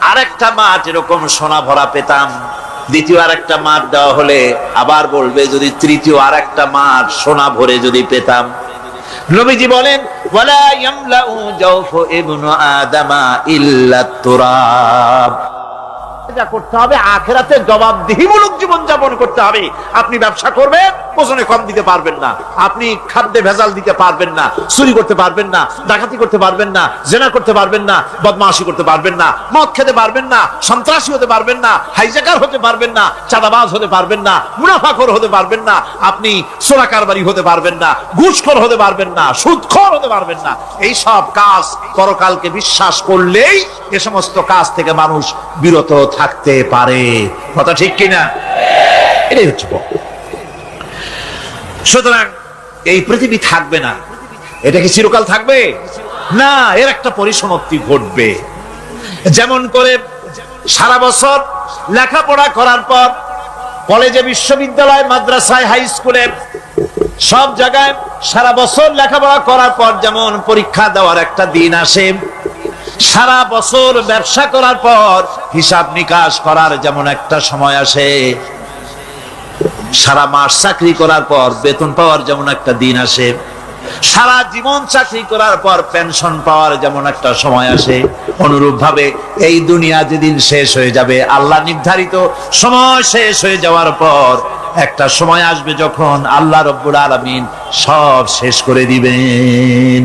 আরেকটা মাঠ এরকম সোনা ভরা পেতাম। দ্বিতীয় আরেকটা মাঠ দেওয়া হলে আবার বলবে যদি তৃতীয় আরেকটা মাঠ সোনা ভরে যদি পেতাম। নবীজি বলেন, ওয়ালা ইয়ামলাউ জাওফু ইবনু আদামা ইল্লা তুরাব। যা করতে হবে আখিরাতে জবাবদিহিমূলক জীবন যাপন করতে হবে। আপনি ব্যবসা করবেন, ওজনে কম দিতে পারবেন না, আপনি খাদ্যে ভেজাল দিতে পারবেন না, চুরি করতে পারবেন না, ডাকাতি করতে পারবেন না, জেনা করতে পারবেন না, বদমাশি করতে পারবেন না, মদ খেতে পারবেন না, সন্ত্রাসী হতে পারবেন না, হাইজ্যাকার হতে পারবেন না, চাঁদাবাজ হতে পারবেন না, মুনাফাখোর হতে পারবেন না, আপনি চোরা কারবারি হতে পারবেন না, ঘুষখোর হতে পারবেন না, সুদখোর হতে পারবেন না। এই সব কাজ পরকালকে বিশ্বাস করলেই এ সমস্ত কাজ থেকে মানুষ বিরত থাকতে পারে। কথা ঠিক কিনা? এটাই হচ্ছে। সুতরাং এই পৃথিবী থাকবে না, এটা কি চিরকাল থাকবে না? এর একটা পরিসমাপ্তি ঘটবে। যেমন করে সারা বছর লেখাপড়া করার পর কলেজে, বিশ্ববিদ্যালয়, মাদ্রাসায়, হাই স্কুলে, সব জায়গায় সারা বছর লেখাপড়া করার পর যেমন পরীক্ষা দেওয়ার একটা দিন আসে, সারা বছর ব্যবসা করার পর হিসাব নিকাশ করার যেমন একটা সময় আসে, সারা মাস চাকরি করার পর বেতন পাওয়ার যেমন একটা দিন আসে, সারা জীবন চাকরি করার পর পেনশন পাওয়ার যেমন একটা সময় আসে, অনুরূপ ভাবে এই দুনিয়া যেদিন শেষ হয়ে যাবে, আল্লাহ নির্ধারিত সময় শেষ হয়ে যাওয়ার পর একটা সময় আসবে যখন আল্লাহ রব্বুল আলামিন সব শেষ করে দিবেন,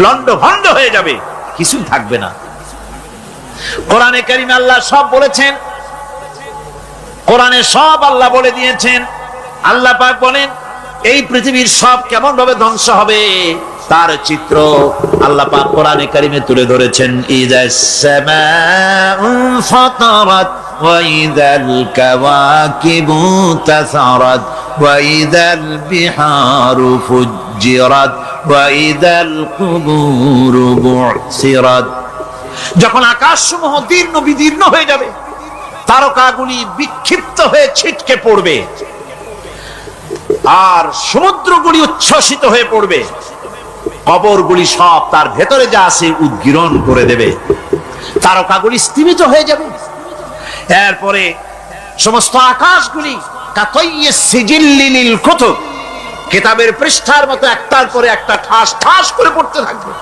লন্ডভন্ড হয়ে যাবে, কিছুই থাকবে না। কোরআনে কারিমে আল্লাহ সব বলেছেন, কোরআনে সব আল্লাহ বলে দিয়েছেন। আল্লাহ পাক বলেন এই পৃথিবীর সব কেমন ভাবে ধ্বংস হবে তার চিত্র আল্লাহ পাক কোরআনে কারিমে তুলে ধরেছেন। ইযাস সামাউ ফাতারাত ওয়া ইযাল কাওয়াকিবু তাসারাত ওয়া ইযাল বিহারু ফুজ্জিরাত ওয়া ইযাল কুবুরু বু'সিরাত। যখন আকাশসমূহ দীর্ণ বিদীর্ণ হয়ে যাবে, তারকাগুলি বিক্ষিপ্ত হয়ে ছিটকে পড়বে, আর সমুদ্রগুলি উচ্ছ্বসিত হয়ে পড়বে, কবরগুলি সব তার ভেতরে যা আছে উদ্গীরণ করে দেবে, তারকাগুলি স্থিমিত হয়ে যাবে। এরপরে সমস্ত আকাশগুলি কাতাইয়িস সিজিল্লিল কুতুব, কিতাবের পৃষ্ঠার মতো একটার পরে একটা ঠাস ঠাস করে পড়তে থাকবে,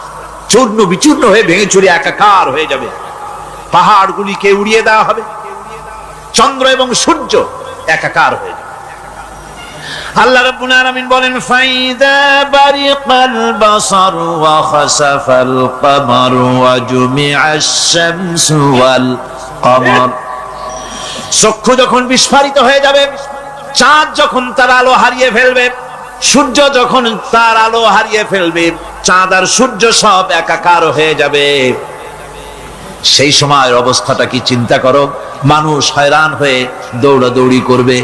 চূর্ণ বিচূর্ণ হয়ে ভেঙে চুরে একাকার হয়ে যাবে। পাহাড়গুলিকে উড়িয়ে দেওয়া হবে, চন্দ্র এবং সূর্য একাকার হয়ে যাবে। আল্লাহ রাব্বুল আলামিন বলেন ফাইদা বারিকাল বাসার ওয়া খাসাফাল কমার ওয়া জুমিআশ শামসু ওয়াল কমর। চক্ষু যখন বিস্ফারিত হয়ে যাবে, চাঁদ যখন তার আলো হারিয়ে ফেলবে, সূর্য যখন তার আলো হারিয়ে ফেলবে, চাঁদ আর সূর্য সব একাকার হয়ে যাবে, সেই সময়ের অবস্থাটা কি চিন্তা করো। মানুষ হয়রান হয়ে দৌড়াদৌড়ি করবে।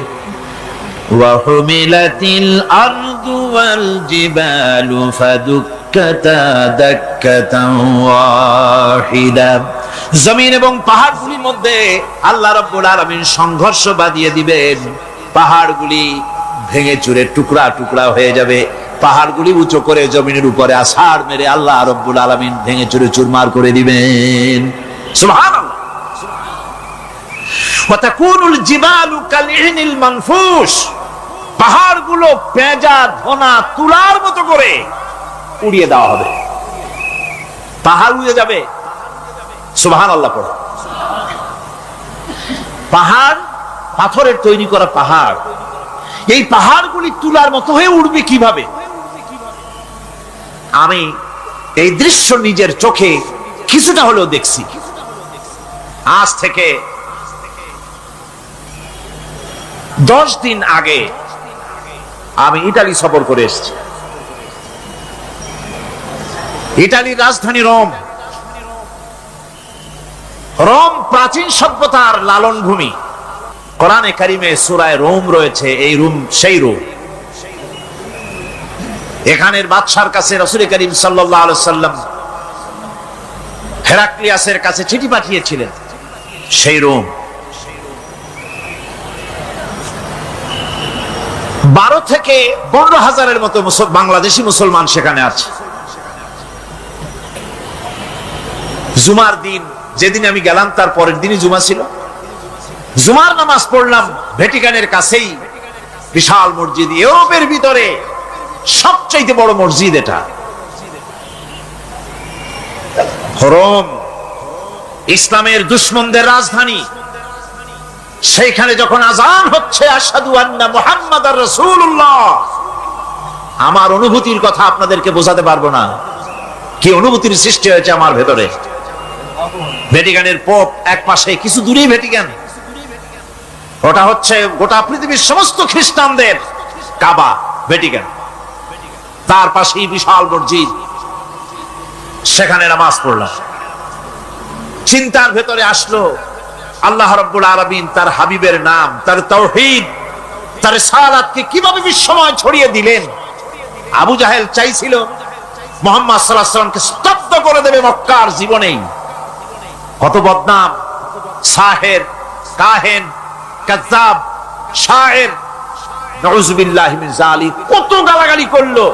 ওয়াহুমিলাতিল আরদু ওয়াল জিবালু ফাদুক্কাতা দাক্কাতান ওয়াহিদা। জমিন এবং পাহাড়গুলির মধ্যে আল্লাহ রাব্বুল আলামিন সংঘর্ষ বাঁধিয়ে দিবেন। পাহাড়গুলি ভেঙে চুরে টুকরা টুকরা হয়ে যাবে। পাহাড়গুলি উঁচু করে জমিনের উপরে আছাড় মেরে আল্লাহ রাব্বুল আলামিন ভেঙে চুরে চুরমার করে দিবেন। সুবহানাল্লাহ। ওয়া তাকুনুল জিবালু কালইহনিল মানফুস। পাহাড়গুলো পেঁজা ধোনা তুলার মতো করে উড়িয়ে দেওয়া হবে, পাহাড় উড়ে যাবে। সুবহানাল্লাহ পড়ো। পাহাড় পাথরের তৈরি করা পাহাড়, এই পাহাড়গুলি তুলার মতো হয়ে উড়বে কিভাবে? আমি এই দৃশ্য নিজের চোখে কিছুটা হলেও দেখছি। আজ থেকে 10 দিন আগে আমি ইতালি সফর করে এসেছি। ইতালির রাজধানী রোম। রোম প্রাচীন সভ্যতার লালন ভূমি। কোরআনে কারিমে সূরায়ে রোম রয়েছে। এই রোম সেই রোম। এখানের বাদশার কাছে রাসূল করিম সাল্লাল্লাহু আলাইহি সাল্লাম হেরাক্লিয়াসের কাছে চিঠি পাঠিয়েছিলেন। সেই রোম 12 থেকে 15,000-এর মতো বাংলাদেশি মুসলমান সেখানে আছে। জুমার দিন, যেদিন আমি গেলাম তার পরের দিনই জুমা ছিল। জুমার নামাজ পড়লাম ভ্যাটিকানের কাছেই বিশাল মসজিদ, ইউরোপের ভিতরে সবচেয়ে বড় মসজিদ এটা। রোম ইসলামের দুশমনদের রাজধানী। সেইখানে যখন আযান হচ্ছে আশহাদু আন্না মুহাম্মাদার রাসূলুল্লাহ, আমার অনুভূতির কথা আপনাদেরকে বোঝাতে পারবো না, কি অনুভূতির সৃষ্টি হয়েছে আমার ভেতরে। ভ্যাটিকানের পোপ এক পাশে, কিছু দূরেই ভ্যাটিকান। ওটা হচ্ছে গোটা পৃথিবীর সমস্ত খ্রিস্টানদের কাবা, ভ্যাটিকান। তার পাশেই বিশাল মসজিদ, সেখানে নামাজ পড়লাম। চিন্তার ভেতরে আসলো আল্লাহ রাব্বুল আলামিন তার হাবিবের নাম, তার তাওহীদ, তার রিসালাতকে কিভাবে বিশ্বময় ছড়িয়ে দিলেন। আবু জাহেল চাইছিল মুহাম্মদ সাল্লাল্লাহু আলাইহি ওয়াসাল্লামকে স্তব্ধ করে দেবে মক্কার জীবনেই। কত বদনাম, সাহের, কাহেন, কাযযাব, শায়ের, নাউযুবিল্লাহি মিন যালিক, কত গালাগালি করলো।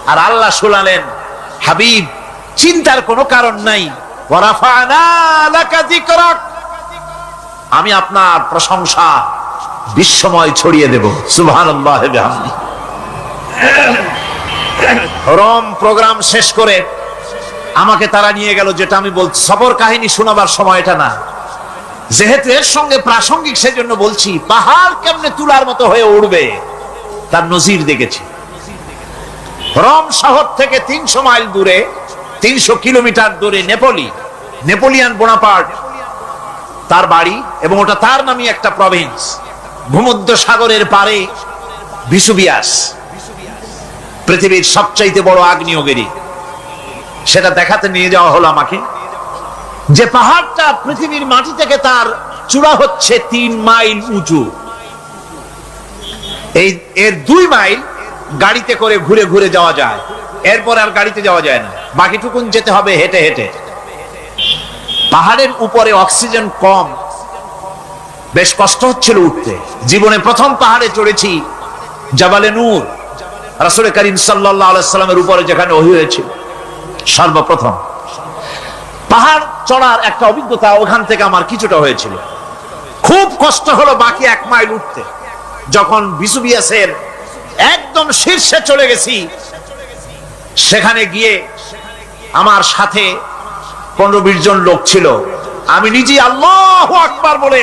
আর আল্লাহ শুনালেন, হাবিব চিন্তার কোনো কারণ নাই, ওয়া রাফা'না লাকা যিকরাক, আমি আপনার প্রশংসা বিশ্বময় ছড়িয়ে দেব। সুবহানাল্লাহ ওয়া বিহামদিহি। রোম প্রোগ্রাম শেষ করে আমাকে তারা নিয়ে গেল, যেটা আমি বলছি সফর কাহিনী শোনাবার সময় এটা না, যেহেতু এর সঙ্গে প্রাসঙ্গিক সেজন্য বলছি। পাহাড় কেমনে তুলার মতো হয়ে উড়বে তার নজির দেখেছি। রোম শহর থেকে 300 মাইল দূরে, 300 কিলোমিটার দূরে নেপোলিয়ান বোনাপার্ট তার বাড়ি, এবং ওটা তার নামে একটা প্রভিন্স। ভূমধ্য সাগরের পারে ভিসুভিয়াস, পৃথিবীর সবচাইতে বড় আগ্নেয়গিরি, সেটা দেখাতে নিয়ে যাওয়া হলো আমাকে। যে পাহাড়টা পৃথিবীর মাটি থেকে তার চূড়া হচ্ছে 3 মাইল উঁচু। এর 2 মাইল গাড়িতে করে ঘুরে ঘুরে যাওয়া যায়, এরপর আর গাড়িতে যাওয়া যায় না, বাকিটুকুন যেতে হবে হেঁটে হেঁটে। পাহাড়ের উপরে অক্সিজেন কম, বেশ কষ্ট হচ্ছিল উঠতে। জীবনে প্রথম পাহাড়ে চড়েছি, জাবালে নূর, রাসূল করিম সাল্লাল্লাহু আলাইহি সাল্লামের উপরে যেখানে ওহী হয়েছিল সর্বপ্রথম। পাহাড় চড়ার একটা অভিজ্ঞতা ওখান থেকে আমার কিছুটা হয়েছিল। খুব কষ্ট হলো বাকি 1 মাইল উঠতে। যখন ভিসুভিয়াসের একদম শীর্ষে চলে গেছি, সেখানে গিয়ে আমার সাথে 15-20 জন লোক ছিল। আমি নিজে আল্লাহু আকবার বলে